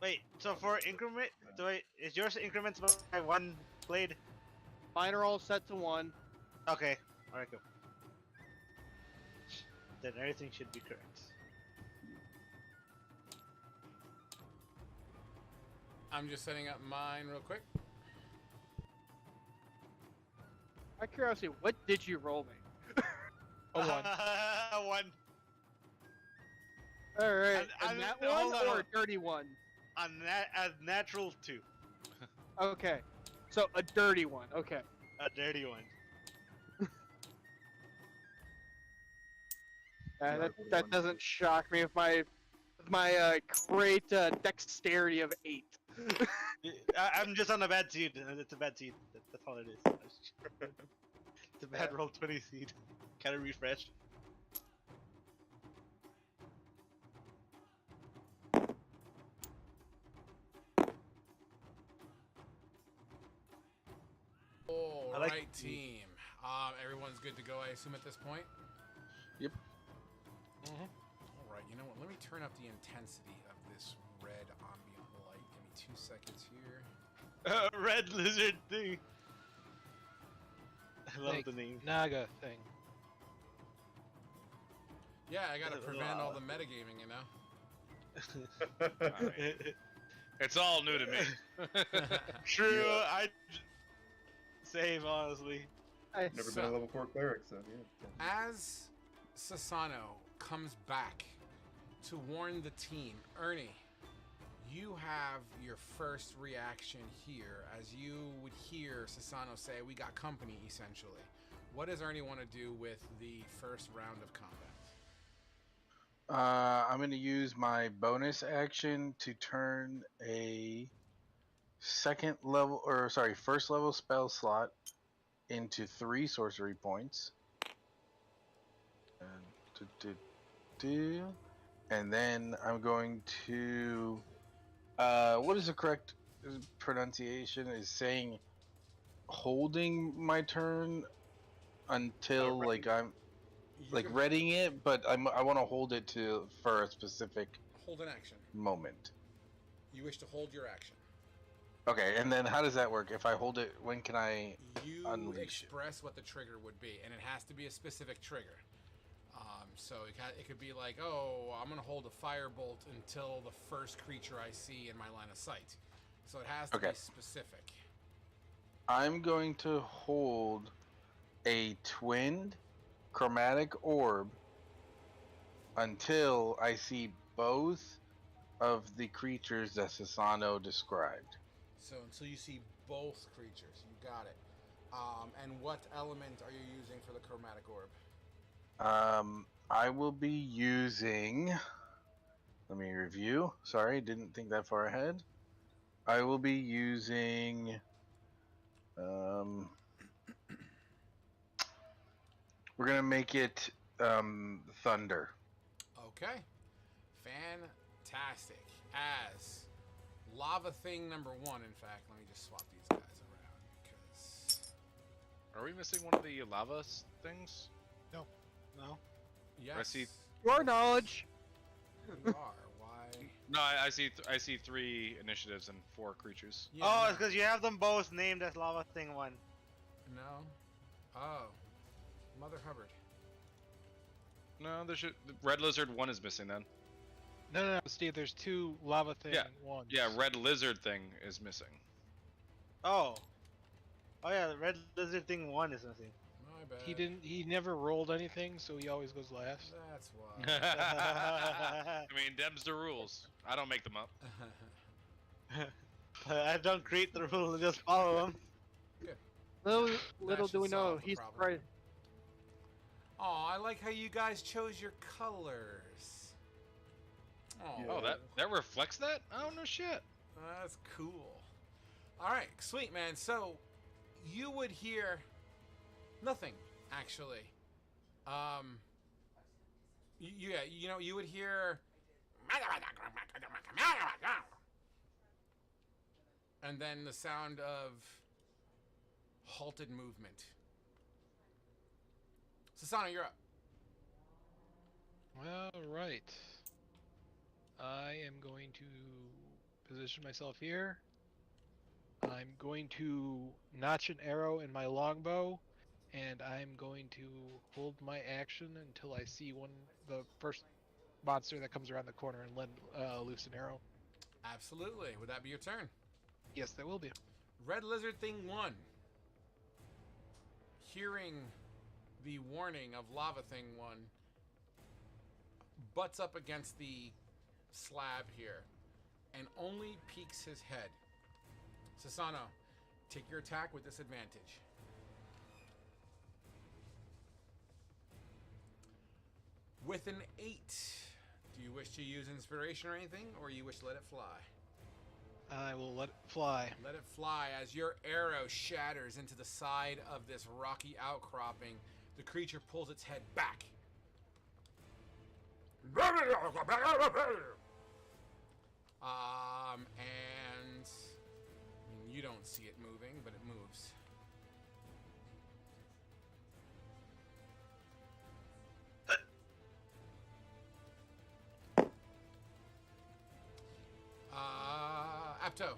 Wait, so for increment, is yours increments by one blade? Mine are all set to 1. Okay, alright, cool. Then everything should be correct. I'm just setting up mine real quick. Out of curiosity, what did you roll me? A 1. One. Alright, I'm- and that hold one on, or hold a dirty one? A natural 2. Okay, so a dirty one, okay. A dirty one. That doesn't shock me with my great dexterity of 8. I'm just on a bad seed. It's a bad seed. That's all it is. It's a bad roll 20 seed. Gotta refresh. All I like right, the- team. Everyone's good to go, I assume, at this point? Yep. All right, you know what? Let me turn up the intensity of this red ambient light. Give me 2 seconds here. Red lizard thing. I love Like the name. Naga thing. Yeah, I gotta prevent all the metagaming, you know? It's all new to me. True, I same honestly. Never been a level 4 cleric, so yeah. As Sasano comes back to warn the team, Ernie, you have your first reaction here as you would hear Sasano say, "We got company," essentially. What does Ernie want to do with the first round of combat? I'm going to use my bonus action to turn a first level spell slot into 3 sorcery points. And then I'm going to what is the correct pronunciation? Is saying holding my turn until like I'm You like can readying it, but I want to hold it for a specific hold an action. moment. You wish to hold your action. Okay, and then how does that work? If I hold it, when can I You unleash it? express what the trigger would be, and it has to be a specific trigger. So it could be like, oh, I'm going to hold a firebolt until the first creature I see in my line of sight. So it has to be specific. I'm going to hold a twinned chromatic orb until I see both of the creatures that Sasano described. So until you see both creatures, you got it. And what element are you using for the chromatic orb? I will be using. Let me review. Sorry, didn't think that far ahead. I will be using. We're gonna make it thunder. Okay. Fantastic. As lava thing number 1, in fact, let me just swap these guys around because. Are we missing one of the lava things? No. Yes. I see. Your knowledge. You are. Why? No, I see 3 initiatives and 4 creatures. Yeah, Oh, no. it's because you have them both named as Lava Thing 1. No. Oh. Mother Hubbard. No, there should. Red Lizard 1 is missing then. No, Steve. There's 2 lava thing ones. Yeah, Red Lizard thing is missing. Oh. Oh yeah, the Red Lizard Thing 1 is missing. My bad. He never rolled anything, so he always goes last. That's I why. mean, them's the rules. I don't make them up. I don't create the rules, I just follow them. Little should do we know, solve the he's problem. right. Oh, I like how you guys chose your colors. Oh, that reflects that? Oh, no shit. That's cool. All right, sweet, man. So you would hear nothing, actually. You would hear, and then the sound of halted movement. Sasana, you're up. All right. I am going to position myself here. I'm going to notch an arrow in my longbow, and I'm going to hold my action until I see the first monster that comes around the corner and let loose an arrow. Absolutely. Would that be your turn? Yes, that will be. Red Lizard Thing 1. Hearing the warning of Lava Thing 1, butts up against the slab here and only peeks his head. Sasano, take your attack with disadvantage. With an 8, do you wish to use inspiration or anything, or you wish to let it fly? I will let it fly. Let it fly as your arrow shatters into the side of this rocky outcropping. The creature pulls its head back. And you don't see it moving, but it moves. Apto.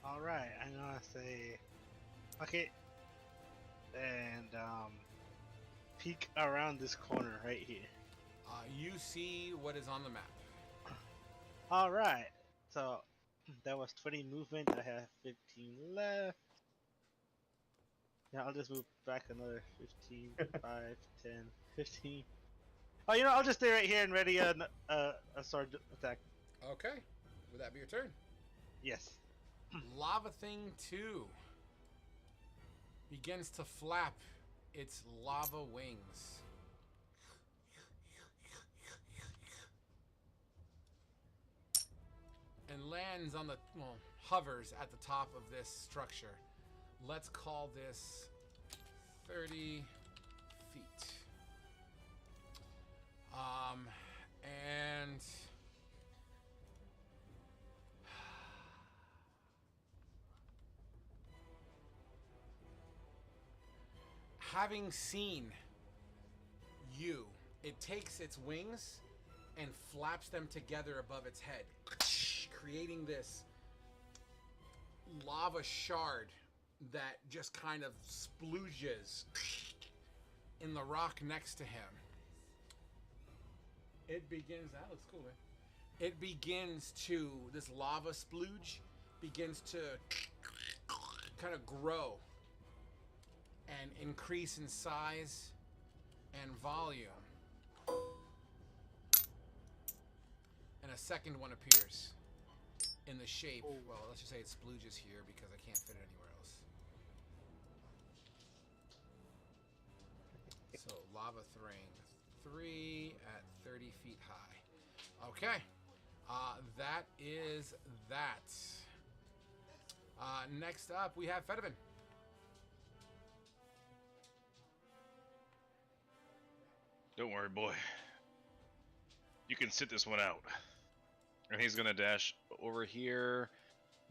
Alright, I'm gonna say okay and peek around this corner right here. You see what is on the map. Alright, so that was 20 movement, I have 15 left. Yeah, I'll just move back another 15, 5, 10, 15. Oh, you know, I'll just stay right here and ready a sword attack. Okay. Would that be your turn? Yes. Lava Thing 2 begins to flap its lava wings. And and lands on the, well, hovers at the top of this structure. Let's call this 30 feet. And having seen you, it takes its wings and flaps them together above its head, creating this lava shard that just kind of splooges in the rock next to him. It begins, that looks cool, man. It begins to, this lava splooge begins to kind of grow and increase in size and volume. And a second one appears in the shape, well, let's just say it splooges here because I can't fit it anywhere else. So lava throwing 3 at 30 feet high. Okay, that is that. Next up, we have Fedevin. Don't worry, boy. You can sit this one out. And he's gonna dash over here.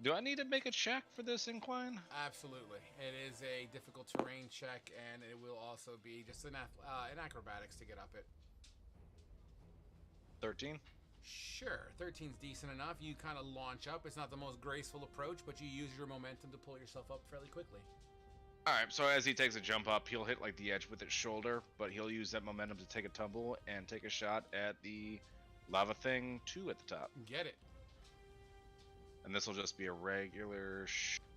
Do I need to make a check for this incline? Absolutely. It is a difficult terrain check, and it will also be just an acrobatics to get up it. 13? Sure, 13's decent enough. You kind of launch up. It's not the most graceful approach, but you use your momentum to pull yourself up fairly quickly. Alright, so as he takes a jump up, he'll hit like the edge with his shoulder, but he'll use that momentum to take a tumble and take a shot at the lava thing 2 at the top. Get it. And this will just be a regular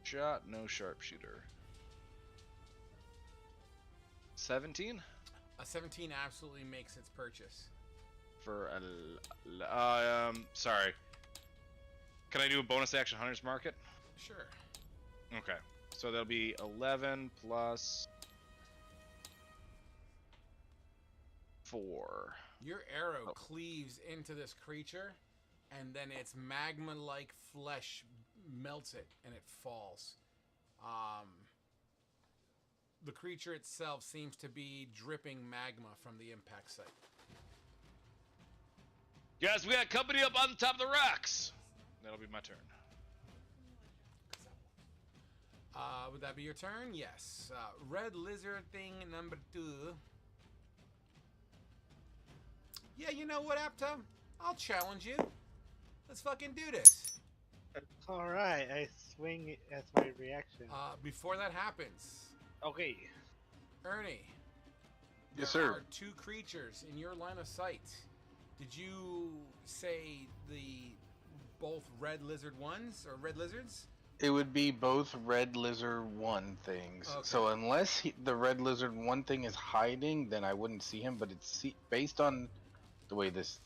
shot, no sharpshooter. 17? A 17 absolutely makes its purchase. For sorry. Can I do a bonus action Hunter's Market? Sure. Okay. So that'll be 11 plus 4. Your arrow cleaves into this creature, and then its magma-like flesh melts it, and it falls. The creature itself seems to be dripping magma from the impact site. Guys, we got company up on the top of the rocks. That'll be my turn. Would that be your turn? Yes. Red lizard thing number 2. Yeah, you know what, Apto? I'll challenge you. Let's fucking do this. Alright, I swing as my reaction. Before that happens, Okay. Ernie. Yes, there sir. are 2 creatures in your line of sight. Did you say the both red lizard ones or red lizards? It would be both red lizard 1 things. Okay. So unless the red lizard 1 thing is hiding, then I wouldn't see him. But it's based on the way this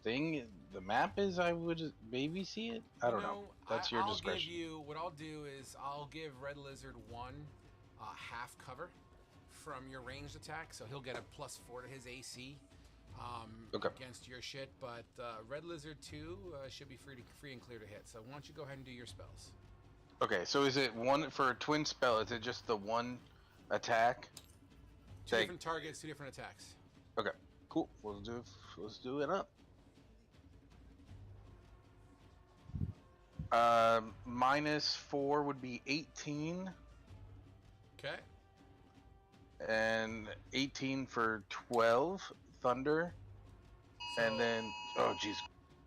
thing, the map is, I would maybe see it. I don't know. That's your discretion. What I'll do is I'll give red lizard 1 half cover from your ranged attack, so he'll get a +4 to his AC against your shit. But red lizard 2 should be free and clear to hit. So why don't you go ahead and do your spells? Okay, so is it one for a twin spell? Is it just the 1 attack? 2 different targets, 2 different attacks. Okay, cool. Let's do it up. -4 would be 18. Okay. And 18 for 12 thunder. So, and then oh jeez.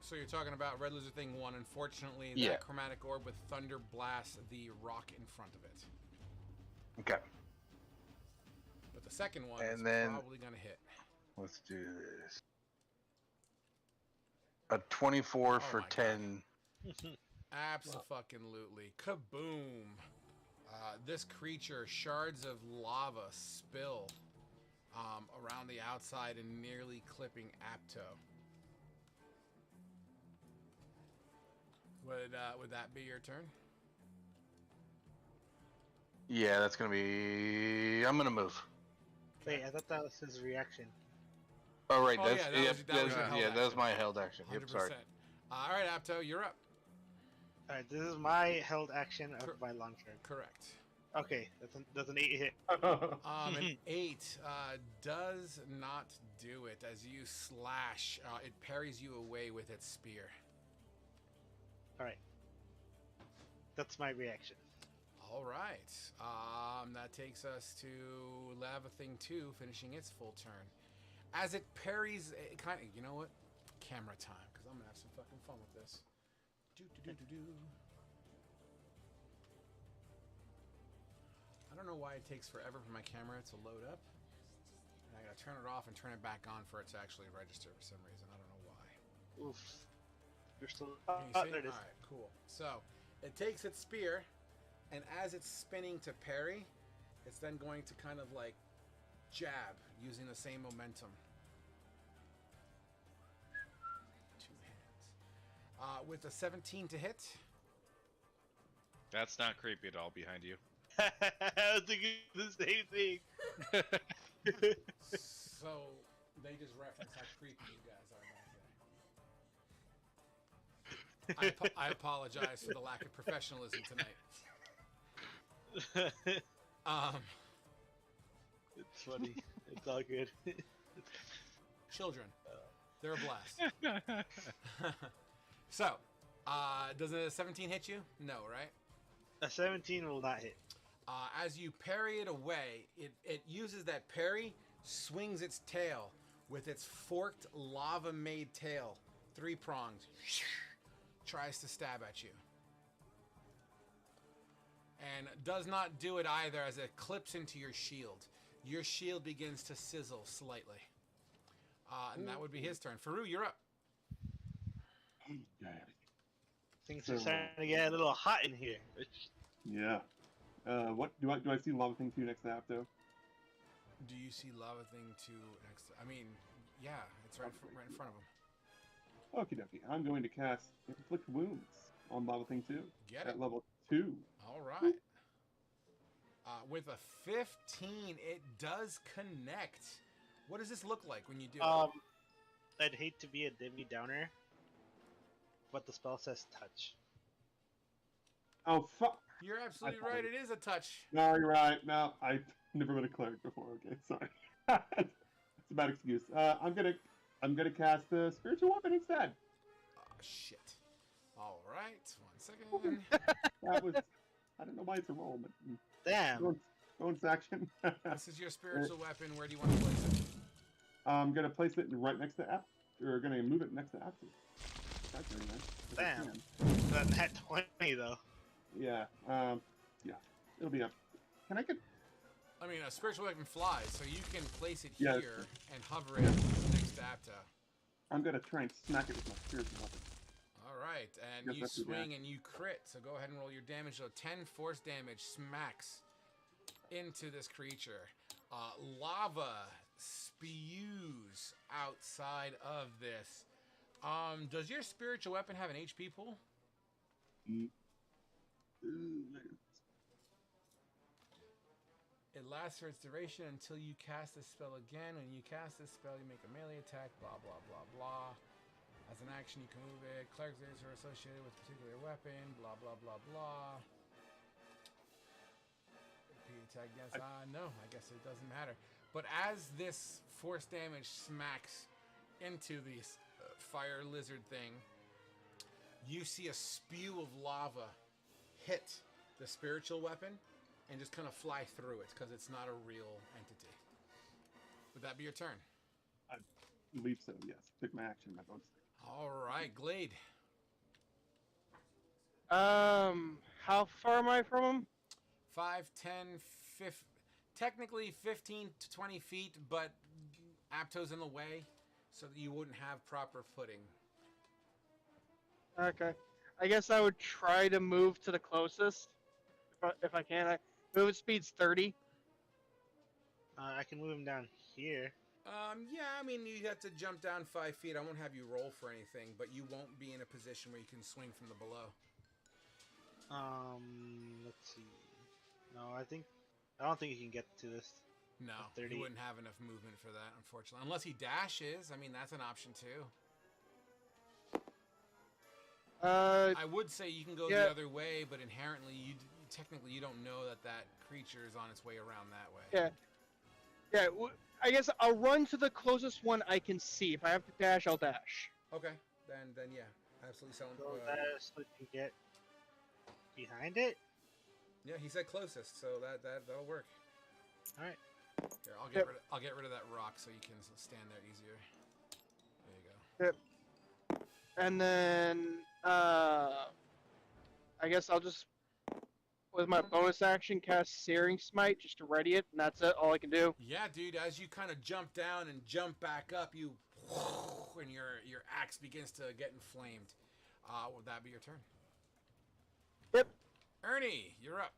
So you're talking about red lizard thing 1. Unfortunately, Yeah. that chromatic orb with thunder blasts the rock in front of it. Okay. But the second one And is then- probably gonna hit. Let's do this. A 24 for my God. 10. Abso-fucking-lutely. Kaboom. This creature, shards of lava spill around the outside and nearly clipping Apto. Would that be your turn? Yeah, that's gonna be. I'm gonna move. Wait, I thought that was his reaction. Oh right, Oh, that's yeah, that was your held that was action. my held action. Yep, 100%. sorry. All right, Apto, you're up. Alright, this is my held action of Cor- my long term. Correct. Okay, that's an 8 hit. An 8 does not do it. As you slash, it parries you away with its spear. Alright. That's my reaction. All right. That takes us to Lava Thing 2, finishing its full turn. As it parries, it kind of, you know what? Camera time, because I'm going to have some fucking fun with this. I don't know why it takes forever for my camera to load up. And I got to turn it off and turn it back on for it to actually register for some reason. I don't know why. Oof. You're still. Can you see? There it is. All right, cool. So it takes its spear, and as it's spinning to parry, it's then going to kind of like jab using the same momentum. Two hands. With a 17 to hit. That's not creepy at all behind you. I was thinking the same thing. So they just reference how creepy you guys are back there. I apologize for the lack of professionalism tonight. It's funny. It's all good. Children, they're a blast. So, does a 17 hit you? No, right? A 17 will not hit. As you parry it away, it uses that parry, swings its tail with its forked lava-made tail, 3-pronged, tries to stab at you. And does not do it either as it clips into your shield. Your shield begins to sizzle slightly. And that would be his turn. Faru, you're up. Things are starting to get a little hot in here. Yeah. What do I see Lava Thing 2 next to Apto? Do you see Lava Thing 2 next to... I mean, yeah, it's right in front of him. Okie dokie. I'm going to cast Inflict Wounds on Lava Thing 2 Get it. at level 2. All right. With a 15, it does connect. What does this look like when you do it? I'd hate to be a Debbie Downer, but the spell says touch. Oh, fuck. You're absolutely right. It is a touch. No, you're right. No, I never been a cleric before. Okay, sorry. It's a bad excuse. I'm gonna cast the spiritual weapon instead. Oh, shit. All right. 1 second. That was. I don't know why it's a roll, but Damn. bonus action. This is your spiritual weapon. Where do you want to place it? I'm gonna place it right next to App. Or gonna move it next to Apto. That's very nice. Damn. That net 20 though. Yeah. Yeah. It'll be up. Can I get? I mean, a spiritual weapon flies, so you can place it Yeah. here and hover it next to Apta. I'm gonna try and smack it with my spiritual weapon. All right, and Yes, you that's too swing bad. and you crit. So go ahead and roll your damage. So 10 force damage smacks into this creature. Lava spews outside of this. Does your spiritual weapon have an HP pool? It lasts for its duration until you cast this spell again. When you cast this spell, you make a melee attack, blah, blah, blah, blah. As an action, you can move it. Clerics are associated with a particular weapon, blah, blah, blah, blah. Repeat attack, yes. No, I guess it doesn't matter. But as this force damage smacks into this fire lizard thing, you see a spew of lava hit the spiritual weapon and just kind of fly through it because it's not a real entity. Would that be your turn? I believe so. Yes. Took my action. My bonus. All right, Glade. How far am I from him? 5, 10, 15, technically 15 to 20 feet, but Apto's in the way, so that you wouldn't have proper footing. Okay. I guess I would try to move to the closest, if I can. Movement speed's 30. I can move him down here. Yeah, I mean, you have to jump down 5 feet. I won't have you roll for anything, but you won't be in a position where you can swing from the below. Let's see. No, I don't think you can get to this. No, 30. you wouldn't have enough movement for that, unfortunately. Unless he dashes. I mean, that's an option, too. I would say you can go yeah. the other way, but inherently, technically, you don't know that creature is on its way around that way. Yeah. Yeah, I guess I'll run to the closest one I can see. If I have to dash, I'll dash. Okay, then yeah, absolutely sound. So that's what you get behind it. Yeah, he said closest, so that'll work. All right. Here, I'll get rid of that rock so you can stand there easier. There you go. Yep. And then I guess I'll just with my bonus action cast Searing Smite just to ready it, and that's it. All I can do. Yeah, dude. As you kind of jump down and jump back up, and your axe begins to get inflamed. Would that be your turn? Yep. Ernie, you're up.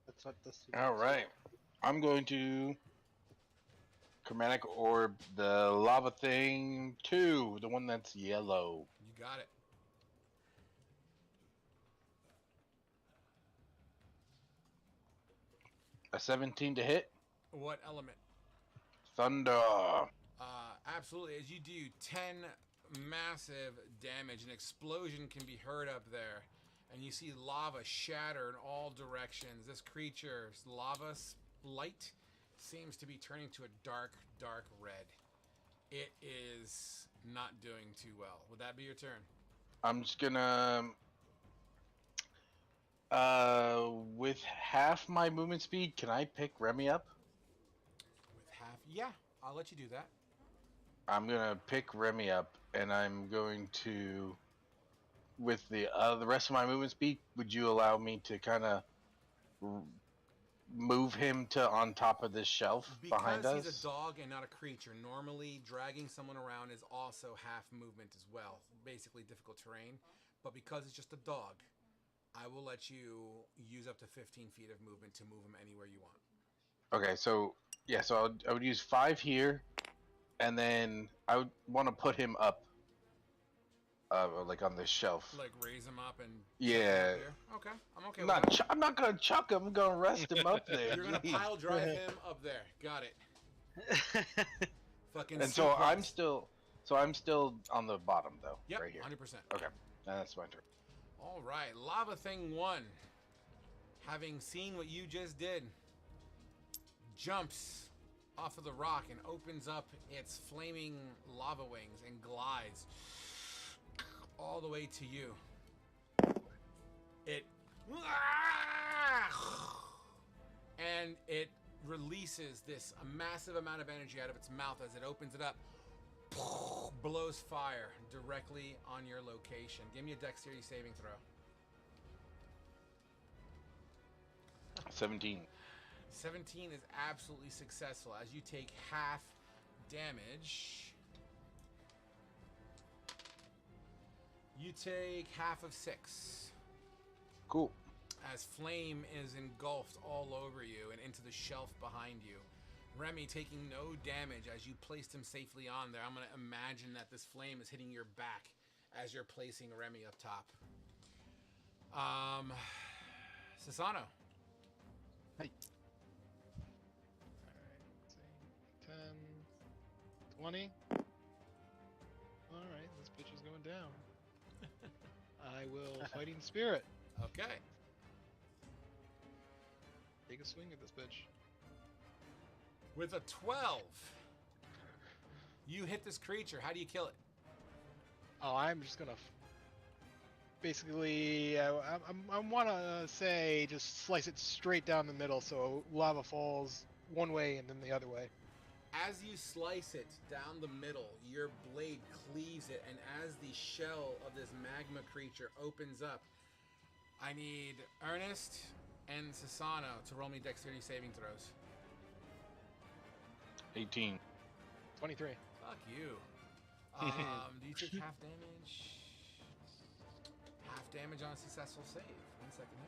That's what this. All right. I'm going to Chromatic Orb the lava thing 2, the one that's yellow. You got it. A 17 to hit. What element? Thunder. Absolutely. As you do 10 massive damage, an explosion can be heard up there, and you see lava shatter in all directions. This creature's lava light seems to be turning to a dark, dark red. It is not doing too well. Would that be your turn? I'm just gonna with half my movement speed, can I pick Remy up? With half? Yeah, I'll let you do that. I'm gonna pick Remy up, and I'm going to, with the rest of my movement speed, would you allow me to kind of move him to on top of this shelf behind us? Because he's a dog and not a creature, normally dragging someone around is also half movement as well. Basically difficult terrain. But because it's just a dog, I will let you use up to 15 feet of movement to move him anywhere you want. Okay, so yeah, so I would use 5 here, and then I would want to put him up, like on this shelf. Like raise him up and yeah. Okay, I'm okay. With that. I'm not gonna chuck him. I'm gonna rest him up there. You're gonna pile drive him up there. Got it. Fucking. And so I'm still on the bottom though. Yep, right here. 100%. Okay, that's my turn. All right, Lava Thing 1, having seen what you just did, jumps off of the rock and opens up its flaming lava wings and glides all the way to you. It releases this massive amount of energy out of its mouth as it opens it up, blows fire directly on your location. Give me a dexterity saving throw. 17. 17 is absolutely successful as you take half damage. You take half of 6. Cool. As flame is engulfed all over you and into the shelf behind you. Remy taking no damage as you placed him safely on there. I'm going to imagine that this flame is hitting your back as you're placing Remy up top. Sasano. Hey. Alright, 10, 20. Alright, this bitch is going down. I will Fighting Spirit. Okay. Take a swing at this bitch. With a 12, you hit this creature. How do you kill it? Oh, I'm just gonna basically, I want to say just slice it straight down the middle so lava falls one way and then the other way. As you slice it down the middle, your blade cleaves it, and as the shell of this magma creature opens up, I need Ernest and Sasano to roll me dexterity saving throws. 18. 23. Fuck you. Do you take half damage? Half damage on a successful save. 1 second here.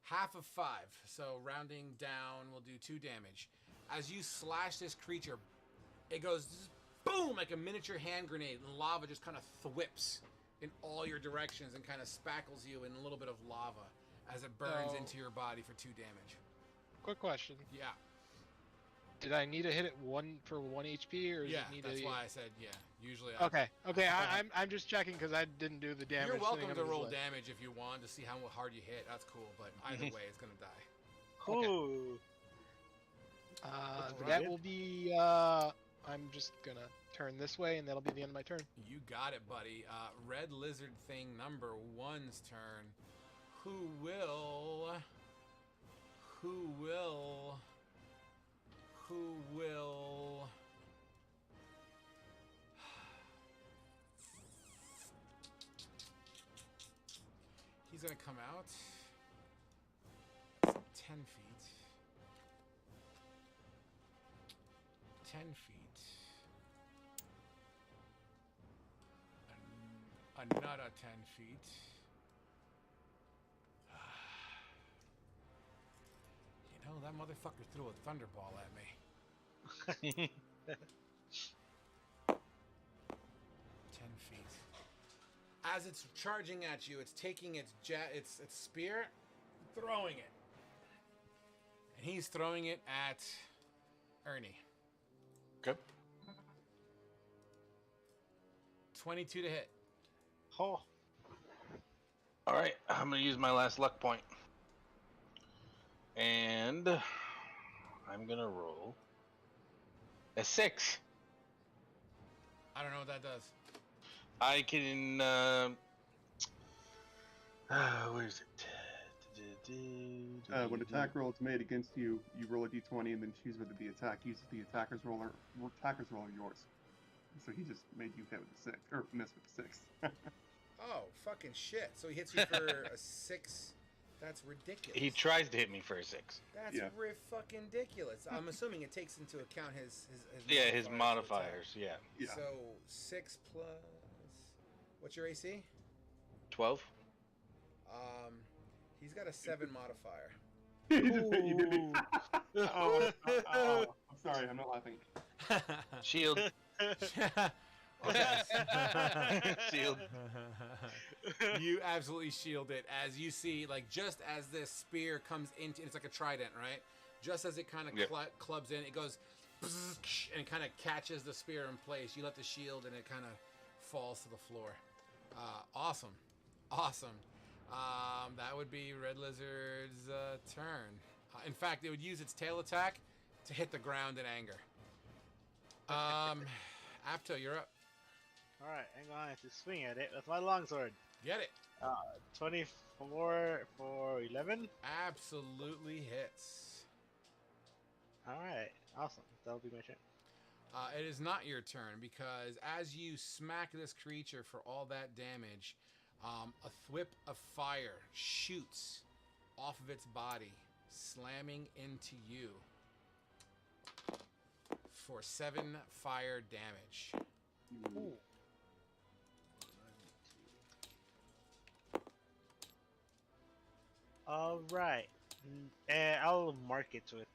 Half of 5. So rounding down, we'll do 2 damage. As you slash this creature, it goes boom like a miniature hand grenade, and lava just kind of thwips in all your directions and kind of spackles you in a little bit of lava as it burns into your body for 2 damage. Quick question. Yeah. Did I need to hit it for 1 HP, or Yeah, does it need that's to... why I said, yeah, Usually, Okay. I'm just checking because I didn't do the damage. You're welcome sitting to on his roll list. damage if you want to see how hard you hit. That's cool, but either way, it's gonna die. Okay. Ooh. That good. will be. I'm just gonna turn this way, and that'll be the end of my turn. You got it, buddy. Red lizard thing number 1's turn. Who will? He's gonna come out. 10 feet. 10 feet. Another 10 feet. You know, that motherfucker threw a thunderball at me. 10 feet. As it's charging at you, it's taking its spear, throwing it. And he's throwing it at Ernie. Okay. 22 to hit. Oh. All right, I'm gonna use my last luck point, and I'm gonna roll a 6. I don't know what that does. I can. Where is it? When attack roll is made against you, you roll a d20 and then choose whether the attack uses the attacker's roll or yours. So he just made you hit with a 6, or miss with a 6. Oh, fucking shit. So he hits you for a 6. That's ridiculous. He tries to hit me for a 6. That's Yeah. fucking ridiculous. I'm assuming it takes into account his Yeah, his to modifiers. Yeah. attack. Yeah. So 6 plus. What's your AC? 12. He's got a 7 modifier. He just hit you, didn't he? I'm sorry, I'm not laughing. Shield. Shield. You absolutely shield it as you see, like, just as this spear comes into, it's like a trident, right? Just as it kind of Yep. clubs in, it goes and kind of catches the spear in place. You let the shield and it kind of falls to the floor. Awesome. That would be Red Lizard's turn. In fact, it would use its tail attack to hit the ground in anger. Apto, you're up. Alright, I'm going to swing at it with my longsword. Get it. 24 for 11. Absolutely hits. Alright, awesome. That'll be my turn. It is not your turn because as you smack this creature for all that damage, a thwip of fire shoots off of its body, slamming into you for 7 fire damage. Ooh. Alright. And I'll mark it with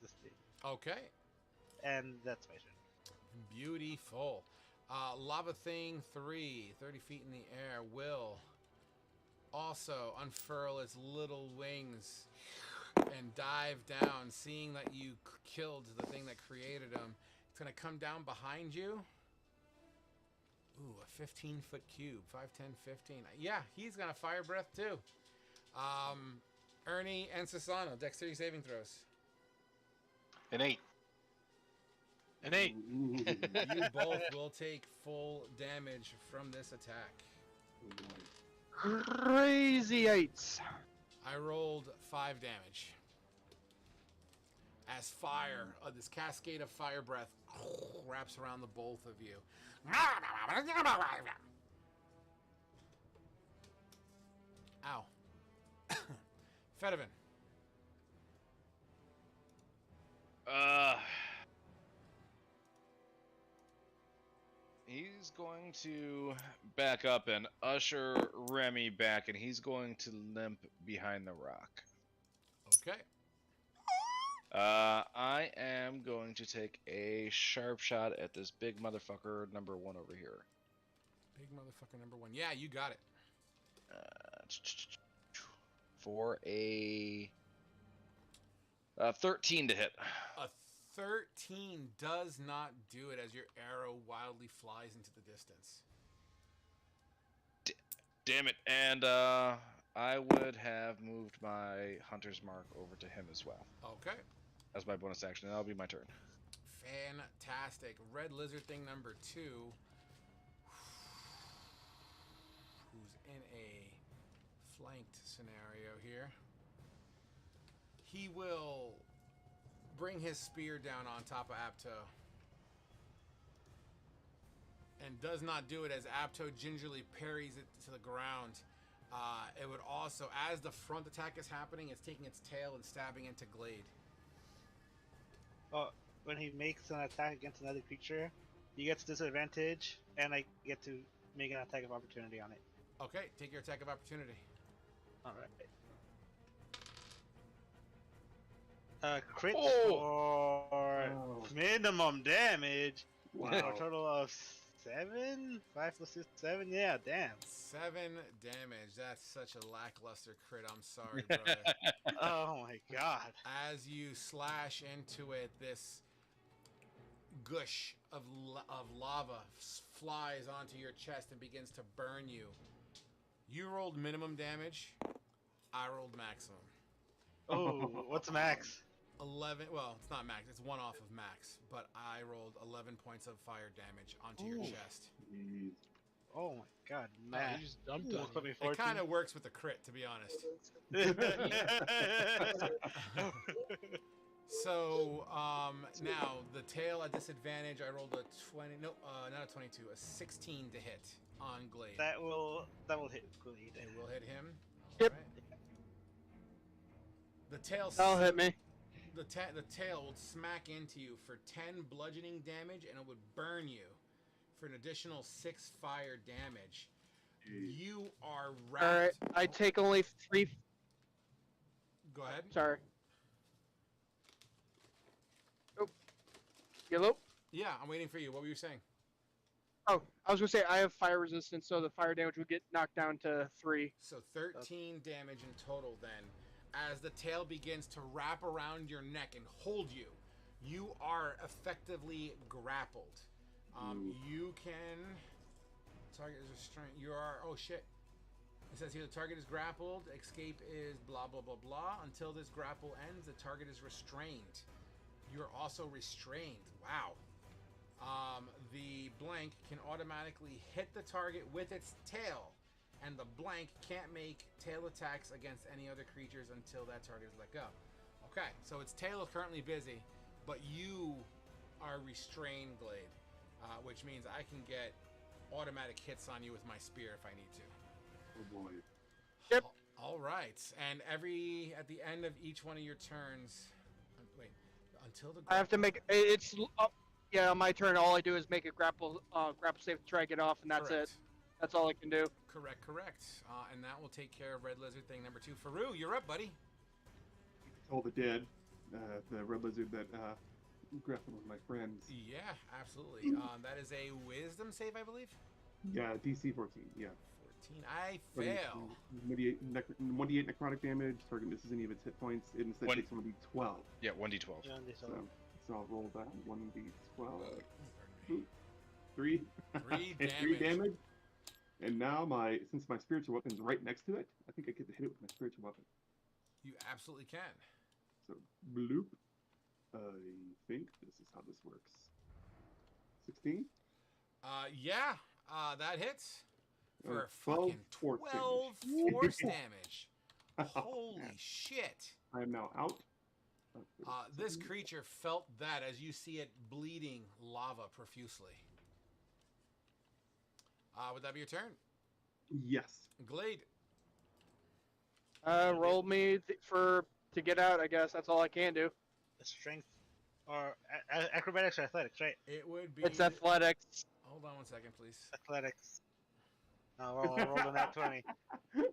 this thing. Okay. And that's my turn. Beautiful. Lava Thing 3, 30 feet in the air, will also unfurl its little wings and dive down, seeing that you killed the thing that created him. It's going to come down behind you. Ooh, a 15-foot cube. 5, 10, 15. Yeah, he's going to fire breath too. Ernie and Sasano, dexterity saving throws. An 8. An 8. You both will take full damage from this attack. Crazy 8s. I rolled 5 damage. As fire, this cascade of fire breath wraps around the both of you. Ow. Fedivin. He's going to back up and usher Remy back, and he's going to limp behind the rock. Okay. I am going to take a sharp shot at this big motherfucker number 1 over here. Big motherfucker number 1. Yeah, you got it. For a 13 to hit. A 13 does not do it as your arrow wildly flies into the distance. Damn it. And I would have moved my hunter's mark over to him as well Okay. as my bonus action. That'll be my turn. Fantastic. Red lizard thing number 2, who's in a flanked scenario here. He will bring his spear down on top of Apto. And does not do it as Apto gingerly parries it to the ground. It would also, as the front attack is happening, it's taking its tail and stabbing into Glade. Well, when he makes an attack against another creature, he gets disadvantage, and I get to make an attack of opportunity on it. Okay, take your attack of opportunity. Alright. Crit Oh! for Oh. minimum damage. For a Wow. total of 7? 5 plus 6, 7? Yeah, damn. 7 damage. That's such a lackluster crit. I'm sorry, brother. Oh my god. As you slash into it, this gush of lava flies onto your chest and begins to burn you. You rolled minimum damage. I rolled maximum. Oh, what's max? 11. Well, it's not max. It's one off of max. But I rolled 11 points of fire damage onto your chest. Jeez. Oh my god, Oh, man. you just dumped on me. It kind of works with the crit, to be honest. So, now, the tail at disadvantage, I rolled a 20, no, not a 22, a 16 to hit on Glade. that will hit Glade. It will hit him. Yep. Alright. The tail That'll hit me. the tail would smack into you for 10 bludgeoning damage, and it would burn you for an additional 6 fire damage. Jeez. You are wrapped. All right, I take only 3. Go ahead. Sorry. Oh, yellow. Yeah, I'm waiting for you. What were you saying? Oh, I was gonna say I have fire resistance, so the fire damage would get knocked down to 3. So 13 damage in total then. As the tail begins to wrap around your neck and hold you, you are effectively grappled. You can... Target is restrained. You are... Oh, shit. It says here the target is grappled. Escape is blah, blah, blah, blah. Until this grapple ends, the target is restrained. You're also restrained. Wow. The blank can automatically hit the target with its tail, and the blank can't make tail attacks against any other creatures until that target is let go. Okay, so its tail is currently busy, but you are restrained, Glade, which means I can get automatic hits on you with my spear if I need to. Oh boy. Yep. All right, and at the end of each one of your turns, wait, until the I have to make it's. Yeah, on my turn, all I do is make a grapple save to try to get off, and that's Correct. it. That's all I can do. Correct. And that will take care of Red Lizard thing number 2. Faru, you're up, buddy. All the dead. The red lizard that grappled with my friends. Yeah, absolutely. That is a wisdom save, I believe. Yeah, DC 14. Yeah. 14. I fail. 1d8 necrotic damage. Target misses any of its hit points. It instead One- takes 1d12. Yeah, 1d12. So I'll roll that 1d12. Pardon 3. me. 3 And 3 damage. damage. And now since my spiritual weapon's right next to it, I think I get to hit it with my spiritual weapon. You absolutely can. So bloop. I think this is how this works. 16. Yeah, that hits for 12 fucking force 12 damage. force damage. Holy shit. I am now out. This creature felt that as you see it bleeding lava profusely. Would that be your turn? Yes. Glade. Roll me to get out. I guess that's all I can do. Strength or acrobatics or athletics, right? It would be... It's athletics. Hold on one second, please. Athletics. No, I'll roll on that 20. Yeah,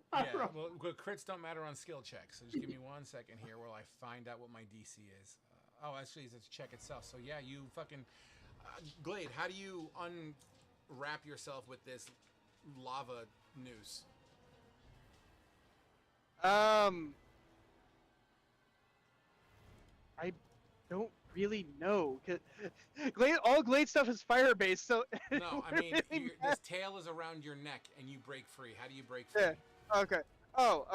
well, crits don't matter on skill checks. So just give me 1 second here while I find out what my DC is. Oh, actually, it's a check itself. So yeah, you fucking... Glade, how do you unwrap yourself with this lava noose? I don't really know. Glade, all Glade stuff is fire based, so it No, I wouldn't mean, really this matter. tail is around your neck, and you break free. How do you break free? Yeah. Okay. Oh,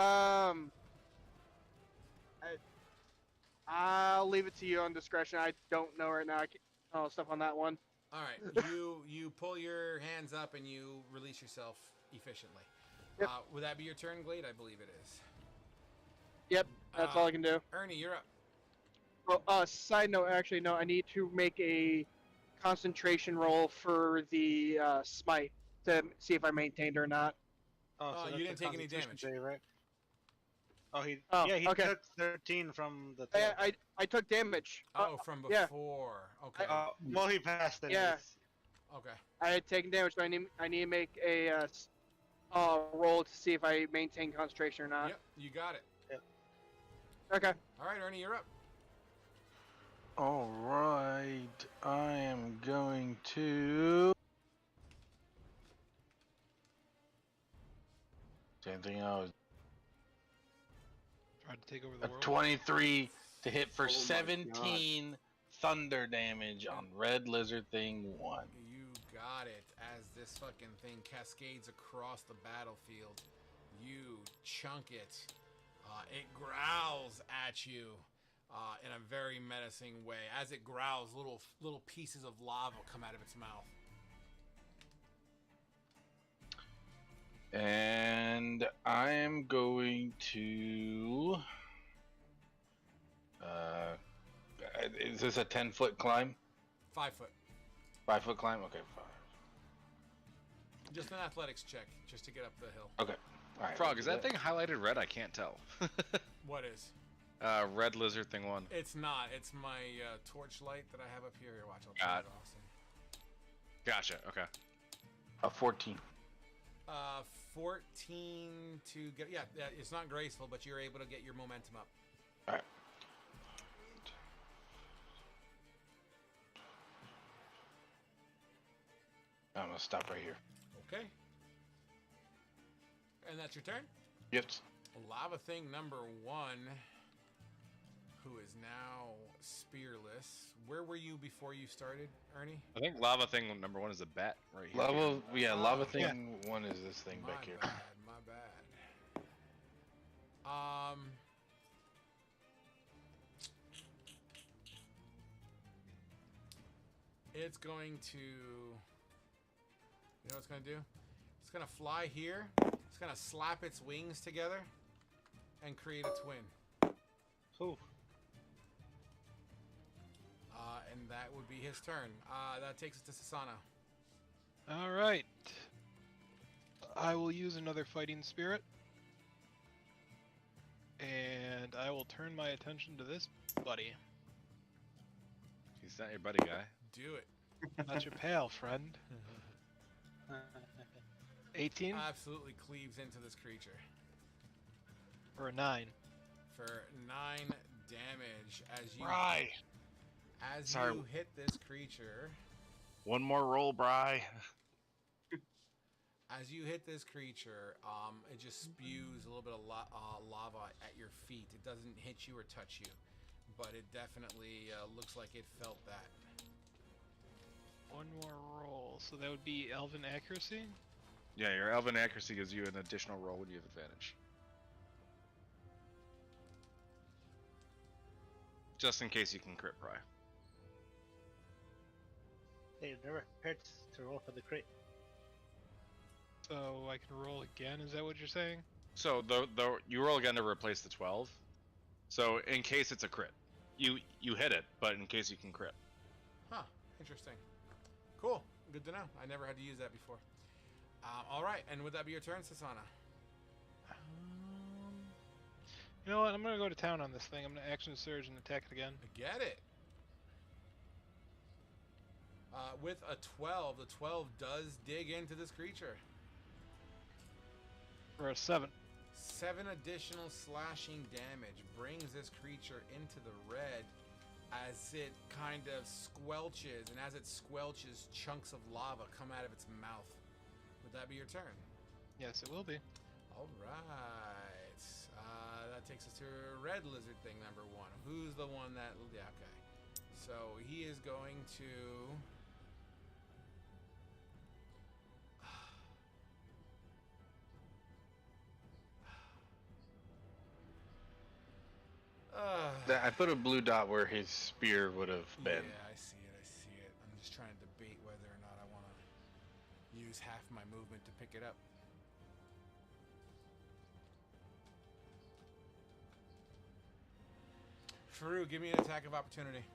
I'll leave it to you on discretion. I don't know right now. I can't tell stuff on that one. All right, you pull your hands up and you release yourself efficiently. Yep. Would that be your turn, Glade? I believe it is. Yep, that's all I can do. Ernie, you're up. Well, side note, actually, no, I need to make a concentration roll for the smite to see if I maintained or not. Oh, so you that's didn't a take any Constitution damage. save, right? Oh, he Oh, okay. took 13 from the tail. I took damage. Oh, from yeah. before. Okay. Well, he passed it. Yeah. Okay. I had taken damage, so I need to make a roll to see if I maintain concentration or not. Yep, you got it. Okay. All right, Ernie, you're up. All right, I am going to. Same thing I was. Tried to take over the A world. 23 to hit for Oh my 17 thunder damage on Red Lizard Thing 1. You got it. As this fucking thing cascades across the battlefield, you chunk it. It growls at you in a very menacing way. As it growls, little pieces of lava come out of its mouth. And I am going to. Is this a 10-foot climb? 5 foot. 5-foot climb? Okay, 5. Just an athletics check, just to get up the hill. Okay. All right. Frog, we'll is do that thing highlighted red? I can't tell. What is? Red lizard thing 1. It's not. It's my torchlight that I have up here. Here, watch. I'll turn Got it off. Gotcha. Okay. A 14. 14 to get. Yeah, it's not graceful, but you're able to get your momentum up. All right. I'm gonna stop right here. Okay. And that's your turn? Yep. Lava thing number 1, who is now spearless. Where were you before you started, Ernie? I think lava thing number 1 is a bat right here. Lava Oh, thing 1 is this thing My back here. bad. It's going to. You know what it's going to do? It's going to fly here. It's going to slap its wings together and create a twin. Ooh. And that would be his turn. That takes us to Sasana. All right. I will use another fighting spirit. And I will turn my attention to this buddy. He's not your buddy guy. Do it. Not your pal, friend. 18 Absolutely cleaves into this creature. or a 9. For 9 damage as you Bry. Sorry. you hit this creature. One more roll, Bry. As you hit this creature, it just spews a little bit of lava at your feet. It doesn't hit you or touch you, but it definitely looks like it felt that. One more roll. So that would be Elven Accuracy? Yeah, your elven accuracy gives you an additional roll when you have advantage. Just in case you can crit pry. Hey, it never hurts to roll for the crit. So I can roll again, is that what you're saying? So you roll again to replace the 12. So in case it's a crit, you hit it, but in case you can crit. Huh. Interesting. Cool. Good to know. I never had to use that before. All right. And would that be your turn, Sasana? You know what? I'm gonna go to town on this thing. I'm gonna action surge and attack it again. Get it. With a 12, the 12 does dig into this creature. For a 7. 7 additional slashing damage brings this creature into the red as it kind of squelches, and as it squelches, chunks of lava come out of its mouth. Would that be your turn? Yes, it will be. All right. That takes us to red lizard thing number 1. Who's the one that? Yeah, okay. So he is going to. I put a blue dot where his spear would have been. Yeah, I see it. I see it. I'm just trying to debate whether or not I want to use half my movement to pick it up. Faru, give me an attack of opportunity.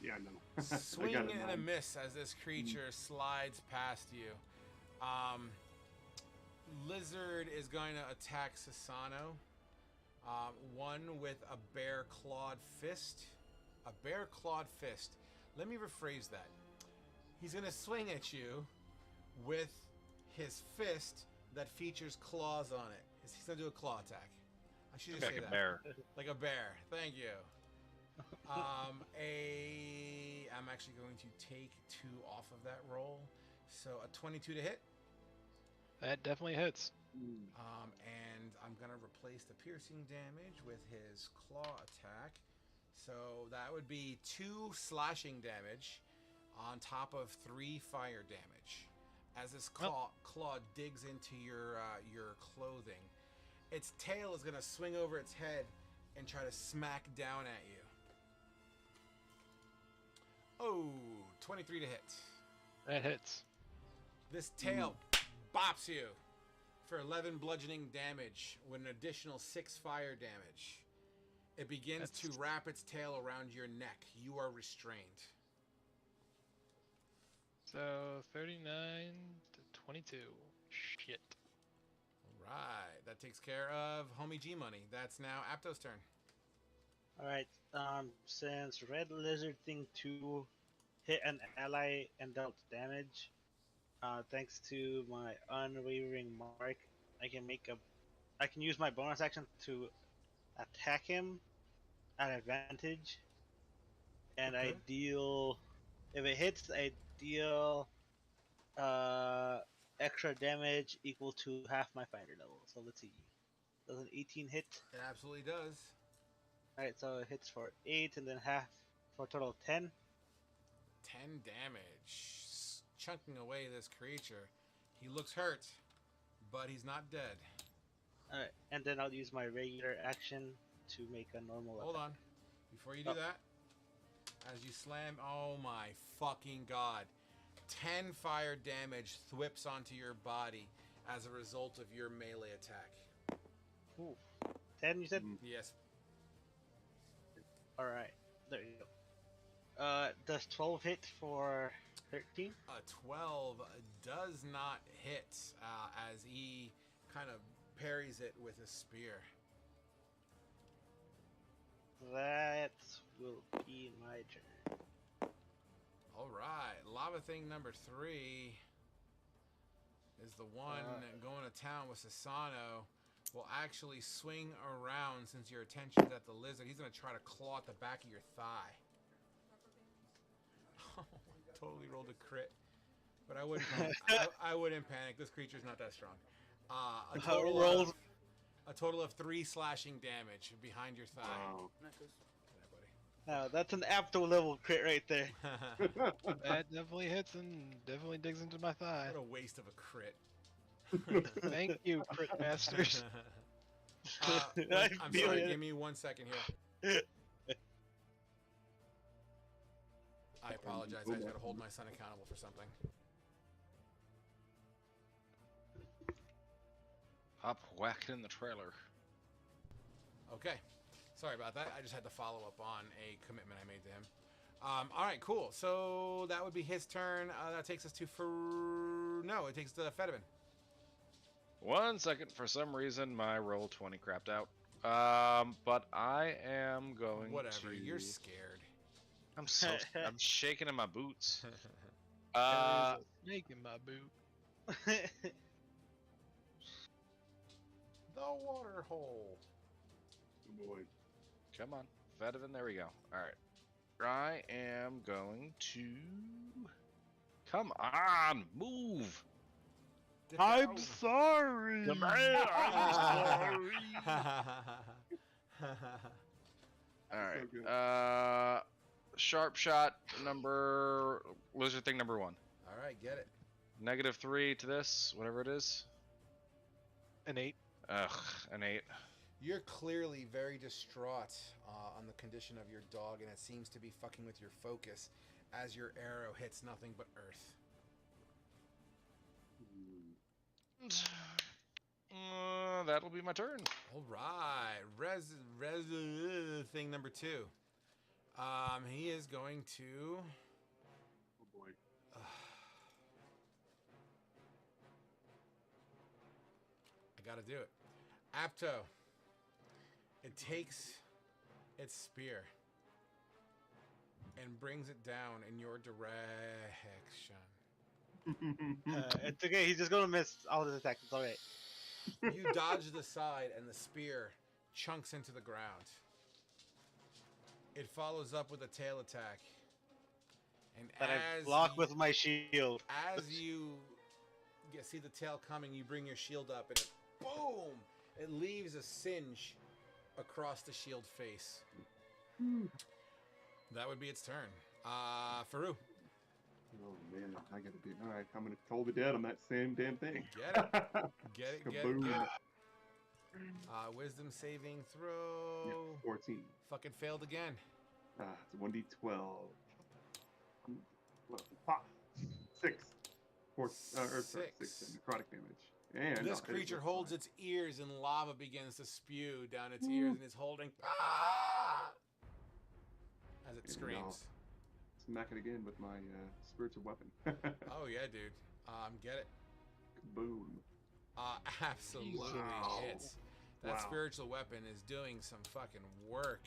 Yeah, no. Swing I got it, and a man. miss as this creature slides past you. Lizard is going to attack Sasano. One with a bear clawed fist. A bear clawed fist. Let me rephrase that. He's going to swing at you with his fist that features claws on it. He's going to do a claw attack. I should just say Like a that. bear. Like a bear. Thank you. I'm actually going to take 2 off of that roll. So a 22 to hit. That definitely hits. And I'm going to replace the piercing damage with his claw attack. So that would be 2 slashing damage on top of 3 fire damage. As this claw digs into your clothing. Its tail is going to swing over its head and try to smack down at you. Oh, 23 to hit. That hits. This tail bops you for 11 bludgeoning damage with an additional 6 fire damage. It begins to wrap its tail around your neck. You are restrained. So 39 to 22. Shit. All right, that takes care of Homie G Money. That's now Apto's turn. Alright, since Red Lizard Thing 2 hit an ally and dealt damage, thanks to my unwavering mark, I can use my bonus action to attack him at advantage, and I deal, if it hits, I deal extra damage equal to half my fighter level. So let's see, does an 18 hit? It absolutely does. Alright, so it hits for 8 and then half for a total of 10. 10 damage. Chunking away this creature. He looks hurt, but he's not dead. Alright, and then I'll use my regular action to make a normal Hold attack. on. Before you do that, as you slam, oh my fucking god. 10 fire damage thwips onto your body as a result of your melee attack. Ooh. 10, you said? Yes. Alright, there you go. Does 12 hit for 13? A 12 does not hit as he kind of parries it with a spear. That will be my turn. All right, Lava Thing number 3 is the one going to town with Sasano. Will actually swing around since your attention's at the lizard. He's going to try to claw at the back of your thigh. Oh, totally rolled a crit. But I wouldn't panic. I wouldn't panic. This creature's not that strong. A total of 3 slashing damage behind your thigh. Wow. Now, that's an Apto level crit right there. That definitely hits and definitely digs into my thigh. What a waste of a crit. Thank you, crit masters. I'm sorry, give me 1 second here. I apologize. I just gotta hold my son accountable for something. Hop whacking in the trailer. Okay. Sorry about that. I just had to follow up on a commitment I made to him. All right, cool. So that would be his turn. That takes us to No, it takes us to Fedevin. 1 second. For some reason, my roll 20 crapped out. But I am going Whatever. to... You're scared. I'm shaking in my boots. There's a snake in my boot. The water hole. Oh boy. Come on. Fedevin, there we go. Alright. I am going to... Come on! Move! I'm sorry. I'm sorry. All right. So good. Sharp shot number lizard thing number 1. All right, get it. -3 to this, whatever it is. An 8. Ugh, an 8. You're clearly very distraught on the condition of your dog, and it seems to be fucking with your focus as your arrow hits nothing but earth. That'll be my turn. All right, thing number 2. He is going to. Oh boy. I gotta do it. Apto. It takes its spear and brings it down in your direction. It's okay. He's just gonna miss all his attacks. It's alright. You dodge the side, and the spear chunks into the ground. It follows up with a tail attack. And That I as block you, with my shield. as you see the tail coming, you bring your shield up, and boom! It leaves a singe across the shield face. That would be its turn. Faru. Oh man, I gotta be alright. I'm gonna toll the dead on that same damn thing. Get it. Get it, get it, Kaboom. get it. Wisdom saving throw. Yeah, 14. Fucking failed again. It's a 1d12. 6. Sorry, 6 necrotic damage. And This I'll hit it creature with holds my- its ears, and lava begins to spew down its ears, and is holding as it And screams. Smack it again with my spiritual weapon. Oh yeah, dude. Get it. Boom. Absolutely Wow. hits. That Wow. spiritual weapon is doing some fucking work.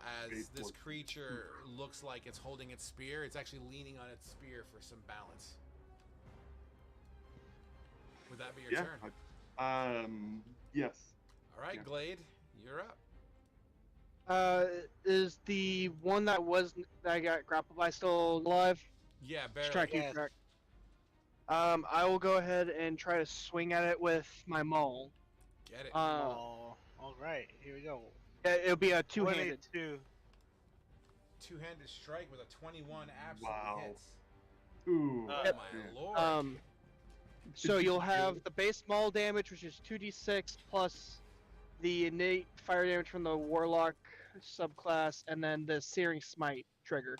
As this 8, 14. creature looks like it's holding its spear, it's actually leaning on its spear for some balance. Would that be your Yeah. turn? Yes. All right, yeah. Glade, you're up. Is the one that I got grappled by still alive? Yeah, Just barely. trying to keep Yes. track. I will go ahead and try to swing at it with my maul. Get it. Oh, alright. Here we go. It'll be a two-handed. 22. Two-handed strike with a 21 absolutely Wow. hits. Ooh. Oh Yep. my man. lord. So you'll have the base maul damage, which is 2d6 plus the innate fire damage from the warlock subclass, and then the searing smite trigger.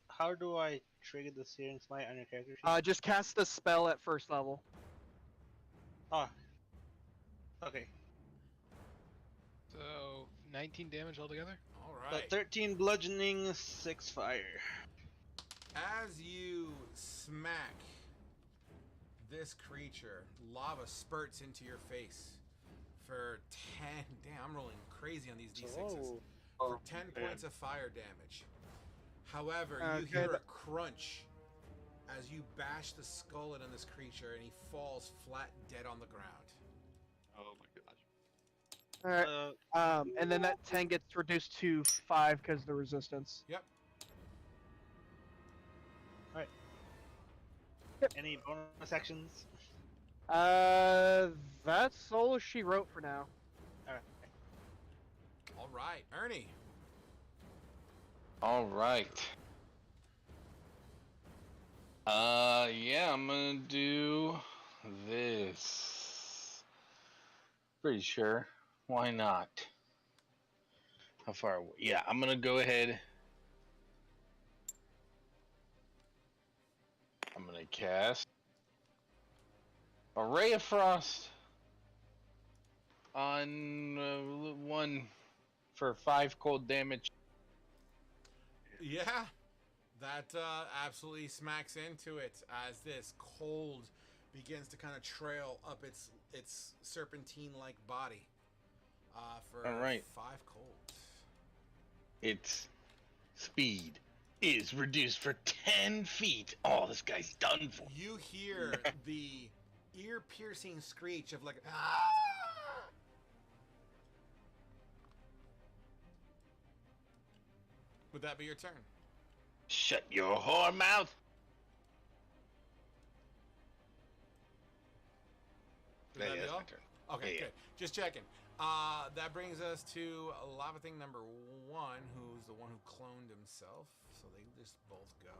How do I trigger the searing smite on your character sheet? Just cast the spell at first level. Okay. So 19 damage altogether. All So right. 13 bludgeoning, 6 fire. As you smack this creature, lava spurts into your face for 10. Damn, I'm rolling crazy on these d6s. For 10 man. points of fire damage. However, you Okay, hear a that- crunch as you bash the skull in on this creature, and he falls flat dead on the ground. Oh my gosh. Alright. And then that 10 gets reduced to 5 because of the resistance. Yep. Any bonus actions? That's all she wrote for now. Alright. All right, Ernie. All right. Yeah, I'm gonna do this. Pretty sure. Why not? How far away? Yeah, I'm gonna go ahead. I'm gonna cast a ray of frost on one for 5 cold damage. Yeah, that absolutely smacks into it as this cold begins to kind of trail up its serpentine-like body. For All right. 5 cold. Its speed is reduced for 10 feet. Oh, this guy's done for. You hear the ear-piercing screech of like, ah! Would that be your turn? Shut your whore mouth. Would that be that's all? my turn. Okay, Yeah, yeah. good. Just checking. That brings us to lava thing number 1, who's the one who cloned himself. So they just both go.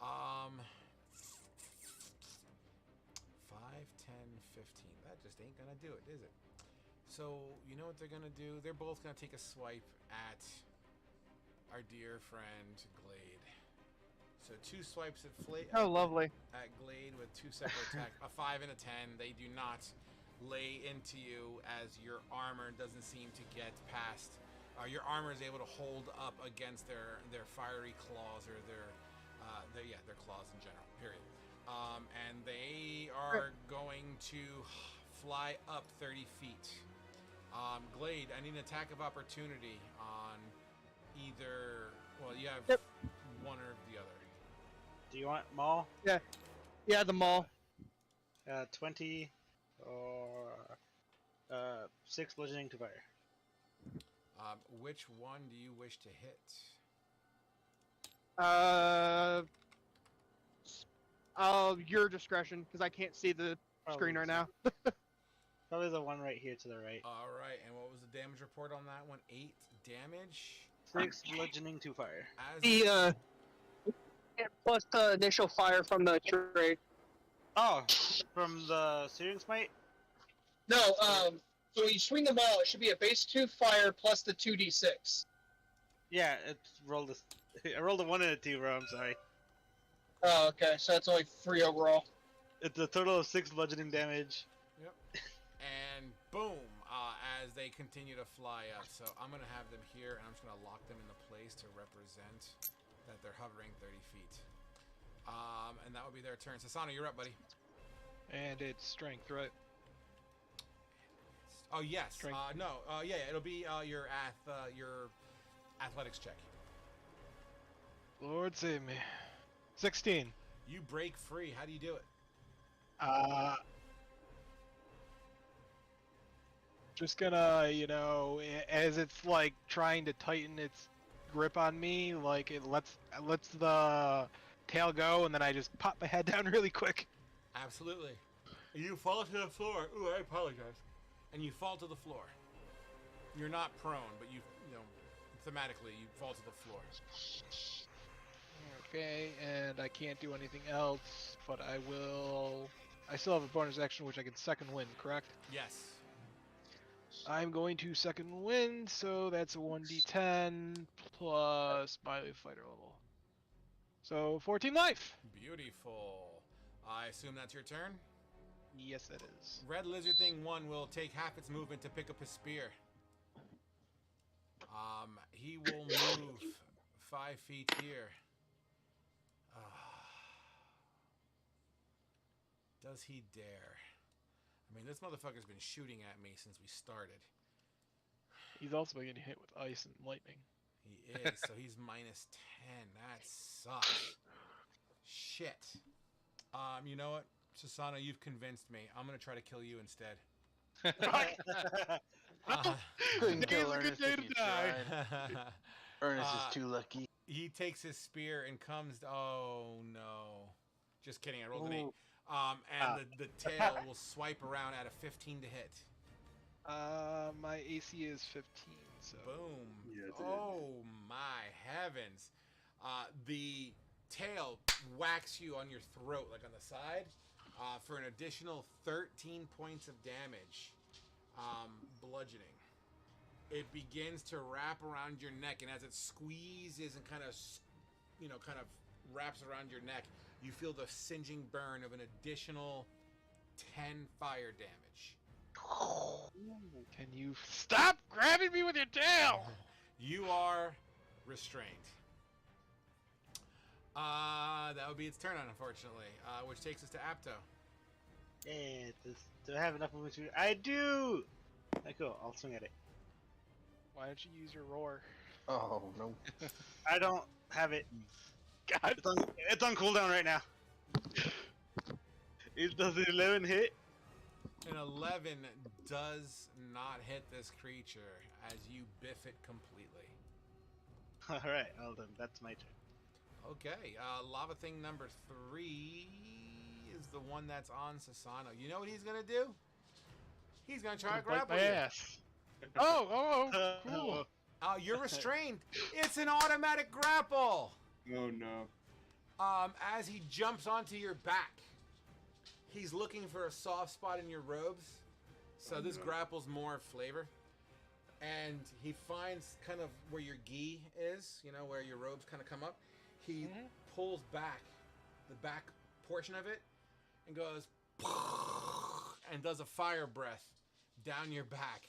5, 10, 15. That just ain't gonna do it, is it? So you know what they're gonna do? They're both gonna take a swipe at our dear friend Glade. So 2 swipes at Oh, lovely. at Glade with 2 separate attacks. A 5 and a 10. They do not lay into you as your armor doesn't seem to get past. Your armor is able to hold up against their fiery claws or their claws in general. Period. And they are going to fly up 30 feet. Glade, I need an attack of opportunity on either. Well, you have one or the other. Do you want Maul? Yeah, the mall. 20 or 6 bludgeoning to fire. Which one do you wish to hit? Your discretion, because I can't see the screen right now. Probably the one right here to the right. All right, and what was the damage report on that one? 8 damage. 6 bludgeoning to fire. As The plus the initial fire from the trade. Oh, from the Searing Smite? No, so when you swing the ball, it should be a base 2 fire plus the 2d6. Yeah, it's rolled I rolled a 1 and a 2, bro. I'm sorry. Oh, okay, so that's only 3 overall. It's a total of 6 bludgeoning damage. Yep. And boom, as they continue to fly up. So I'm going to have them here, and I'm just going to lock them into place to represent that they're hovering 30 feet. And that would be their turn. Sasano, you're up, buddy. And it's strength, right? Oh, yes. Strength. It'll be your athletics check. Lord save me. 16. You break free. How do you do it? Just gonna, as it's like trying to tighten its grip on me, like it lets the tail go, and then I just pop my head down really quick. Absolutely. You fall to the floor. Ooh, I apologize. And you fall to the floor. You're not prone, but thematically, you fall to the floor. Okay, and I can't do anything else, but I still have a bonus action which I can second wind, correct? Yes. I'm going to second wind, so that's a 1d10 plus my fighter level. So 14 life. Beautiful. I assume that's your turn? Yes, it is. Red Lizard Thing 1 will take half its movement to pick up his spear. He will move 5 feet here. Does he dare? I mean, this motherfucker's been shooting at me since we started. He's also getting hit with ice and lightning. He is, so he's minus 10. That sucks. Shit. You know what? Susano, you've convinced me. I'm gonna try to kill you instead. Couldn't kill Today's a good Ernest day if to you die. tried. Ernest is too lucky. He takes his spear and comes. Oh no! Just kidding. I rolled an 8. Ooh. And the tail will swipe around at a 15 to hit. My AC is 15, so. Boom. Yeah, it's an Oh my heavens. The tail whacks you on your throat, like on the side, for an additional 13 points of damage. Bludgeoning. It begins to wrap around your neck, and as it squeezes and kind of wraps around your neck, you feel the singeing burn of an additional 10 fire damage. Can you stop grabbing me with your tail? You are restrained. That would be its turn, unfortunately, which takes us to Apto. Yeah, do I have enough movement to... I do! Okay, cool, I'll swing at it. Why don't you use your roar? Oh no. I don't have it. God. It's on cooldown right now. Does the 11 hit? An 11 does not hit this creature as you biff it completely. Alright, well then, that's my turn. Okay, lava thing number 3 is the one that's on Sasano. You know what he's gonna do? He's gonna try to Bite grapple my you. ass. Oh, cool. You're restrained. It's an automatic grapple. Oh no. As he jumps onto your back, he's looking for a soft spot in your robes. So this grapple's more flavor. And he finds kind of where your gi is, you know, where your robes kind of come up. He pulls back the back portion of it and goes and does a fire breath down your back.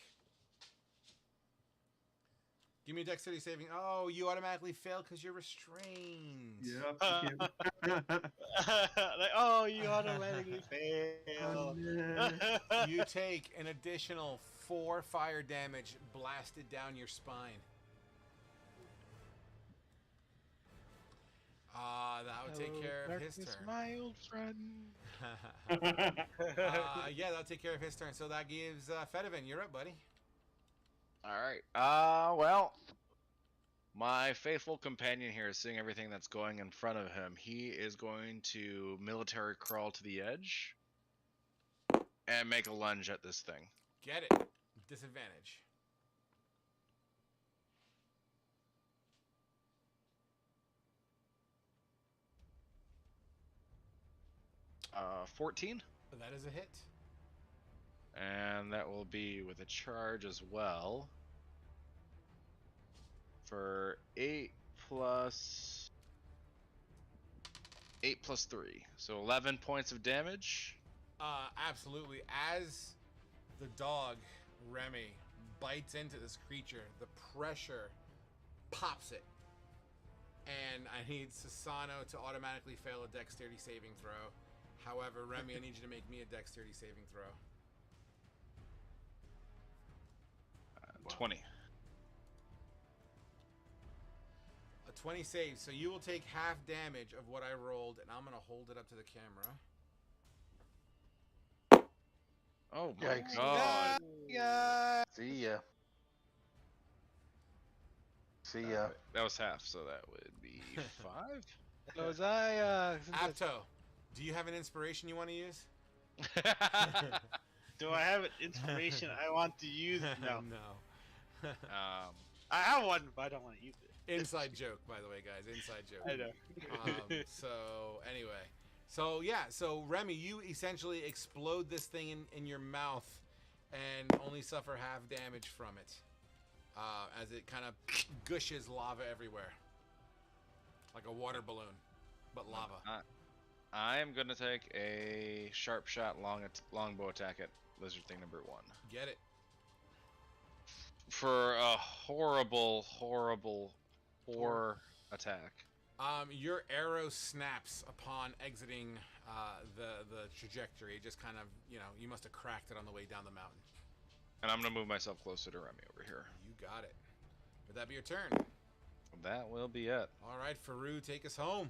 Give me a dexterity saving. Oh, you automatically fail because you're restrained. Yep. Like, oh, you automatically fail. You take an additional 4 fire damage blasted down your spine. That would take care of his turn. My old friend. Yeah, that'll take care of his turn. So that gives Fedivin. You're up, buddy. All right. Well, my faithful companion here is seeing everything that's going in front of him. He is going to military crawl to the edge and make a lunge at this thing. Get it. Disadvantage. Uh, 14. That is a hit. And that will be with a charge as well. For 8 plus 3. So 11 points of damage. Absolutely. As the dog, Remy, bites into this creature, the pressure pops it. And I need Sasano to automatically fail a dexterity saving throw. However, Remy, I need you to make me a dexterity saving throw. 20. A 20 saves, so you will take half damage of what I rolled, and I'm going to hold it up to the camera. Oh my Yikes. god. Yeah. See ya. See ya. That was half, so that would be 5. So as I Apto, do you have an inspiration you want to use? Do I have an inspiration I want to use? No. No. I have one, but I don't want to use it. Inside joke, by the way, guys. Inside joke. I know. So anyway, so Remy, you essentially explode this thing in your mouth, and only suffer half damage from it, as it kind of gushes lava everywhere, like a water balloon, but lava. I'm gonna take a sharp shot longbow attack at lizard thing number 1. Get it? For a horrible attack. Your arrow snaps upon exiting the trajectory. It just kind of, you must have cracked it on the way down the mountain. And I'm gonna move myself closer to Remy over here. You got it. Would that be your turn? That will be it. All right, Faru, take us home.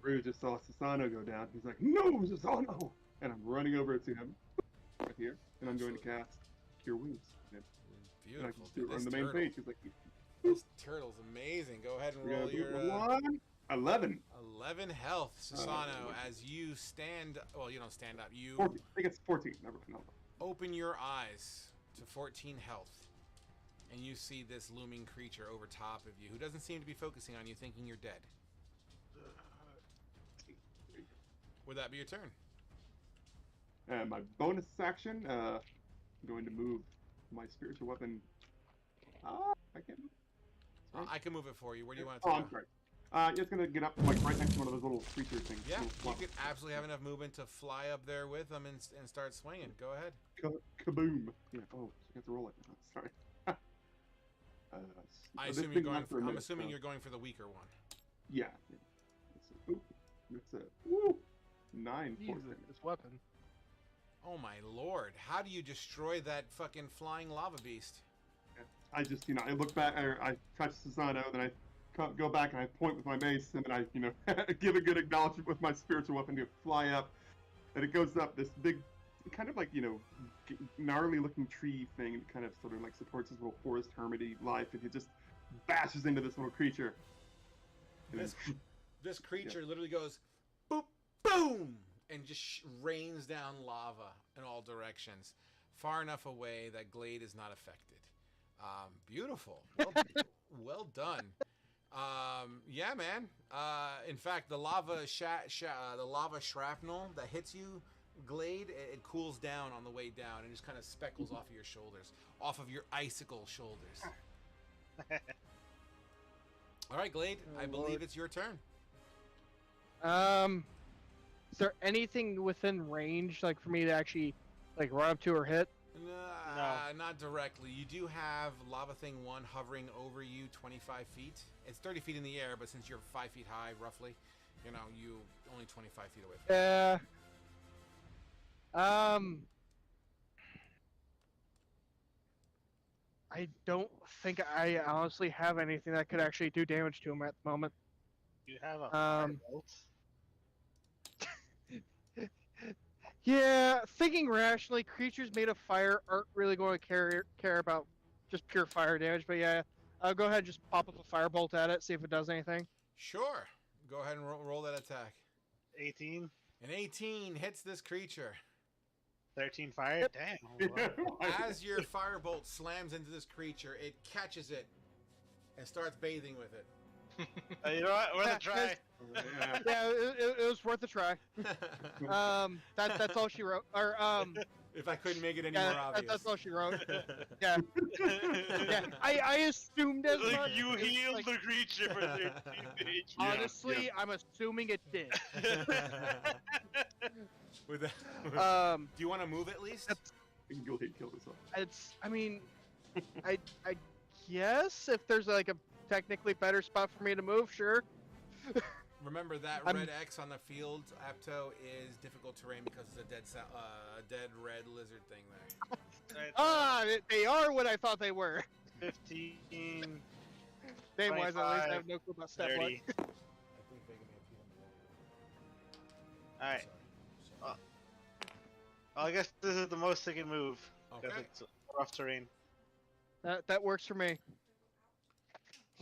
Rue just saw Sasano go down. He's like, "No, Sasano!" And I'm running over to him, right here, and I'm going to cast Cure Wounds. And I Beautiful. can do it Dude, on this the main turtle. page. He's like, This turtle's amazing. Go ahead and roll your 11. 11 health, Sasano, as you stand. Well, you don't stand up. You 14. I think it's 14. Never mind. open your eyes to 14 health, and you see this looming creature over top of you, who doesn't seem to be focusing on you, thinking you're dead. Would that be your turn? And my bonus action, I'm going to move my spiritual weapon. I can. I can move it for you. Where do you want it to Oh, go? I'm sorry. It's gonna get up like right next to one of those little creature things. Yeah, little you fluff. could absolutely have enough movement to fly up there with them and start swinging. Go ahead. Kaboom! Yeah. Oh, I have to roll it. Oh, sorry. I this assume you're thing going went for. a I'm minute, assuming so- you're going for the weaker one. Yeah. That's a 9 force Jesus, damage. this weapon. Oh my lord! How do you destroy that fucking flying lava beast? I just, I look back, I touch Susano, then I go back and I point with my mace, and then I, give a good acknowledgement with my spiritual weapon to fly up, and it goes up this big, kind of like, gnarly-looking tree thing, and kind of sort of like supports this little forest hermity life, and it just bashes into this little creature. And This creature literally goes boop boom and just rains down lava in all directions, far enough away that Glade is not affected. Beautiful. Well done. Yeah, man. In fact, the lava shrapnel that hits you, Glade, it cools down on the way down and just kind of speckles off of your shoulders, off of your icicle shoulders. All right, Glade. I believe it's your turn. Is there anything within range, like for me to actually, like run up to or hit? No, not directly. You do have Lava Thing 1 hovering over you 25 feet. It's 30 feet in the air, but since you're 5 feet high, roughly, you only 25 feet away from it. I don't think I honestly have anything that could actually do damage to him at the moment. You have a firebolt. Yeah, thinking rationally, creatures made of fire aren't really going to care about just pure fire damage. But yeah, I'll go ahead and just pop up a firebolt at it, see if it does anything. Sure. Go ahead and roll that attack. 18. An 18 hits this creature. 13 fire? Damn. As your firebolt slams into this creature, it catches it and starts bathing with it. You know what? Worth a try. Yeah, it was worth a try. That's all she wrote. Or if I couldn't make it any more obvious. That's all she wrote. Yeah. Yeah. I assumed as Like much. you healed like, the creature for 13 HP. Honestly, I'm assuming it did. With that, do you want to move at least? You can go ahead and kill this one. I mean, I guess if there's like a technically better spot for me to move, sure. Remember that red X on the field, Apto, is difficult terrain because it's a dead red lizard thing there. They are what I thought they were. 15. Name wise, at least I have no clue about step 30. one. I think they can be a Alright. I guess this is the most I can move. Because Okay. it's rough terrain. That works for me.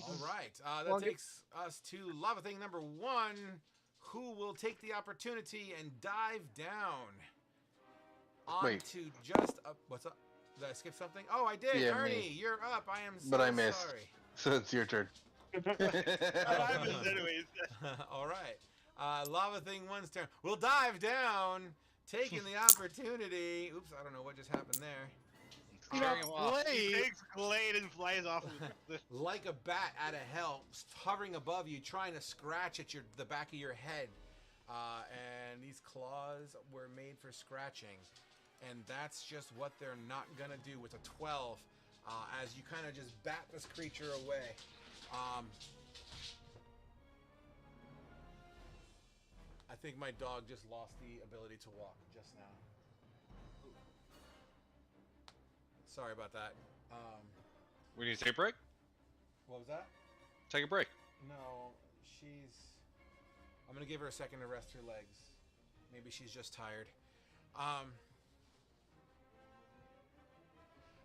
All right. That takes us to Lava Thing number 1, who will take the opportunity and dive down onto just up. What's up? Did I skip something? Oh, I did. Yeah, Ernie, me. you're up. I am so But I missed. sorry. So it's your turn. I missed anyways. All right. Lava Thing 1's turn. We'll dive down, taking the opportunity. Oops, I don't know what just happened there. Scaring him off. He takes Glade and flies off of the Like a bat out of hell, hovering above you, trying to scratch at the back of your head. And these claws were made for scratching. And that's just what they're not going to do with a 12. As you kind of just bat this creature away. I think my dog just lost the ability to walk just now. Sorry about that. We need to take a break? What was that? Take a break. No, I'm gonna give her a second to rest her legs. Maybe she's just tired.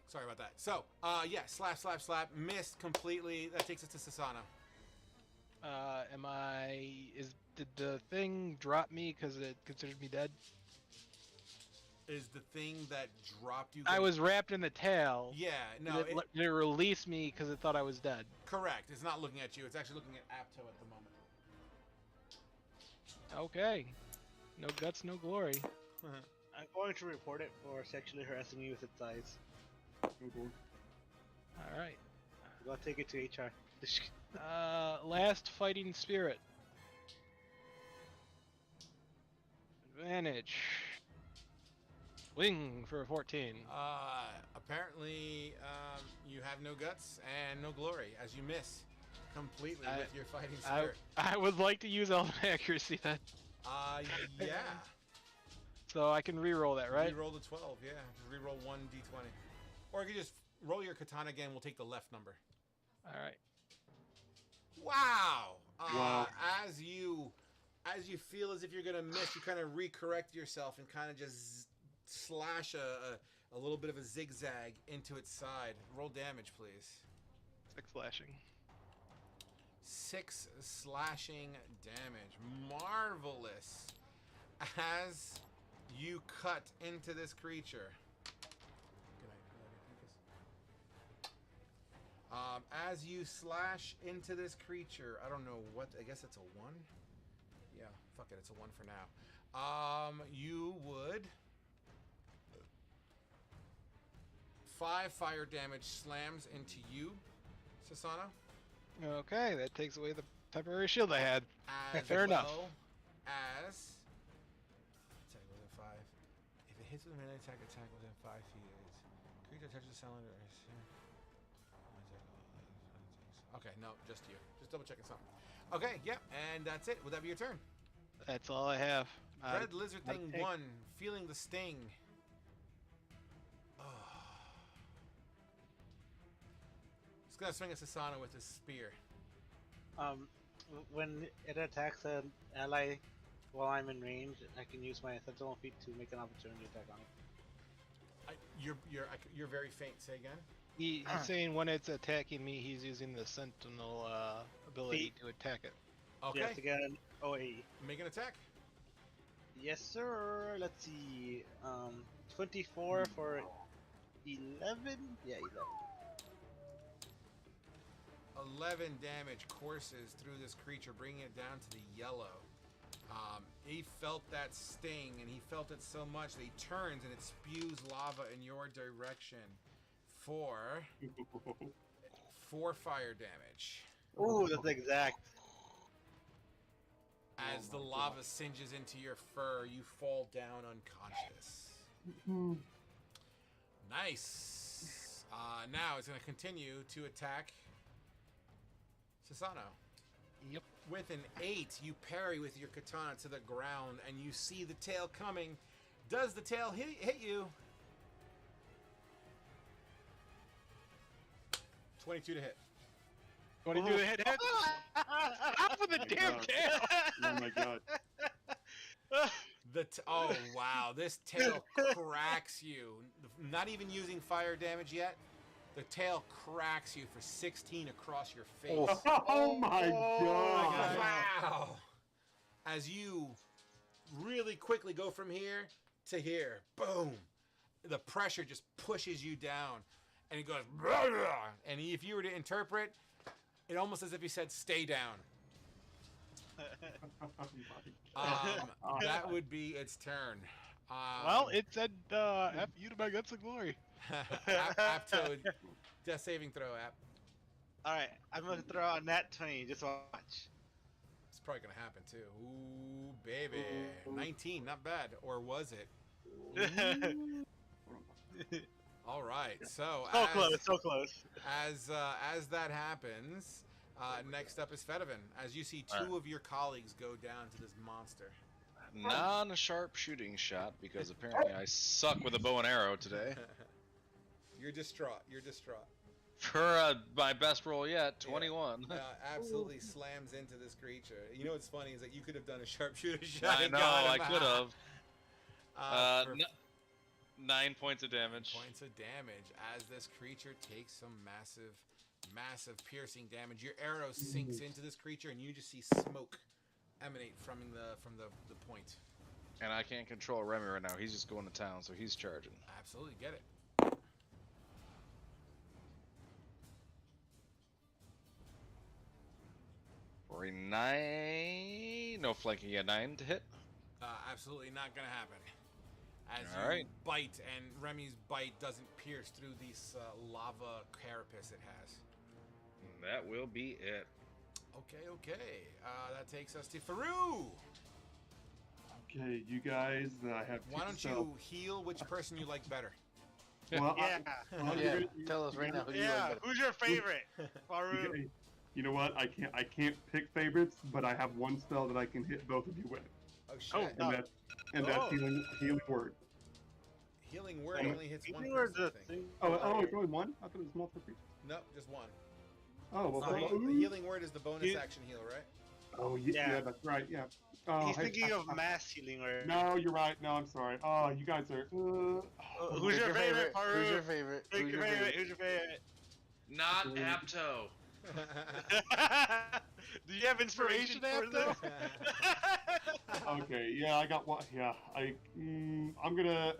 Sorry about that. So, yeah, slap, missed completely. That takes us to Sasana. Did the thing drop me because it considered me dead? Is the thing that dropped you? I was wrapped in the tail. Yeah, no. Did it release me because it thought I was dead? Correct. It's not looking at you. It's actually looking at Apto at the moment. Okay. No guts, no glory. I'm going to report it for sexually harassing you with its eyes. Alright. I'll take it to HR. Last fighting spirit. Advantage. Wing for a 14. Apparently, you have no guts and no glory as you miss completely with your fighting spirit. I would like to use element accuracy then. Yeah. So I can re-roll that, right? Re-roll the 12, yeah. Just re-roll 1d20. Or you can just roll your katana again. We'll take the left number. All right. Wow. Wow. As you feel as if you're gonna miss, you kind of recorrect yourself and kind of just slash a little bit of a zigzag into its side. Roll damage, please. 6 slashing. 6 slashing damage. Marvelous. as you cut into this creature. As you slash into this creature, I don't know what. I guess it's a 1. Yeah, fuck it. It's a 1 for now. You would 5 fire damage slams into you, Sasano. Okay, that takes away the temporary shield I had. As Fair enough. well as attack within 5. If it hits with a melee attack within 5 feet, it's creature touches the cylinder. Okay, no, just you. Just double checking something. Okay, yep, and that's it. Would that be your turn? That's all I have. Red Lizard Thing 1, feeling the sting. Oh. It's gonna swing at Sasana with his spear. When it attacks an ally while I'm in range, I can use my sentinel feat to make an opportunity attack on it. You're very faint. Say again. He's saying when it's attacking me, he's using the Sentinel ability to attack it. Okay. Yes, again. OAE. Make an attack. Yes, sir. Let's see. 24 for 11. Yeah, 11. 11 damage courses through this creature, bringing it down to the yellow. He felt that sting, and he felt it so much that he turns and it spews lava in your direction for 4 fire damage. Ooh, that's exact. As the lava singes into your fur, you fall down unconscious. Nice. Now it's going to continue to attack Sasano. Yep. With an 8, you parry with your katana to the ground, and you see the tail coming. Does the tail hit you? 22 to hit. 22 to hit. Half of the damn tail. Oh my god. Oh wow, this tail cracks you. Not even using fire damage yet. The tail cracks you for 16 across your face. Oh my god. Wow. As you really quickly go from here to here. Boom. The pressure just pushes you down. And it goes, blah, blah. And if you were to interpret, it almost as if he said, stay down. That would be its turn. Well, it said, F you to my guts and glory. Apto, death saving throw, App. Alright, I'm gonna throw out nat 20, just watch. It's probably gonna happen too. Ooh, baby. 19, not bad. Or was it? All right, so so close. As that happens, next up is Fedivin. As you see 2 of your colleagues go down to this monster. Non-sharp shooting shot, because apparently I suck with a bow and arrow today. You're distraught. For my best roll yet, 21. Absolutely slams into this creature. You know what's funny is that you could have done a sharpshooter shot. I know, I could have. 9 points of damage. Points of damage as this creature takes some massive piercing damage. Your arrow sinks into this creature, and you just see smoke emanate from the point. And I can't control Remy right now. He's just going to town, so he's charging. Absolutely, get it. For a 9, no flanking. Yeah, 9 to hit. Absolutely not gonna happen. As All you right. bite, and Remy's bite doesn't pierce through this lava carapace it has. That will be it. Okay. That takes us to Faru. Okay, you guys have. Why don't you heal which person you like better? Well, Yeah. Yeah, tell us right now who you like better. Who's your favorite? Faru. You know what? I can't pick favorites, but I have one spell that I can hit both of you with, Oh shit! and that's healing word. Healing word only hits one Healing word's person. a thing. Oh, it's only one. I thought it was multiple creatures. No, just one. Oh well. The healing word is the bonus action heal, right? Oh yeah, that's right. Yeah. Oh, He's thinking of mass healing word. No, you're right. No, I'm sorry. Oh, you guys are. Who's your favorite, Faru? Who's your favorite? Who's your favorite? Not Apto. Do you have inspiration for this? Okay, yeah, I got one. Yeah, I'm gonna.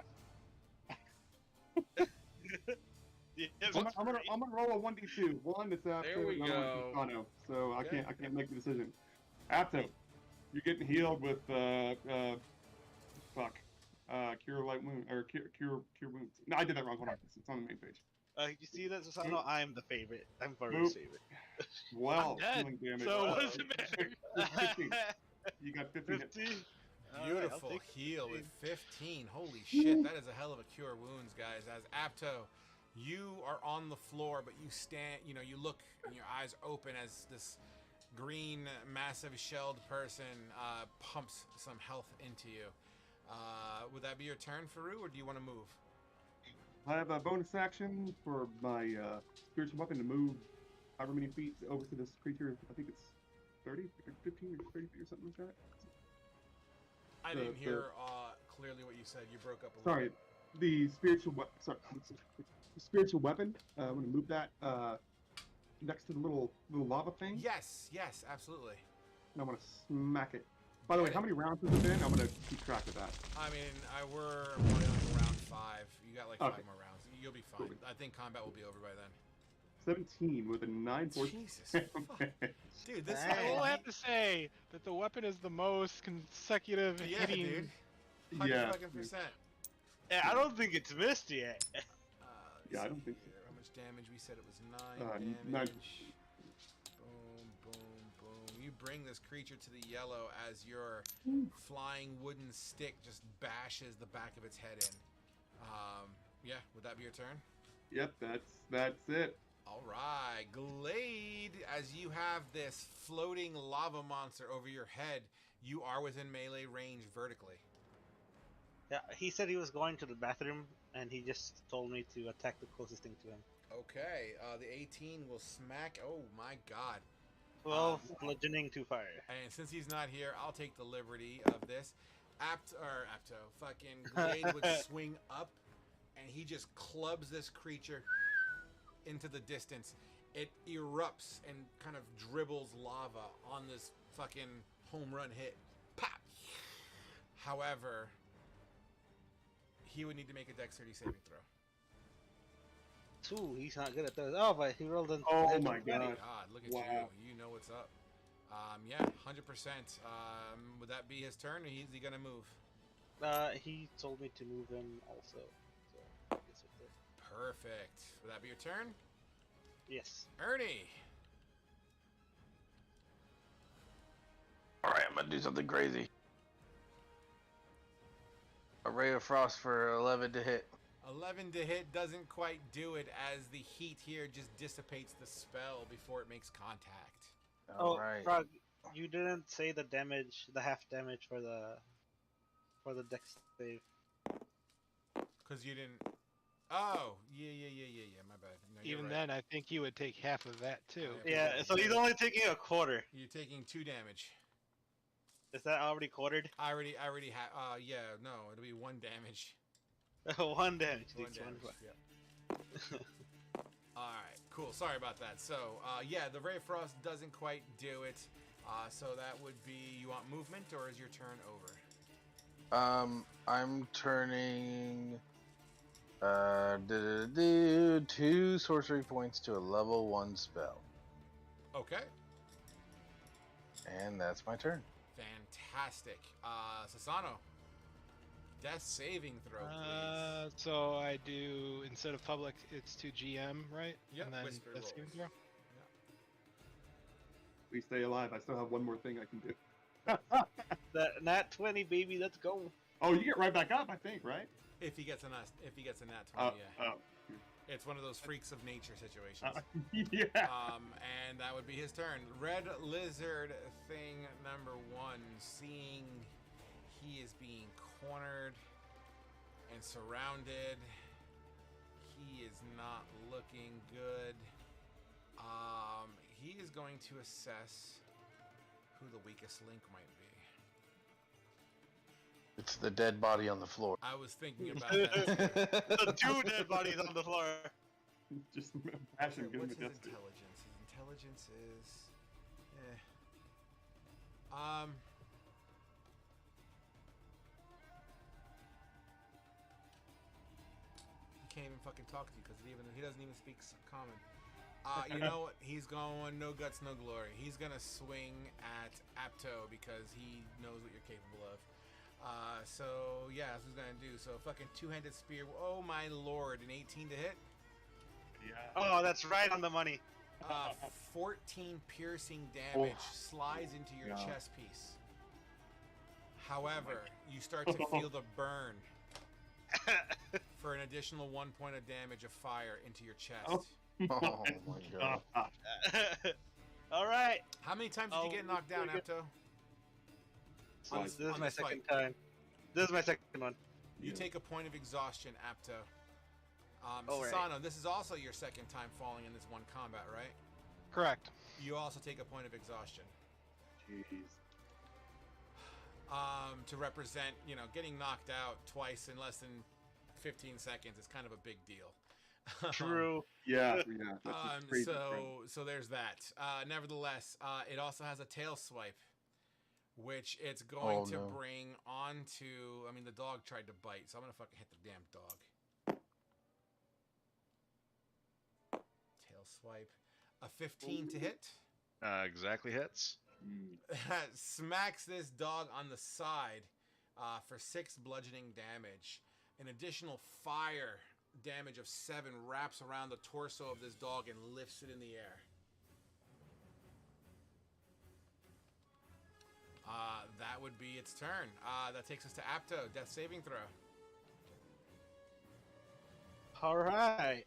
Yeah, I'm gonna roll a 1d2. One is Apto, There we another go. one's Susano. So Okay. I can't make the decision. Apto, you're getting healed with cure light wound or cure wounds. No, I did that wrong. Hold on, it's on the main page. you see that, Susano? I'm the favorite. I'm Faru's Boop. favorite. Well, dead, healing damage. so what does it matter? 15. You got 15 hit 50. Beautiful take heal 15. with 15. Holy shit, that is a hell of a cure wounds, guys. As Apto, you are on the floor, but you stand, you look and your eyes open as this green, massive shelled person pumps some health into you. Would that be your turn, Faru, or do you want to move? I have a bonus action for my spiritual weapon to move however many feet over to this creature. I think it's 30, or 15, or 30 feet or something like that. I The- didn't the- hear clearly what you said. You broke up a little Sorry, bit. the spiritual weapon. I'm gonna move that next to the little lava thing. Yes, absolutely. And I want to smack it. By the way, how many rounds has it been? I'm gonna keep track of that. I mean, we're probably on round 5. You got like 5 Okay. more rounds. You'll be fine. Cool. I think combat will be over by then. 17 with a 9 force. Jesus, fuck. Dude, this Dang. I will guy, have to say that the weapon is the most consecutive yeah, hitting. dude. Yeah. 100%. Yeah, I don't think it's missed yet. Yeah, I don't think so. How much damage? We said it was 9 9. damage. Boom, boom, boom. You bring this creature to the yellow as your flying wooden stick just bashes the back of its head in. Yeah, would that be your turn? Yep, that's it. All right, Glade, as you have this floating lava monster over your head, you are within melee range vertically. Yeah, he said he was going to the bathroom, and he just told me to attack the closest thing to him. Okay, the 18 will smack. Oh my god. 12 bludgeoning to fire. And since he's not here, I'll take the liberty of this. Apto, fucking Glade would swing up, and he just clubs this creature into the distance. It erupts and kind of dribbles lava on this fucking home run hit. Pop! However, he would need to make a dexterity saving throw. 2, he's not good at those. Oh, but he rolled an. Oh my God, god. look at Wow. you. You know what's up. Yeah, 100%. Would that be his turn, or is he gonna move? He told me to move him also. So, I guess it did. Perfect. Would that be your turn? Yes. Ernie! Alright, I'm gonna do something crazy. A ray of frost for 11 to hit. 11 to hit doesn't quite do it, as the heat here just dissipates the spell before it makes contact. Alright. Frog, you didn't say the damage, the half damage for the dex save. Because you didn't... Oh, yeah, my bad. No, you're Even right. then, I think he would take half of that too. Yeah, so he's only taking a quarter. You're taking 2 damage. Is that already quartered? I already have... yeah, no, it'll be 1 damage. 1 damage. One Takes damage, 1. yep. Alright, cool. Sorry about that. So, yeah, the Ray of Frost doesn't quite do it. So that would be... You want movement, or is your turn over? I'm turning 2 sorcery points to a level 1 spell. Okay. And that's my turn. Fantastic. Sasano. Death saving throw, please. So I do, instead of public, it's to GM, right? Yep, And then whisper that's rolls. throw? Please stay alive. I still have one more thing I can do. That nat 20, baby. Let's go. Oh, you get right back up, I think, right? If he gets a nat 20, yeah. Oh. It's one of those freaks of nature situations. Yeah. And that would be his turn. Red lizard thing number 1, seeing he is being cornered and surrounded. He is not looking good. He is going to assess who the weakest link might be. It's the dead body on the floor. I was thinking about that. The 2 dead bodies on the floor. Just passion, give him What's a his death. intelligence? His intelligence is... fucking talk to you because he doesn't even speak common. You know what? He's going no guts, no glory. He's gonna swing at Apto because he knows what you're capable of. So yeah, that's what he's gonna do. So fucking two-handed spear. Oh my lord, an 18 to hit. Yeah. Oh, that's right on the money. 14 piercing damage slides into your chest piece. However, you start to feel the burn for an additional 1 point of damage of fire into your chest. Oh my god. All right. How many times did you get knocked down, Apto? This is on my this second fight. time. This is my second one. You take a point of exhaustion, Apto. Oh, right. Sasano, this is also your second time falling in this one combat, right? Correct. You also take a point of exhaustion. Jeez. To represent, getting knocked out twice in less than 15 seconds is kind of a big deal. True. Yeah. That's crazy. So there's that. Nevertheless, it also has a tail swipe, which it's going to bring onto. I mean, the dog tried to bite, so I'm gonna fucking hit the damn dog. Tail swipe, a 15 to hit. Exactly hits. Smacks this dog on the side for 6 bludgeoning damage. An additional fire damage of 7 wraps around the torso of this dog and lifts it in the air. That would be its turn. That takes us to Apto. Death saving throw. All right.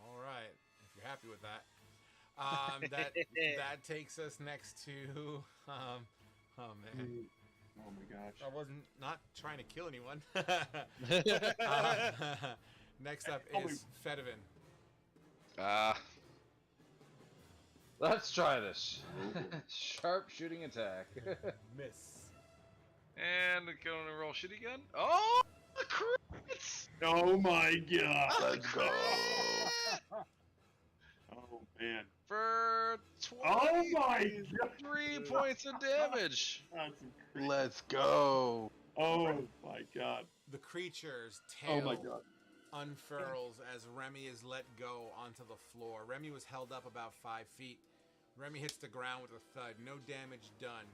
All right. If you're happy with that. That takes us next to oh man. Oh my gosh. I wasn't not trying to kill anyone. Next up is Fedivin. Let's try this. Sharp shooting attack. Miss. And going to roll shit again. Oh, the crits! Oh my god. Let's go. Oh man. For 23 Oh my god. points of damage. That's incredible. Let's go. Oh my god. The creature's Oh tail my god. unfurls as Remy is let go onto the floor. Remy was held up about 5 feet. Remy hits the ground with a thud. No damage done,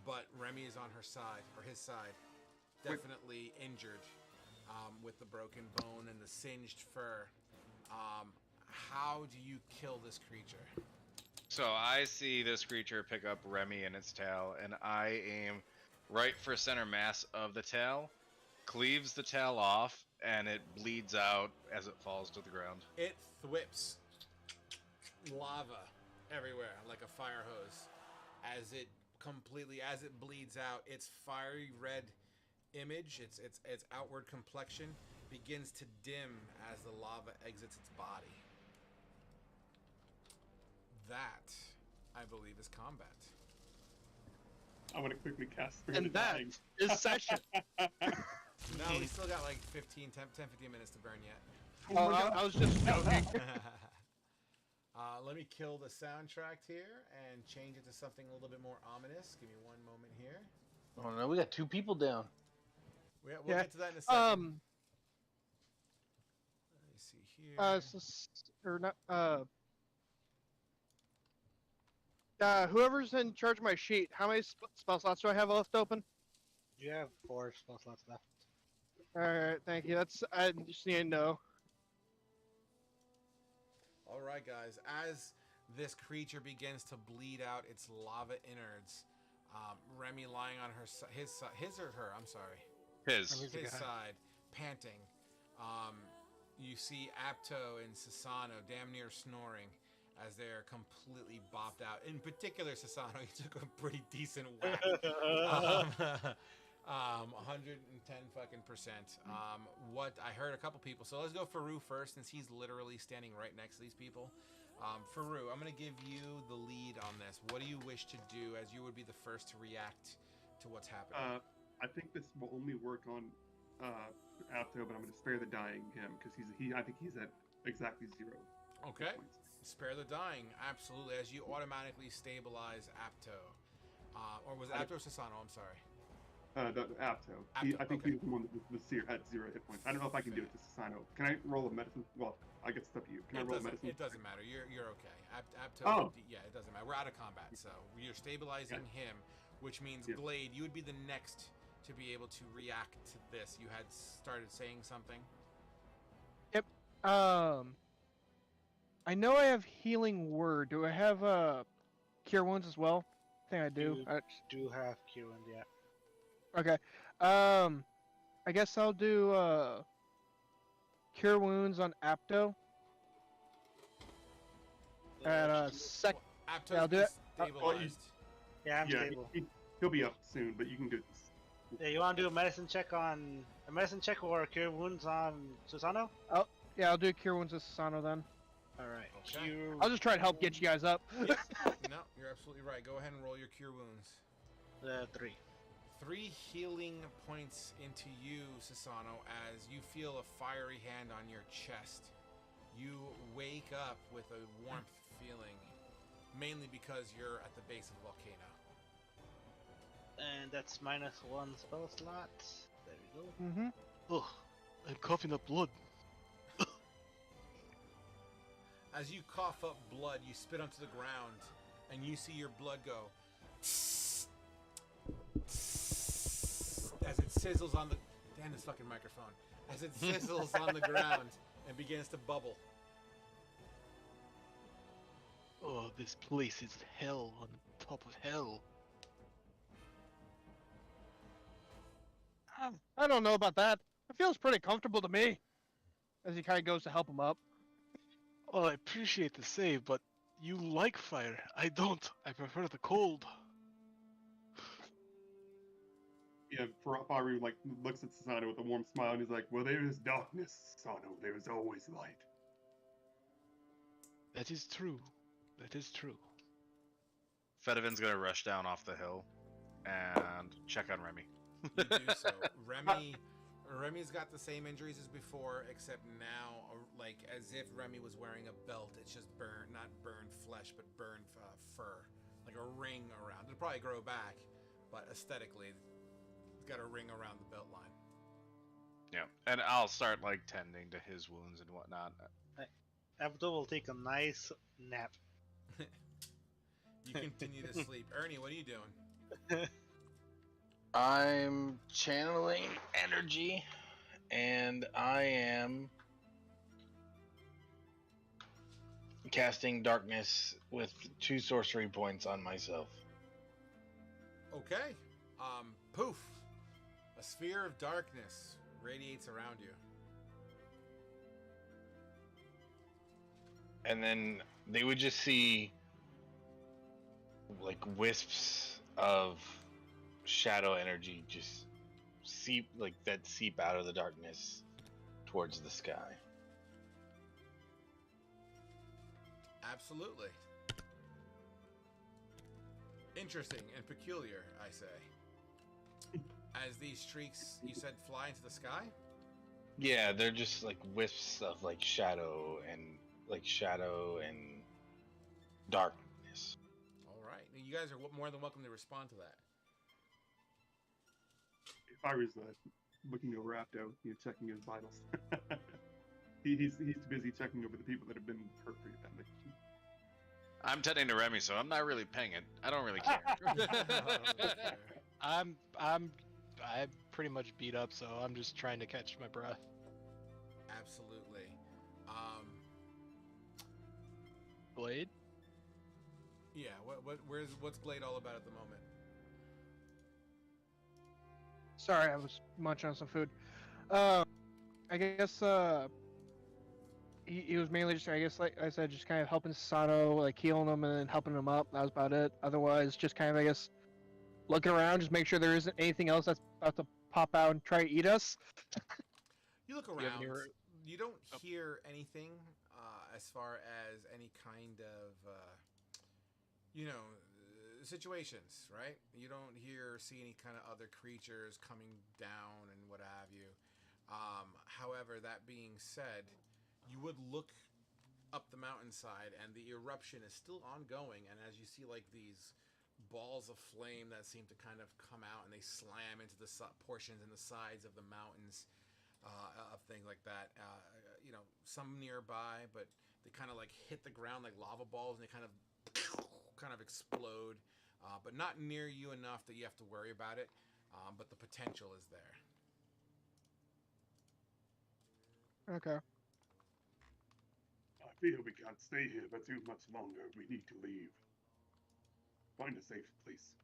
but Remy is on her side, or his side. Definitely injured with the broken bone and the singed fur. How do you kill this creature? So I see this creature pick up Remy in its tail, and I aim right for center mass of the tail, cleaves the tail off, and it bleeds out as it falls to the ground. It thwips lava everywhere like a fire hose. As it bleeds out, its fiery red image, its outward complexion begins to dim as the lava exits its body. That, I believe, is combat. I'm gonna quickly cast Spirit And of that Dying. is session. No, we still got like 15 minutes to burn yet. Oh my god. I was just joking. Let me kill the soundtrack here and change it to something a little bit more ominous. Give me one moment here. Oh no, we got 2 people down. We'll Yeah. get to that in a second. Let me see here. Whoever's in charge of my sheet, how many spell slots do I have left open? You have 4 spell slots left. Alright, thank you. I just need to know. All right, guys. As this creature begins to bleed out its lava innards, Remy lying on his side, panting. You see Apto and Sasano damn near snoring as they're completely bopped out. In particular, Sasano, you took a pretty decent whack. 110 fucking percent. What I heard a couple people. So let's go Faru first, since he's literally standing right next to these people. Faru, I'm gonna give you the lead on this. What do you wish to do, as you would be the first to react to what's happening? I think this will only work on Apto, but I'm gonna spare the dying him because I think he's at exactly 0. Okay. Points. Spare the dying, absolutely, as you automatically stabilize Apto. Or was it Apto or Sasano? I'm sorry. The Apto. I think okay. he was the one that was at 0 hit points. I don't know if I can do it to Sasano. Can I roll a medicine? Well, I guess it's up to you. Can I roll a medicine? It doesn't matter. You're okay. Apto. Oh. Yeah, it doesn't matter. We're out of combat, so you're stabilizing him, which means Yeah. Glade, you would be the next to be able to react to this. You had started saying something. I know I have healing word. Do I have cure wounds as well? I think I do. You do have Q and yeah. Okay. I guess I'll do cure wounds on Apto. At sec. Apto's Yeah, I'll do it. stabilized. Yeah, I'm Yeah, stable. he'll be up soon, but you can do this. Yeah, you want to do a medicine check or a cure wounds on Susano? Yeah, I'll do cure wounds with Sasano then. All right. Okay. I'll just try to help get you guys up. Yep. No, you're absolutely right. Go ahead and roll your cure wounds. 3. 3 healing points into you, Sasano, as you feel a fiery hand on your chest. You wake up with a warmth feeling, mainly because you're at the base of the volcano. And that's -1 spell slot. There we go. Mm-hmm. Ugh, I'm coughing up blood. As you cough up blood, you spit onto the ground, and you see your blood go as it sizzles on the... Damn this fucking microphone. As it sizzles on the ground and begins to bubble. Oh, this place is hell on top of hell. I don't know about that. It feels pretty comfortable to me. As he kind of goes to help him up. Well, I appreciate the save, but you like fire. I don't. I prefer the cold. Yeah, Faru like looks at Sasano with a warm smile and he's like, "Well, there is darkness, Sasano. There is always light." That is true. That is true. Fedovin's gonna rush down off the hill and check on Remy. You do so. Remy's got the same injuries as before, except now, like, as if Remy was wearing a belt. It's just not burned flesh, but burned fur. Like a ring around. It'll probably grow back, but aesthetically, it's got a ring around the belt line. Yeah, and I'll start like tending to his wounds and whatnot. Abdul will take a nice nap. You continue to sleep. Ernie, what are you doing? I'm channeling energy, and I am casting darkness with 2 sorcery points on myself. Okay. Poof. A sphere of darkness radiates around you. And then they would just see like wisps of shadow energy just seep out of the darkness towards the sky. Absolutely. Interesting and peculiar, I say. As these streaks, you said, fly into the sky? Yeah, they're just like wisps of like shadow and darkness. All right. You guys are more than welcome to respond to that. Faru's looking over Apto, checking his vitals. he's too busy checking over the people that have been hurt previously. I'm tending to Remy, so I'm not really paying it. I don't really care. I'm pretty much beat up, so I'm just trying to catch my breath. Absolutely. Blade? Yeah. What's Glade all about at the moment? Sorry, I was munching on some food. I guess he was mainly just, I guess, like I said, just kind of helping Sano, like healing him and then helping him up. That was about it. Otherwise, just kind of, I guess, looking around, just make sure there isn't anything else that's about to pop out and try to eat us. You look have around. any You don't hear anything as far as any kind of, situations, right? You don't see any kind of other creatures coming down and what have you. However, that being said, you would look up the mountainside and the eruption is still ongoing. And as you see like these balls of flame that seem to kind of come out and they slam into the portions in the sides of the mountains, of things like that. Some nearby, but they kind of like hit the ground like lava balls and they kind of explode, but not near you enough that you have to worry about it. But the potential is there. Okay. I feel we can't stay here for too much longer. We need to leave. Find a safe place.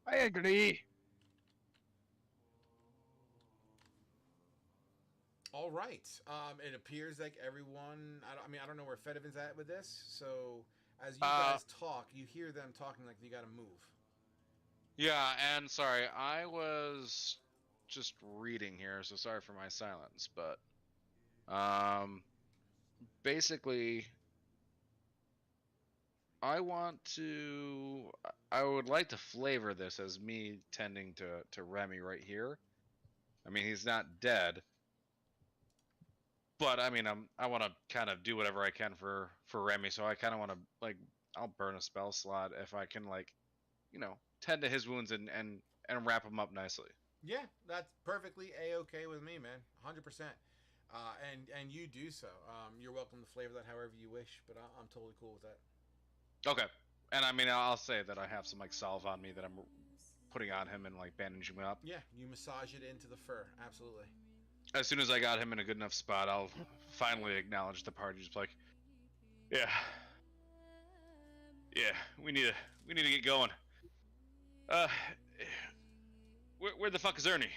I agree. All right. It appears like everyone. I don't know where Fedivin's at with this. So as you guys talk, you hear them talking like you got to move. Yeah, and sorry, I was just reading here, so sorry for my silence, but basically I would like to flavor this as me tending to Remy right here. I mean, he's not dead, but I mean, I want to kind of do whatever I can for Remy, so I kind of want to like I'll burn a spell slot if I can tend to his wounds and wrap him up nicely. Yeah, that's perfectly a-okay with me, man. 100%. And you do so. You're welcome to flavor that however you wish, but I'm totally cool with that. Okay. And I mean, I'll say that I have some like salve on me that I'm putting on him and like bandaging him up. Yeah, you massage it into the fur. Absolutely. As soon as I got him in a good enough spot, I'll finally acknowledge the party. Just like, yeah, we need to get going. Where the fuck is Ernie?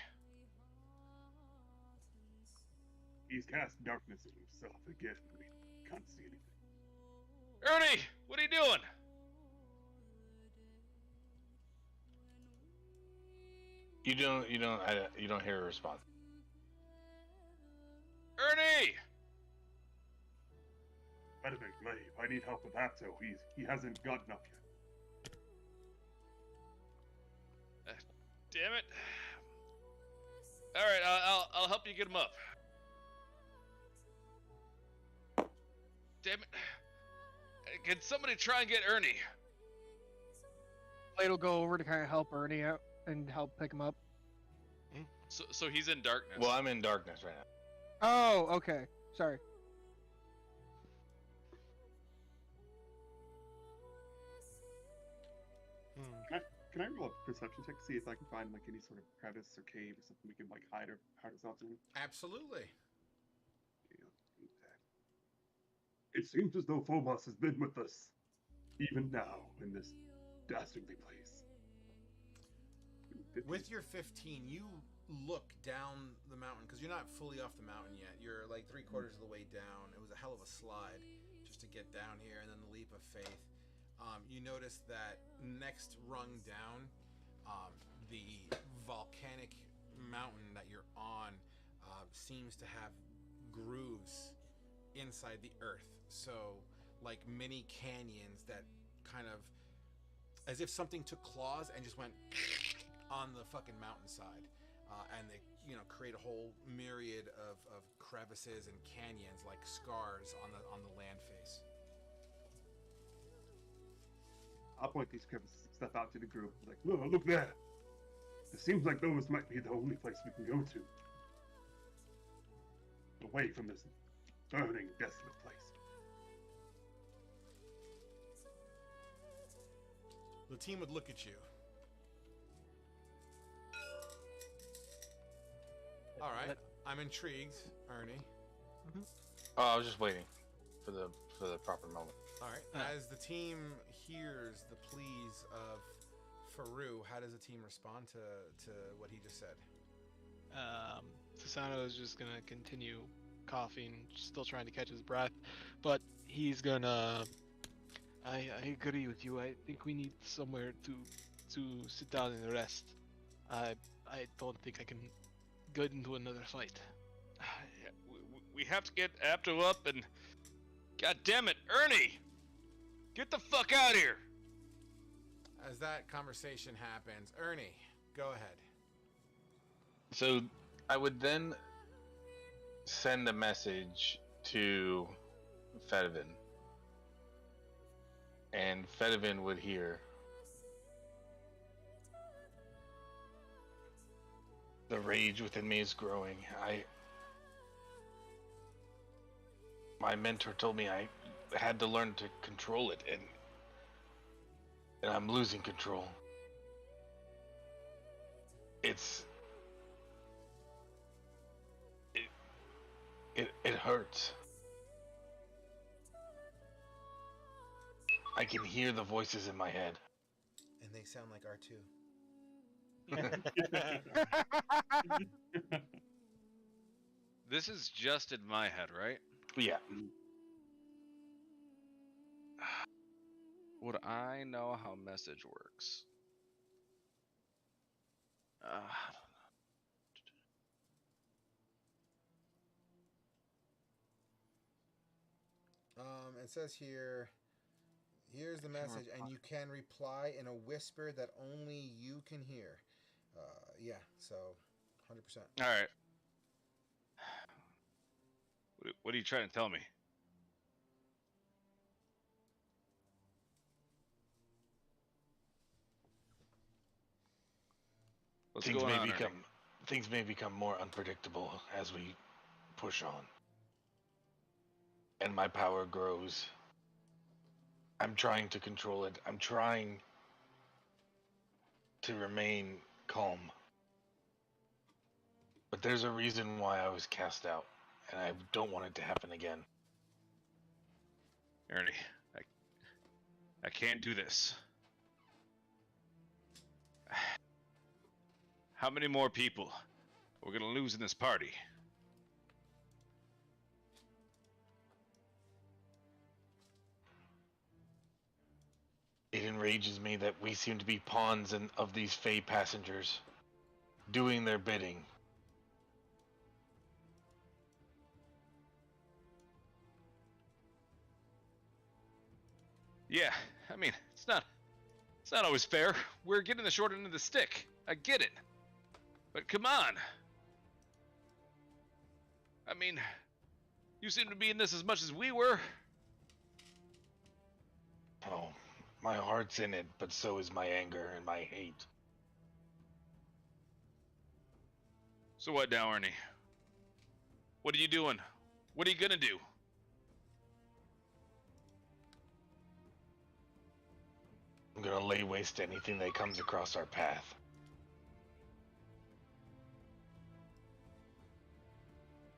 He's cast darkness in himself again. We can't see anything. Ernie, what are you doing? You don't hear a response. Ernie! Wait a minute, Glaive. I need help with that, so he hasn't gotten up yet. Damn it! All right, I'll help you get him up. Damn it! Can somebody try and get Ernie? Blade will go over to kind of help Ernie out and help pick him up. So he's in darkness. Well, I'm in darkness right now. Oh, okay. Sorry. Can I roll a perception check to see if I can find like any sort of crevice or cave or something we can like hide ourselves in? Absolutely. Yeah, do that. It seems as though Phobos has been with us, even now in this dastardly place. With your 15, you look down the mountain because you're not fully off the mountain yet. You're like 3/4 of the way down. It was a hell of a slide just to get down here, and then the leap of faith. You notice that next rung down, the volcanic mountain that you're on seems to have grooves inside the earth. So, like mini canyons that kind of, as if something took claws and just went on the fucking mountainside. And they, create a whole myriad of crevices and canyons like scars on the land face. I'll point these crevices and stuff out to the group. Like, look there. It seems like those might be the only place we can go to. Away from this burning, desolate place. The team would look at you. All right, I'm intrigued, Ernie. Oh, I was just waiting for the proper moment. All right, as the team hears the pleas of Faru, how does the team respond to what he just said? Fasano is just gonna continue coughing, still trying to catch his breath, but he's gonna. I agree with you. I think we need somewhere to sit down and rest. I don't think I can get into another fight. We have to get Apto up and... God damn it, Ernie! Get the fuck out of here! As that conversation happens, Ernie, go ahead. So I would then send a message to Fedivin. And Fedivin would hear the rage within me is growing. My mentor told me I had to learn to control it, and I'm losing control. It hurts. I can hear the voices in my head. And they sound like R2. This is just in my head, right? Yeah. Would I know how message works? It says here, here's the message, and you can reply in a whisper that only you can hear. Yeah, so 100%. All right. What are you trying to tell me? What's Things going may on, Ernie? things may become more unpredictable as we push on. And my power grows. I'm trying to control it. I'm trying to remain calm. But there's a reason why I was cast out, and I don't want it to happen again. Ernie, I can't do this. How many more people we're gonna lose in this party? It enrages me that we seem to be pawns of these Fey passengers, doing their bidding. Yeah, I mean, it's not always fair. We're getting the short end of the stick. I get it. But come on. I mean, you seem to be in this as much as we were. Oh, my heart's in it, but so is my anger and my hate. So what now, Ernie? What are you doing? What are you gonna do? I'm gonna lay waste to anything that comes across our path.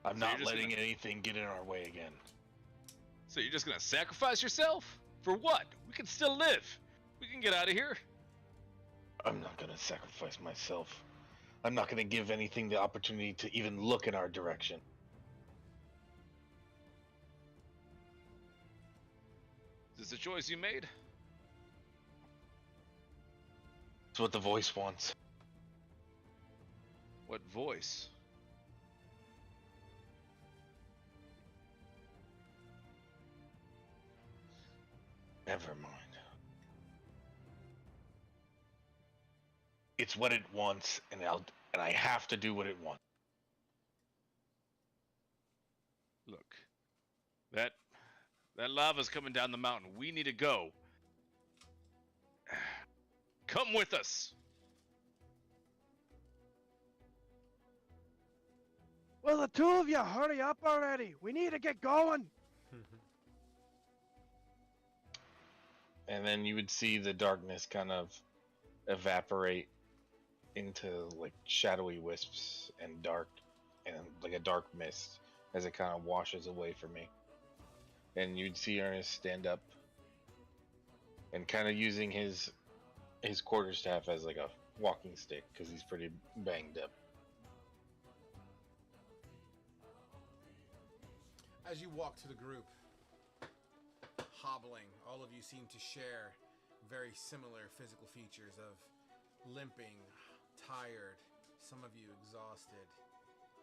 I'm So not you're just letting gonna- anything get in our way again. So you're just gonna sacrifice yourself? For what? We can still live. We can get out of here. I'm not gonna sacrifice myself. I'm not gonna give anything the opportunity to even look in our direction. Is this a choice you made? It's what the voice wants. What voice? Never mind. It's what it wants, and I have to do what it wants. Look, that lava's coming down the mountain. We need to go. Come with us. Well, the two of you, hurry up already. We need to get going. And then you would see the darkness kind of evaporate into like shadowy wisps and dark, and like a dark mist as it kind of washes away from me. And you'd see Ernest stand up and kind of using his quarterstaff as like a walking stick because he's pretty banged up. As you walk to the group, hobbling, all of you seem to share very similar physical features of limping, tired, some of you exhausted,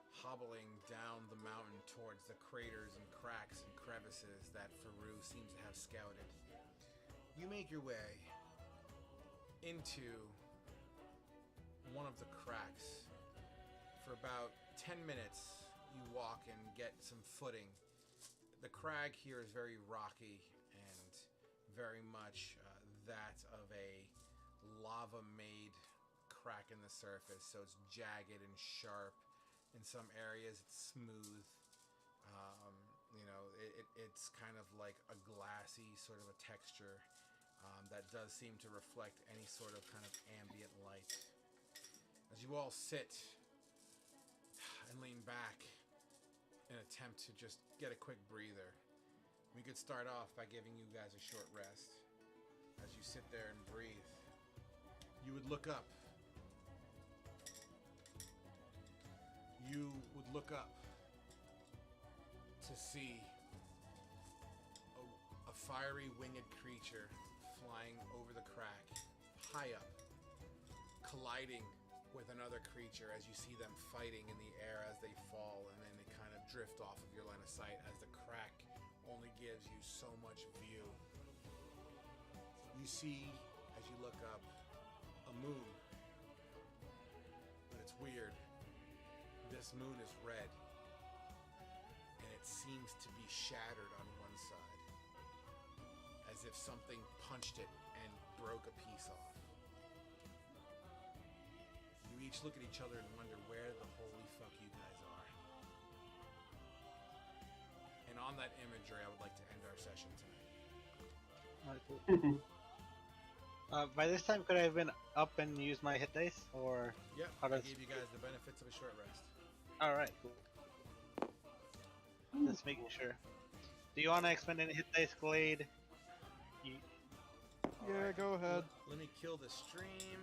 hobbling down the mountain towards the craters and cracks and crevices that Faru seems to have scouted. You make your way into one of the cracks. For about 10 minutes, you walk and get some footing the crag here is very rocky and very much that of a lava-made crack in the surface. So it's jagged and sharp. In some areas, it's smooth. It's kind of like a glassy sort of a texture that does seem to reflect any sort of kind of ambient light. As you all sit and lean back and attempt to just get a quick breather, we could start off by giving you guys a short rest. As you sit there and breathe, you would look up. You would look up to see a fiery winged creature flying over the crack, high up, colliding with another creature as you see them fighting in the air as they fall, and then they kind of drift off of your line of sight as the crack only gives you so much view. You see, as you look up, a moon. But it's weird. This moon is red, and it seems to be shattered on one side, as if something punched it and broke a piece off. You each look at each other and wonder where the holy fuck you guys are. And on that imagery, I would like to end our session tonight. By this time, could I have been up and used my hit dice, or Yep, how I does? gave you guys the benefits of a short rest. All right, cool. Just making sure. Do you want to expend any hit dice, Glade? Yeah, go ahead. Let me kill the stream.